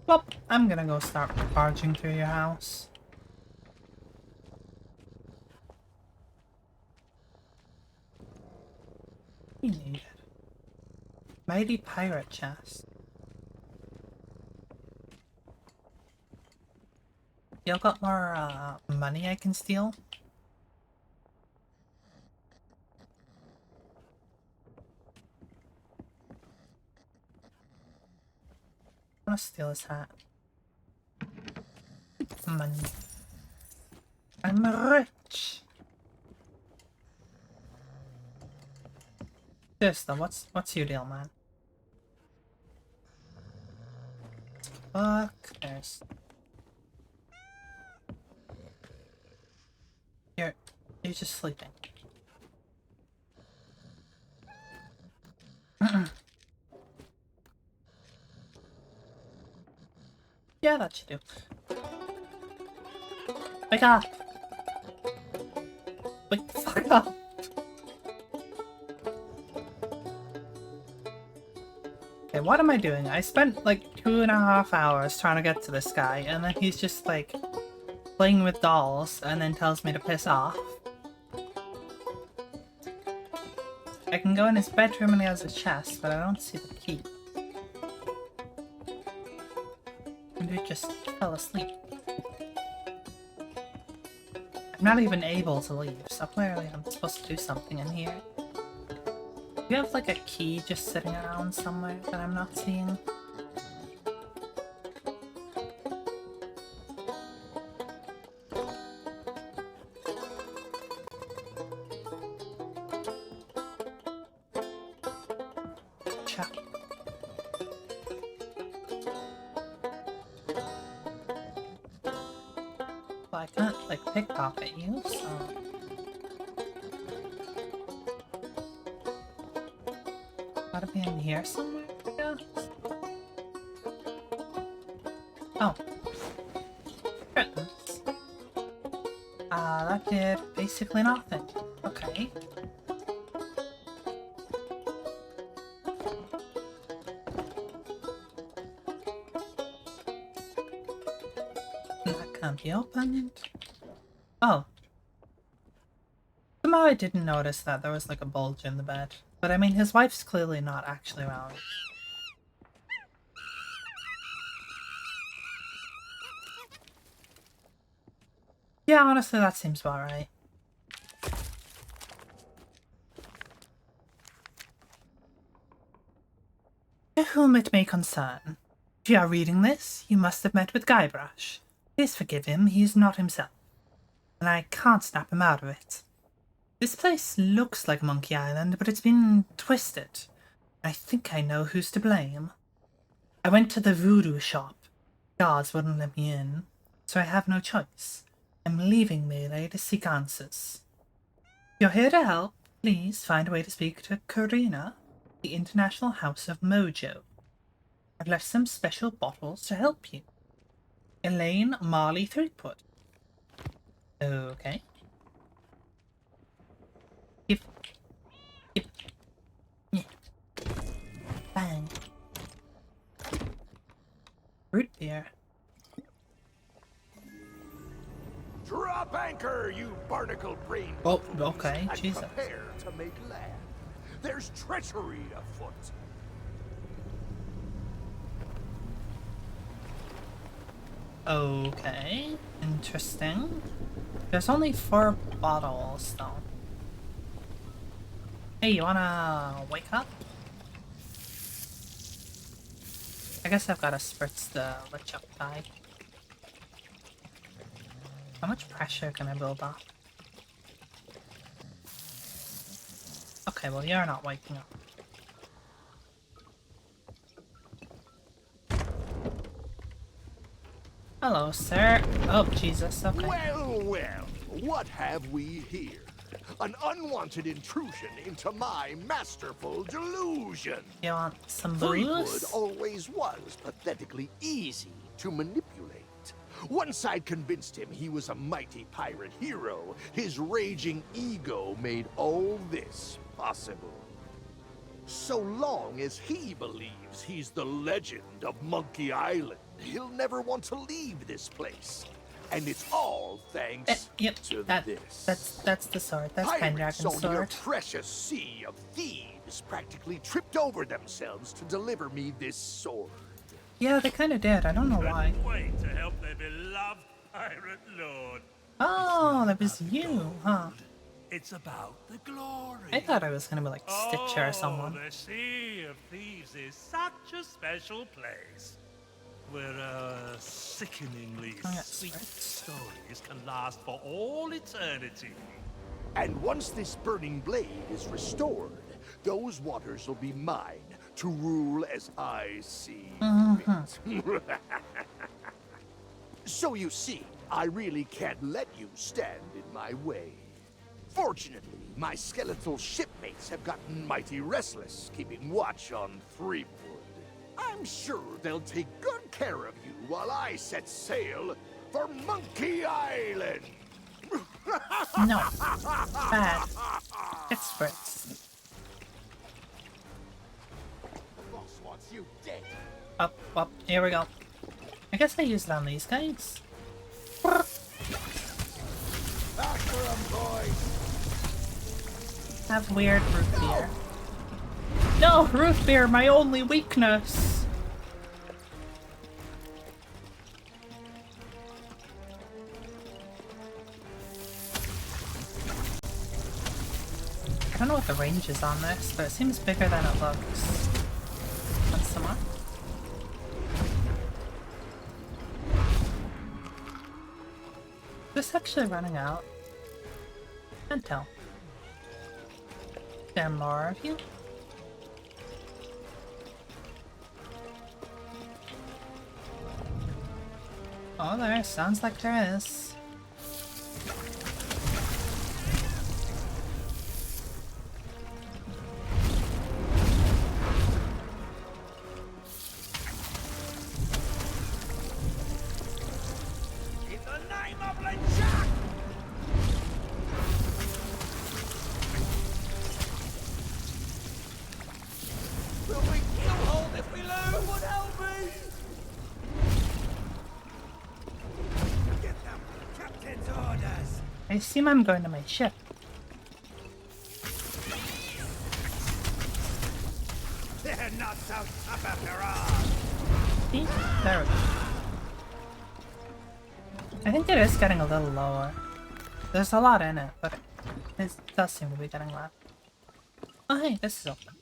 Well, I'm gonna go start barging through your house. You need it. Mighty pirate chest. Y'all got more, money I can steal? I'm gonna steal his hat. Money. I'm rich! This though, what's your deal, man? Fuck, there's... You're just sleeping. Yeah, that should do. Wake up! Wake the fuck up! Okay, what am I doing? I spent like 2.5 hours trying to get to this guy, and then he's just like playing with dolls and then tells me to piss off. I can go in his bedroom and he has a chest, but I don't see the key. And he just fell asleep. I'm not even able to leave, so clearly I'm supposed to do something in here. Do you have like a key just sitting around somewhere that I'm not seeing? Well, I can't like pickpocket you, so... Gotta be in here somewhere, I guess? Oh. Curtains. That did basically nothing. Okay. That can't be opened. Oh. Somehow I didn't notice that there was like a bulge in the bed. But I mean, his wife's clearly not actually around. Yeah, honestly, that seems about right. To whom it may concern. If you are reading this, you must have met with Guybrush. Please forgive him, he is not himself. And I can't snap him out of it. This place looks like Monkey Island, but it's been twisted. I think I know who's to blame. I went to the voodoo shop. Guards wouldn't let me in, so I have no choice. I'm leaving Melee to seek answers. If you're here to help, please find a way to speak to Karina, the International House of Mojo. I've left some special bottles to help you. Elaine Marley Threepwood. Okay. Yep. Yeah. Bang. Root beer. Drop anchor, you barnacle brain. Oh, okay, and Jesus. Prepare to make land. There's treachery afoot. Okay, interesting. There's only 4 bottles, though. Hey, you wanna wake up? I guess I've gotta spritz the LeChuck guy. How much pressure can I build up? Okay, well, you're not waking up. Hello, sir. Oh, Jesus, okay. Well, well, what have we here? An unwanted intrusion into my masterful delusion. You want some Threepwood booze? always was pathetically easy to manipulate. Once I'd convinced him he was a mighty pirate hero, his raging ego made all this possible. So long as he believes he's the legend of Monkey Island, he'll never want to leave this place. And it's all thanks to this. That's the sword. That's Pirates Pendragon's on your sword. precious sea of thieves practically tripped over themselves to deliver me this sword. Yeah, they kind of did. I don't know why. Wait to help their beloved pirate lord. Oh, that was you, huh? It's about the glory. I thought I was gonna be like Stitcher or someone. The Sea of Thieves is such a special place, where sickeningly sweet stories can last for all eternity. And once this burning blade is restored, those waters will be mine to rule as I see fit. So you see, I really can't let you stand in my way. Fortunately, my skeletal shipmates have gotten mighty restless, keeping watch on Threepwood. I'm sure they'll take good care of you while I set sail for Monkey Island. No. Bad. It's Fritz. The boss wants you dead. Up, here we go. I guess I used it on these guys. After 'em, boys. Have weird root beer. No, root beer, my only weakness. I don't know what the range is on this, but it seems bigger than it looks. And some more. Is this actually running out? Can't tell. There are more of you? Oh, there. Sounds like there is. In the name of LeChuck! Will we kill hold if we lose? Someone help me! Get them! Captain's orders! I assume I'm going to my ship. They're not so tough after all! See? There we go. I think it is getting a little lower. There's a lot in it, but it does seem to be getting low. Oh hey, this is open.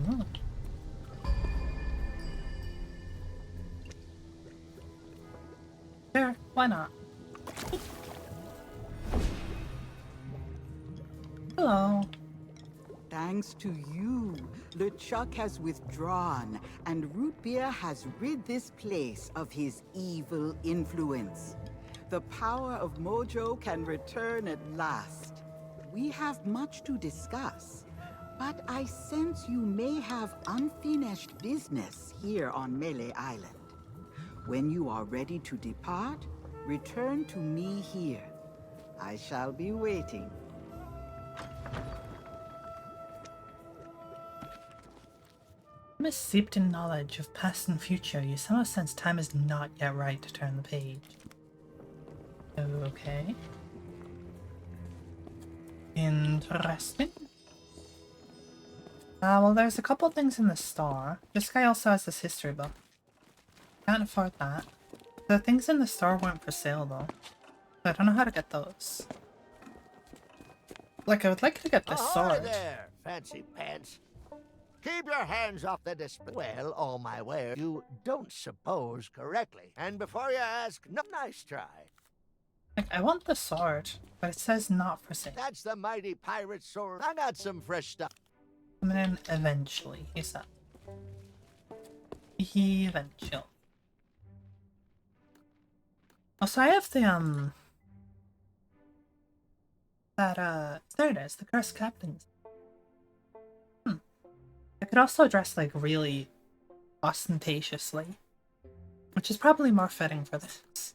Ooh. Sure, why not? Hello. Thanks to you, LeChuck has withdrawn, and Root Beer has rid this place of his evil influence. The power of Mojo can return at last. We have much to discuss, but I sense you may have unfinished business here on Melee Island. When you are ready to depart, return to me here. I shall be waiting. I'm steeped in knowledge of past and future. You somehow sense time is not yet right to turn the page. Okay. Interesting. Well, there's a couple things in the store. This guy also has this history book. Can't afford that. The things in the store weren't for sale though. So I don't know how to get those. Like, I would like to get this Ahoy sword. there, fancy pants. Keep your hands off the display. Well, all my wares you don't suppose correctly. And before you ask, no, nice try. Like, I want the sword, but it says not for sale. That's the mighty pirate sword. I got some fresh stuff. Coming in eventually, he said. Eventually. Also, I have the, there it is, the Cursed Captains. I could also dress, like, really ostentatiously, which is probably more fitting for this.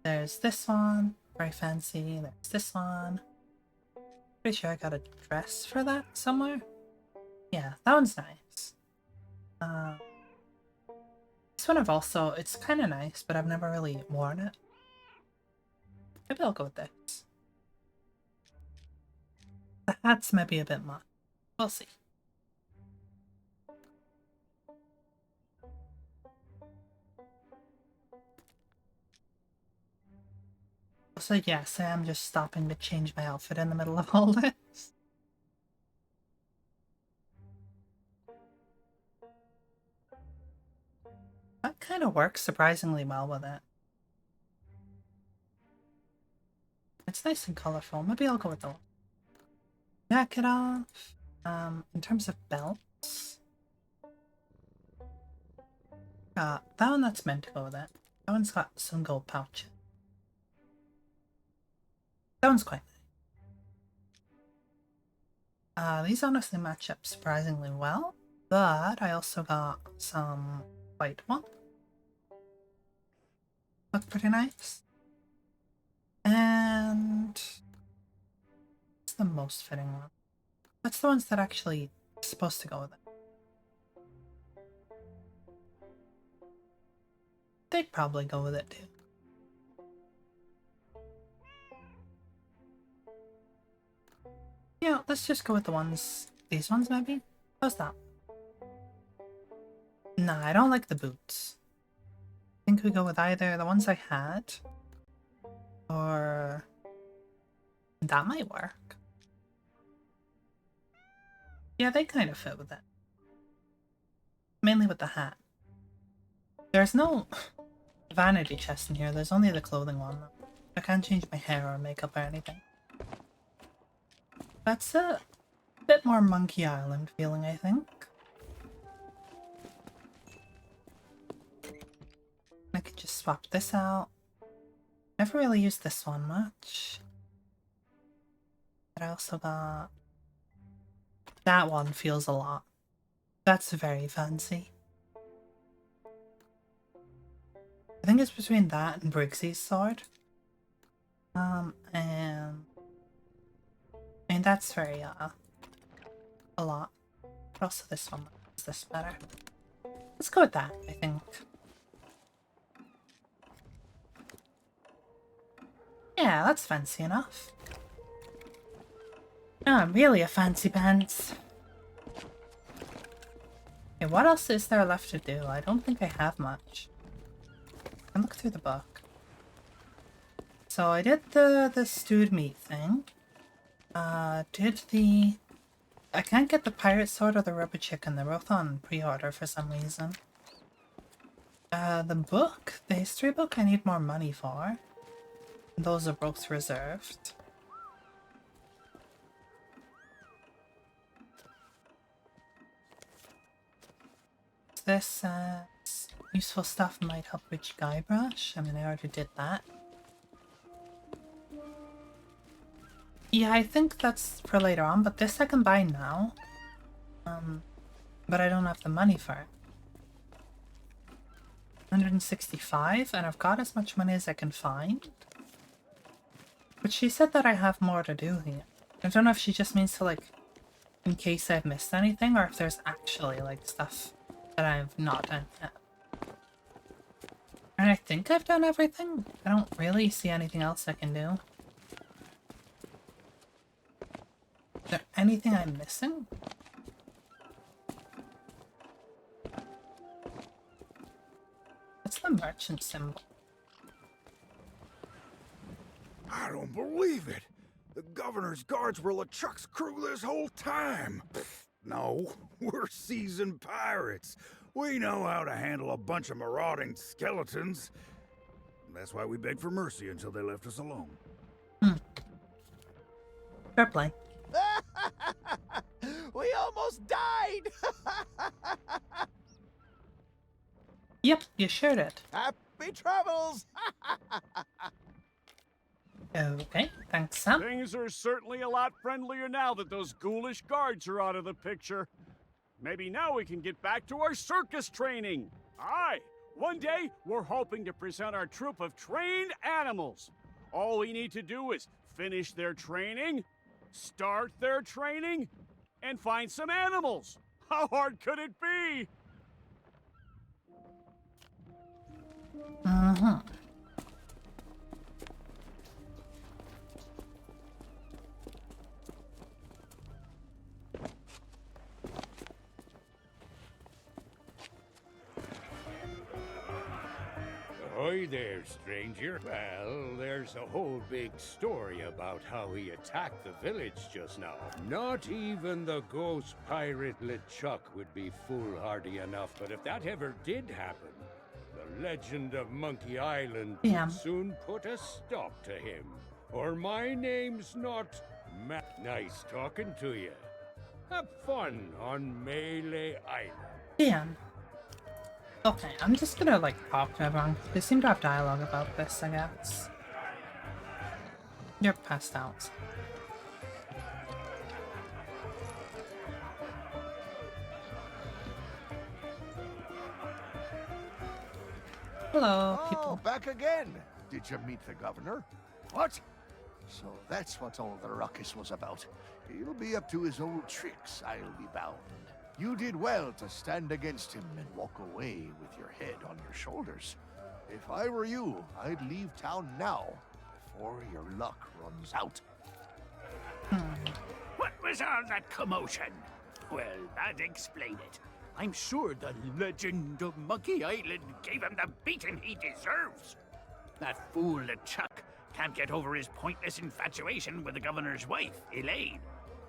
There's this one, very fancy. There's this one. Pretty sure I got a dress for that somewhere. Yeah, that one's nice. This one I've also, it's kind of nice, but I've never really worn it. Maybe I'll go with this. The hat's maybe a bit much. We'll see. So yes, I am just stopping to change my outfit in the middle of all this. That kind of works surprisingly well with it. It's nice and colorful. Maybe I'll go with the jacket off. In terms of belts, that one that's meant to go with it. That one's got some gold pouches. That one's quite nice. These honestly match up surprisingly well, but I also got some white ones. Look pretty nice. And what's the most fitting one? That's the ones that actually supposed to go with it. They'd probably go with it too. Yeah, let's just go with the ones, these ones maybe? How's that? Nah, I don't like the boots. I think we go with either the ones I had, or that might work. Yeah, they kind of fit with it. Mainly with the hat. There's no vanity chest in here, there's only the clothing one. I can't change my hair or makeup or anything. That's a bit more Monkey Island feeling, I think. I could just swap this out. Never really used this one much. But I also got... that one feels a lot. That's very fancy. I think it's between that and Briggsy's sword. And that's very, a lot. But also this one is this better. Let's go with that, I think. Yeah, that's fancy enough. Oh, I'm really a fancy pants. Okay, what else is there left to do? I don't think I have much. I can look through the book. So I did the stewed meat thing. Did the... I can't get the pirate sword or the rubber chicken. They're both on pre-order for some reason. The book, the history book, I need more money for. Those are both reserved. This says useful stuff might help reach Guybrush. I mean, I already did that. Yeah, I think that's for later on, but this I can buy now. But I don't have the money for it. 165, and I've got as much money as I can find. But she said that I have more to do here. I don't know if she just means to, like, in case I've missed anything, or if there's actually, like, stuff that I've not done yet. And I think I've done everything. I don't really see anything else I can do. Is there anything I'm missing? What's the merchant symbol? I don't believe it. The governor's guards were LeChuck's crew this whole time. No, we're seasoned pirates. We know how to handle a bunch of marauding skeletons. That's why we begged for mercy until they left us alone. Fair play. We almost died! Yep, you sure did. Happy travels! Okay, thanks, Sam. Things are certainly a lot friendlier now that those ghoulish guards are out of the picture. Maybe now we can get back to our circus training. Aye, one day we're hoping to present our troupe of trained animals. All we need to do is finish their training, start their training, and find some animals. How hard could it be? Ahoy there, stranger. Well, there's a whole big story about how he attacked the village just now. Not even the ghost pirate LeChuck would be foolhardy enough, but if that ever did happen, the legend of Monkey Island would soon put a stop to him. or my name's not Nice talking to you. Have fun on Melee Island. Damn. Okay, I'm just gonna like talk to everyone. They seem to have dialogue about this, I guess. You're passed out. Hello, people. Oh, back again. Did you meet the governor? What? So that's what all the ruckus was about. He'll be up to his old tricks, I'll be bound. You did well to stand against him and walk away with your head on your shoulders. If I were you, I'd leave town now, before your luck runs out. What was all that commotion? Well, that explained it. I'm sure the legend of Monkey Island gave him the beating he deserves. That fool LeChuck can't get over his pointless infatuation with the governor's wife, Elaine.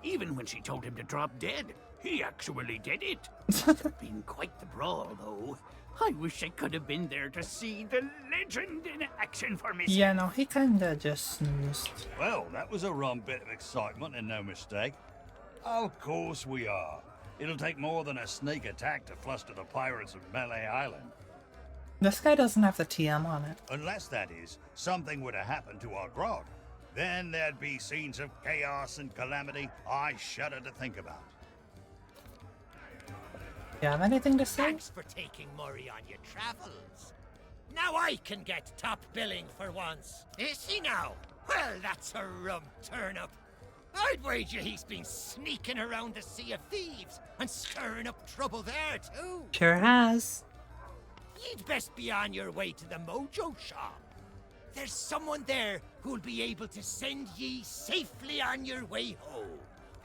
Even when she told him to drop dead, he actually did it. Must have been quite the brawl, though. I wish I could have been there to see the legend in action for me. Yeah, no, he kinda just snoozed. Well, that was a rum bit of excitement and no mistake. Of course we are. It'll take more than a sneak attack to fluster the pirates of Melee Island. This guy doesn't have the TM on it. Unless, that is, something were to happen to our grog. Then there'd be scenes of chaos and calamity I shudder to think about. You have anything to say? Thanks for taking Murray on your travels. Now I can get top billing for once. Is he now? Well, that's a rum turn-up. I'd wager he's been sneaking around the Sea of Thieves and stirring up trouble there, too. Sure has. You'd best be on your way to the Mojo shop. There's someone there who'll be able to send ye safely on your way home.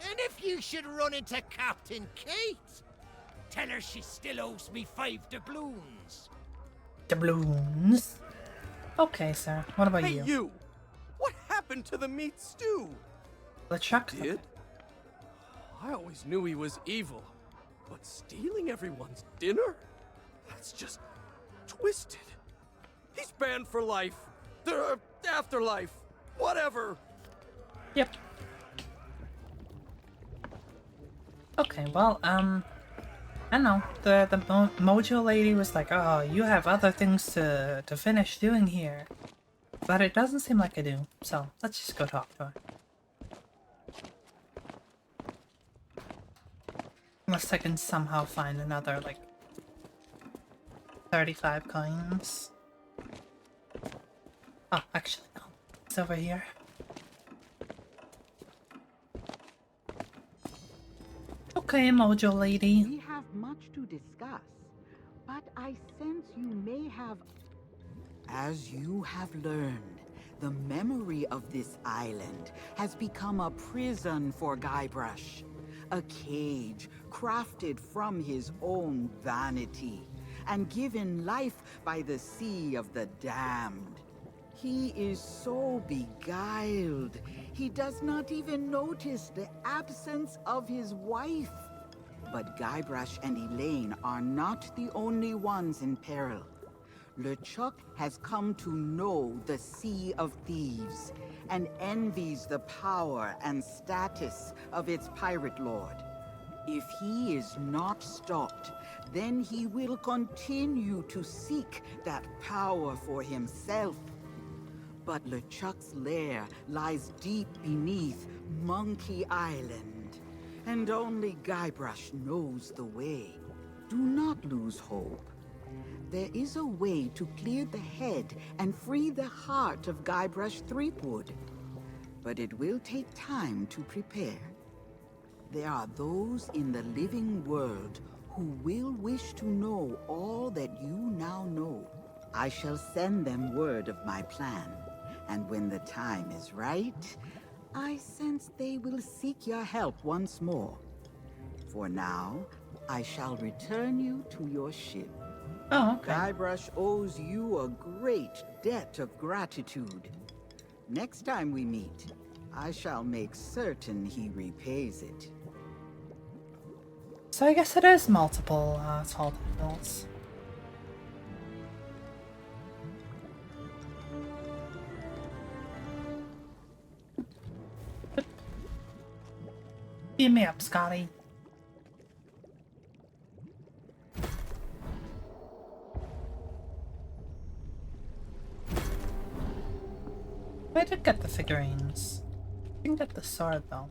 And if you should run into Captain Kate, tell her she still owes me 5 doubloons. Doubloons? Okay, sir. What about you? Hey, you! What happened to the meat stew? LeChuck did? I always knew he was evil, but stealing everyone's dinner? That's just twisted. He's banned for life. The afterlife. Whatever. Yep. Okay, well, I don't know. The Mojo lady was like, oh, you have other things to finish doing here. But it doesn't seem like I do, so let's just go talk to her. Unless I can somehow find another, like, 35 coins. Oh, actually, no. It's over here. Okay, Mojo lady. We have much to discuss, but I sense you may have... As you have learned, the memory of this island has become a prison for Guybrush. A cage crafted from his own vanity and given life by the Sea of the Damned. He is so beguiled, he does not even notice the absence of his wife. But Guybrush and Elaine are not the only ones in peril. LeChuck has come to know the Sea of Thieves and envies the power and status of its pirate lord. If he is not stopped, then he will continue to seek that power for himself. But LeChuck's lair lies deep beneath Monkey Island, and only Guybrush knows the way. Do not lose hope. There is a way to clear the head and free the heart of Guybrush Threepwood. But it will take time to prepare. There are those in the living world who will wish to know all that you now know. I shall send them word of my plan, and when the time is right, I sense they will seek your help once more. For now, I shall return you to your ship. Oh, okay. Guybrush owes you a great debt of gratitude. Next time we meet, I shall make certain he repays it. So I guess it is multiple tall tales. Beam me up, Scotty. I did get the figurines. Didn't get the sword though.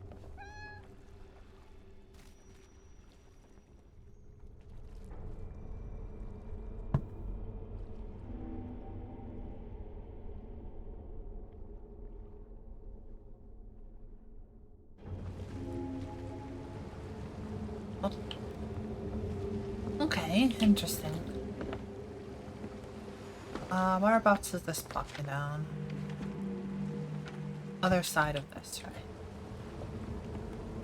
Okay, interesting. Whereabouts is this popping down? Other side of this, right?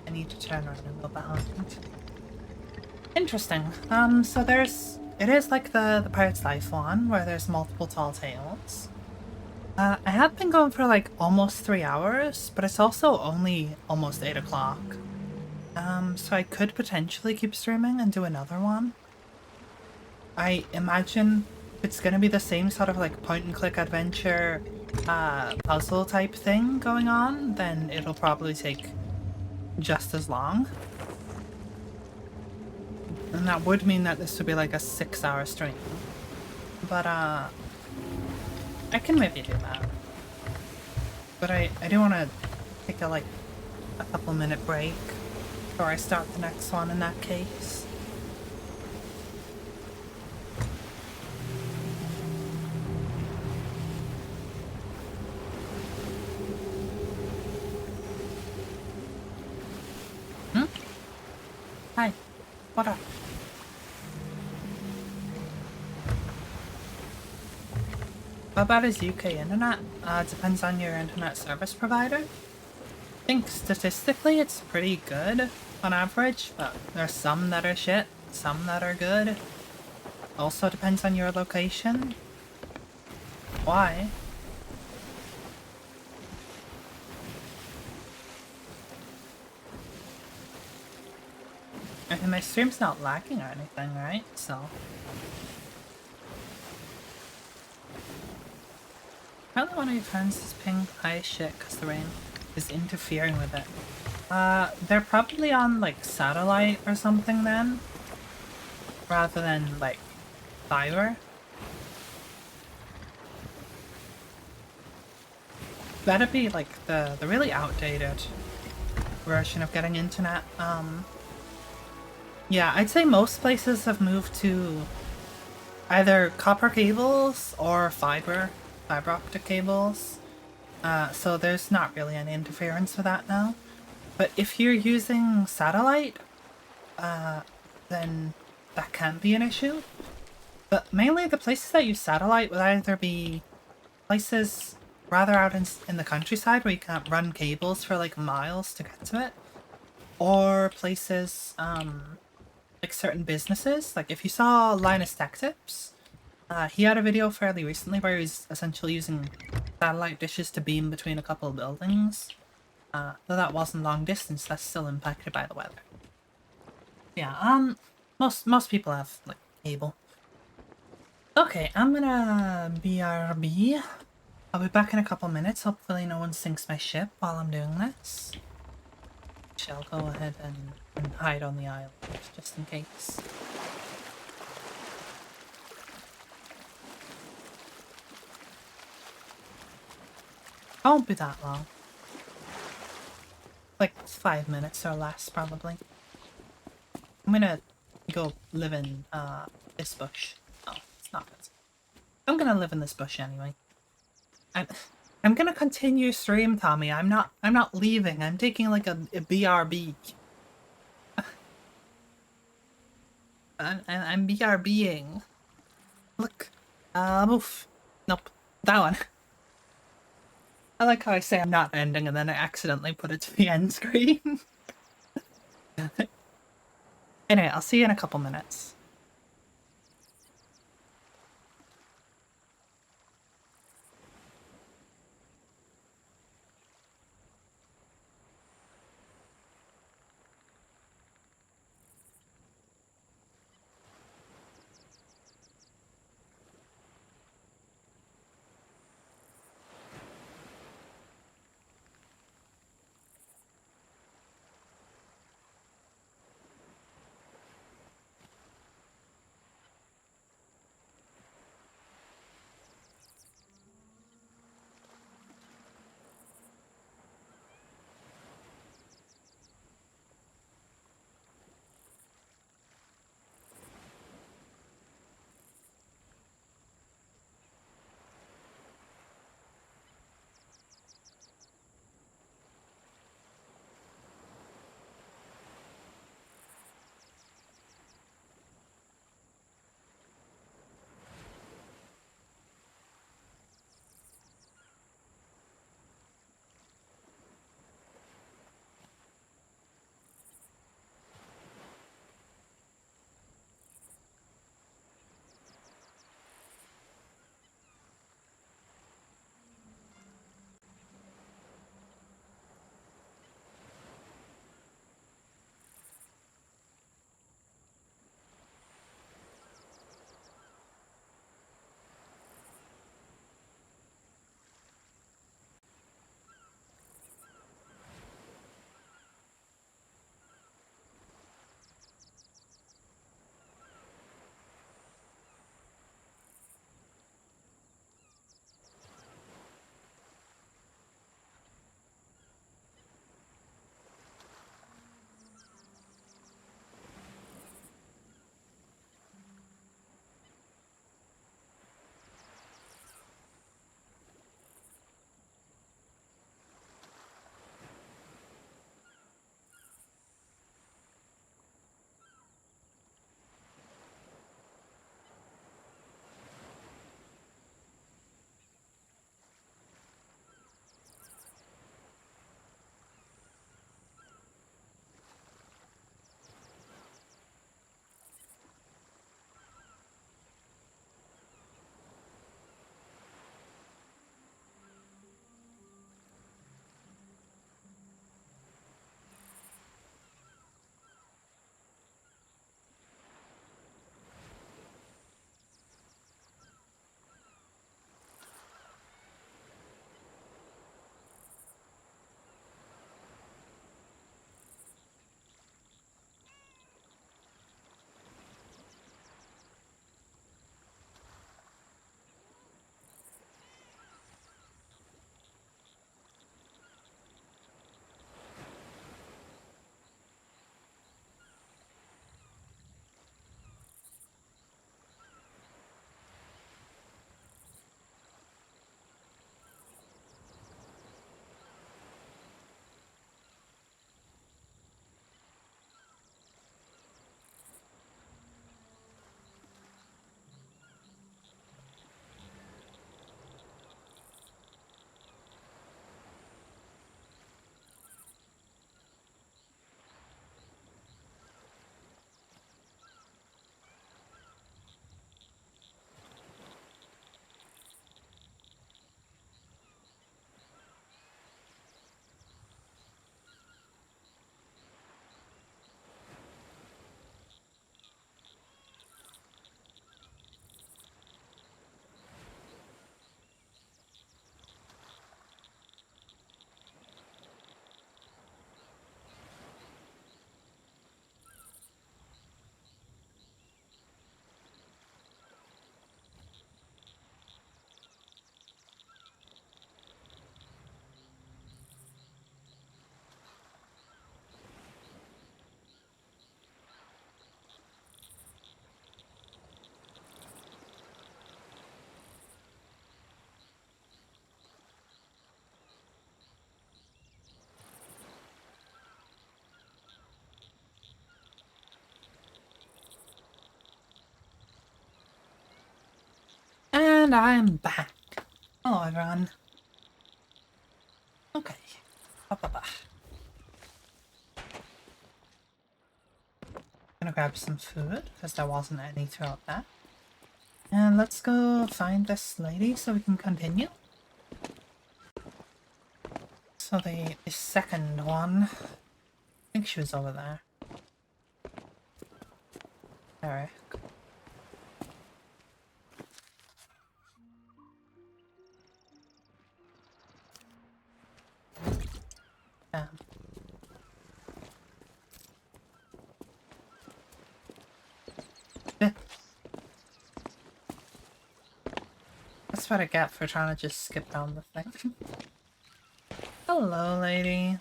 I need to turn around and go behind. Interesting. So it is like the Pirate's Life one, where there's multiple tall tales. I have been going for like almost 3 hours, but it's also only almost 8 o'clock. So I could potentially keep streaming and do another one. I imagine it's gonna be the same sort of like point and click adventure puzzle type thing going on, then it'll probably take just as long. And that would mean that this would be like a 6-hour stream. But I can maybe do that. But I do want to take a couple minute break before I start the next one in that case. Hi, what up? How bad is UK internet? Depends on your internet service provider. I think statistically it's pretty good on average, but there's some that are shit, some that are good. Also depends on your location. Why? I mean, my stream's not lagging or anything, right? So... Probably one of your friends is ping high as shit because the rain is interfering with it. They're probably on, like, satellite or something then, rather than, like, fiber. That'd be, like, the really outdated version of getting internet. Yeah, I'd say most places have moved to either copper cables or fiber optic cables. So there's not really any interference with that now. But if you're using satellite, then that can be an issue. But mainly the places that use satellite would either be places rather out in the countryside where you can't run cables for like miles to get to it. Or places, like certain businesses. Like if you saw Linus Tech Tips, he had a video fairly recently where he's essentially using satellite dishes to beam between a couple of buildings. Though that wasn't long distance, that's still impacted by the weather. Yeah, most people have, like, cable. Okay, I'm gonna BRB. I'll be back in a couple minutes. Hopefully no one sinks my ship while I'm doing this. Shall go ahead and hide on the island, just in case. I won't be that long. Like 5 minutes or less, probably. I'm gonna go live in this bush. Oh, it's not this. I'm gonna live in this bush anyway. I'm gonna continue stream, Tommy. I'm not leaving. I'm taking like a BRB. I'm BRBing. Look. Oof. Nope. That one. I like how I say I'm not ending and then I accidentally put it to the end screen. Anyway, I'll see you in a couple minutes. And I'm back. Hello, everyone. Okay. Gonna grab some food, because there wasn't any throughout that. And let's go find this lady so we can continue. So the second one, I think she was over there. Eric. Damn. That's what I get for trying to just skip down the thing. Hello, lady.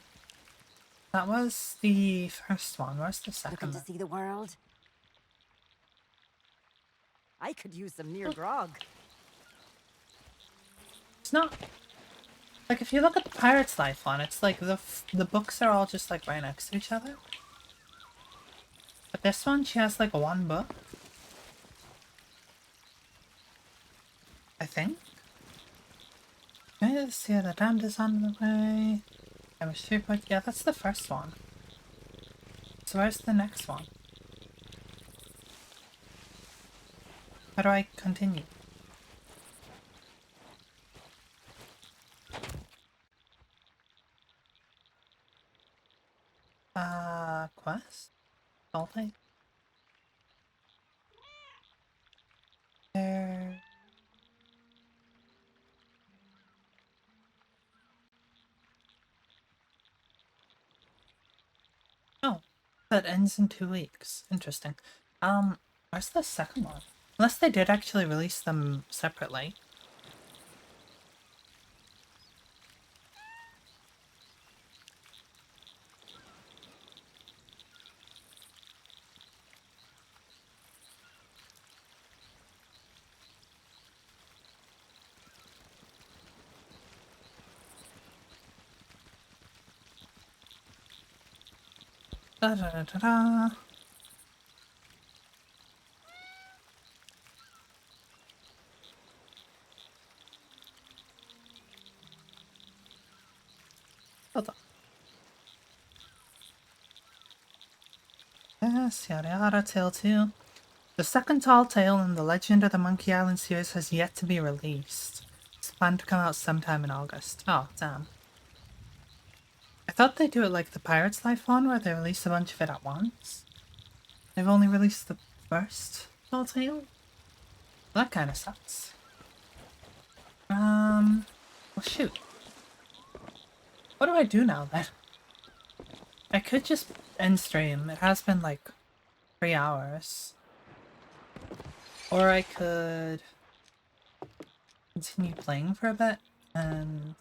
That was the first one. Where's the second Looking to see the world? I could use some near grog. It's not... Like, if you look at the Pirate's Life one, it's like the books are all just like right next to each other. But this one, she has like one book. I think. Yes, yeah, the damned is on the way. I was sure, but yeah, that's the first one. So where's the next one? How do I continue? Quest? Salty? There... Oh, that ends in 2 weeks. Interesting. Where's the second one? Unless they did actually release them separately. Da da da da da. Hold on. Yes, yada yada, tale 2. The second tall tale in the Legend of the Monkey Island series has yet to be released. It's planned to come out sometime in August. Oh, damn. I thought they'd do it like the Pirate's Life one, where they release a bunch of it at once. They've only released the first tall tale? That kinda sucks. Well, shoot. What do I do now, then? I could just end stream. It has been, like, 3 hours. Or I could continue playing for a bit, and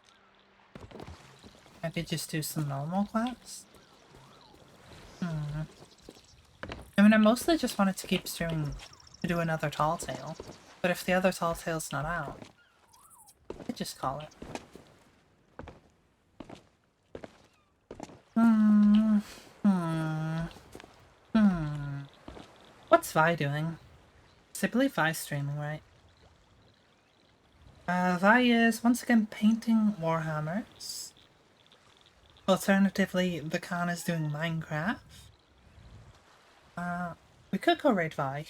maybe just do some normal quests? I mean, I mostly just wanted to keep streaming to do another Tall Tale, but if the other Tall Tale's not out, I could just call it. What's Vi doing? I believe Vi's streaming, right? Vi is once again painting Warhammers. Alternatively, the Khan is doing Minecraft. We could go raid Vi.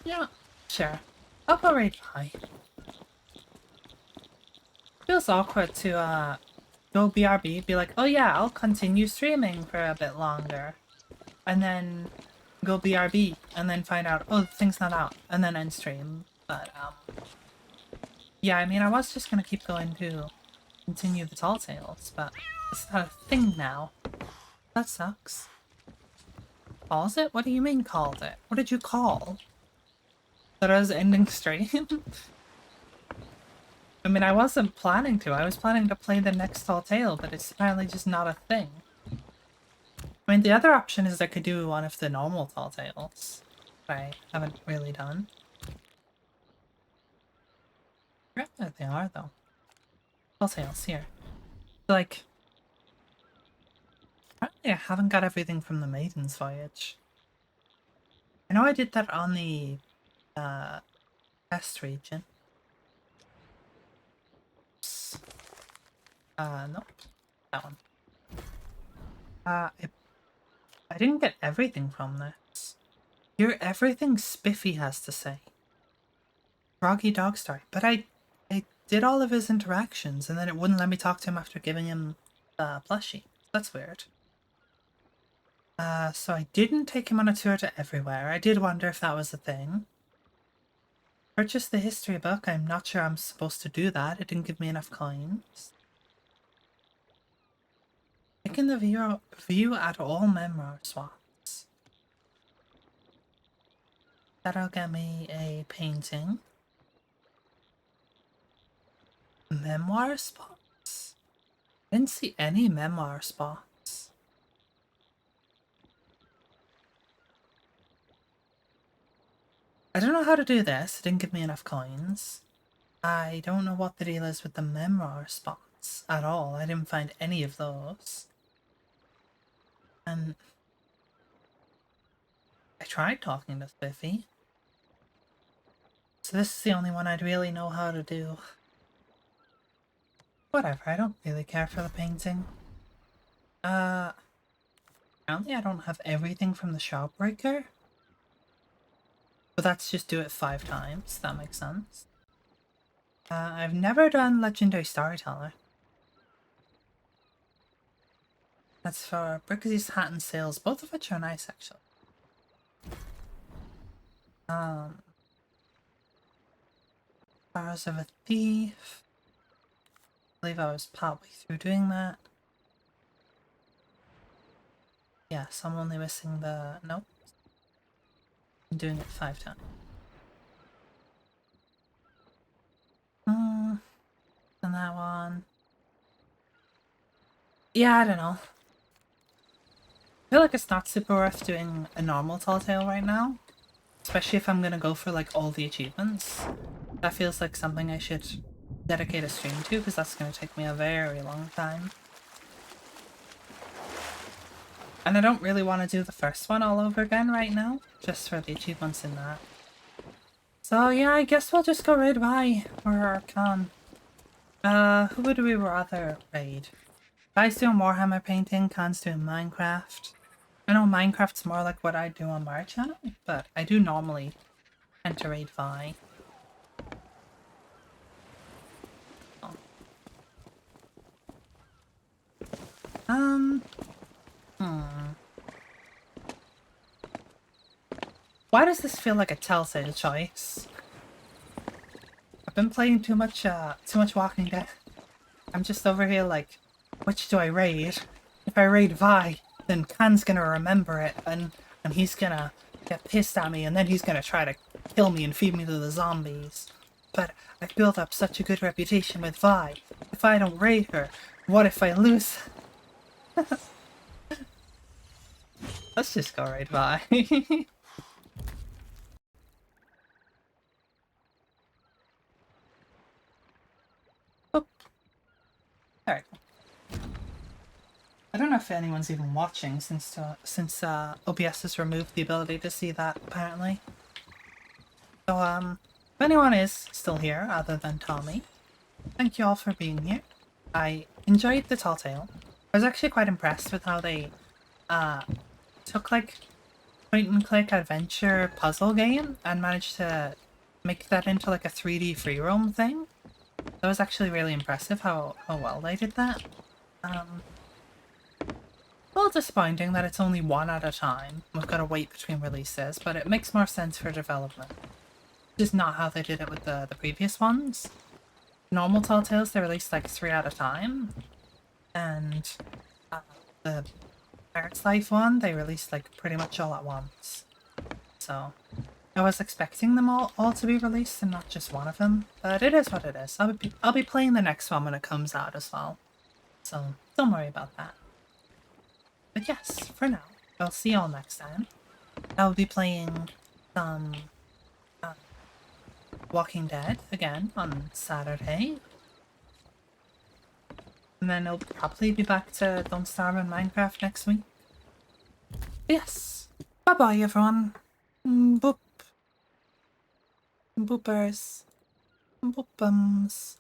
Yeah, sure. I'll go raid Vi. Feels awkward to, go BRB, be like, oh yeah, I'll continue streaming for a bit longer. And then go BRB, and then find out, oh, the thing's not out, and then end stream. But, yeah, I mean, I was just gonna keep going to continue the Tall Tales, but it's not a thing now. That sucks. Calls it? What do you mean called it? What did you call? That I was ending stream? I mean, I wasn't planning to. I was planning to play the next Tall Tale, but it's apparently just not a thing. I mean, the other option is I could do one of the normal Tall Tales, but I haven't really done. I forget what they are, though. Tall Tales, here. Like, apparently I haven't got everything from the Maiden's Voyage. I know I did that on the test region. Oops. Nope. That one. I didn't get everything from this. Hear everything Spiffy has to say. Froggy Dog Story. But I did all of his interactions and then it wouldn't let me talk to him after giving him the plushie. That's weird. So I didn't take him on a tour to everywhere. I did wonder if that was a thing. Purchase the history book. I'm not sure I'm supposed to do that. It didn't give me enough coins. Taking the view at all memoir swaps. That'll get me a painting. Memoir spots? I didn't see any memoir spots. I don't know how to do this. It didn't give me enough coins. I don't know what the deal is with the memoir spots at all. I didn't find any of those. And I tried talking to Spiffy. So this is the only one I'd really know how to do. Whatever, I don't really care for the painting. Apparently I don't have everything from the Shopbreaker. But that's just do it 5 times, that makes sense. I've never done Legendary Storyteller. That's for Bricksy's Hat and Sales, both of which are nice actually. Powers of a Thief. I believe I was partway through doing that. Yes, I'm only missing the... Nope. I'm doing it 5 times. And that one. Yeah, I don't know. I feel like it's not super worth doing a normal Tall Tale right now. Especially if I'm gonna go for like all the achievements. That feels like something I should dedicate a stream to because that's gonna take me a very long time. And I don't really want to do the first one all over again right now, just for the achievements in that. So yeah, I guess we'll just go raid by, or Khan. Who would we rather raid? Guy's doing Warhammer painting, Khan's doing Minecraft. I know Minecraft's more like what I do on my channel, but I do normally tend to raid Vi. Why does this feel like a telltale choice? I've been playing too much Walking Dead. I'm just over here like, which do I raid? If I raid Vi, then Khan's gonna remember it, and he's gonna get pissed at me, and then he's gonna try to kill me and feed me to the zombies. But I've built up such a good reputation with Vi. If I don't raid her, what if I lose? Let's just go raid Vi. Alright. I don't know if anyone's even watching since OBS has removed the ability to see that, apparently. So, if anyone is still here, other than Tommy, thank you all for being here. I enjoyed the Tall Tale. I was actually quite impressed with how they, took, like, point-and-click adventure puzzle game and managed to make that into, like, a 3D free roam thing. That was actually really impressive how well they did that. A little disappointing that it's only one at a time. We've got to wait between releases, but it makes more sense for development. This is not how they did it with the previous ones. Normal Tall Tales, they released like 3 at a time. And the Pirate's Life one, they released like pretty much all at once. So I was expecting them all to be released and not just one of them, but it is what it is. I'll be playing the next one when it comes out as well. So don't worry about that. But yes, for now, I'll see y'all next time. I'll be playing some Walking Dead again on Saturday. And then I'll probably be back to Don't Starve in Minecraft next week. But yes, bye bye everyone. Boop. Boopers. Boopums.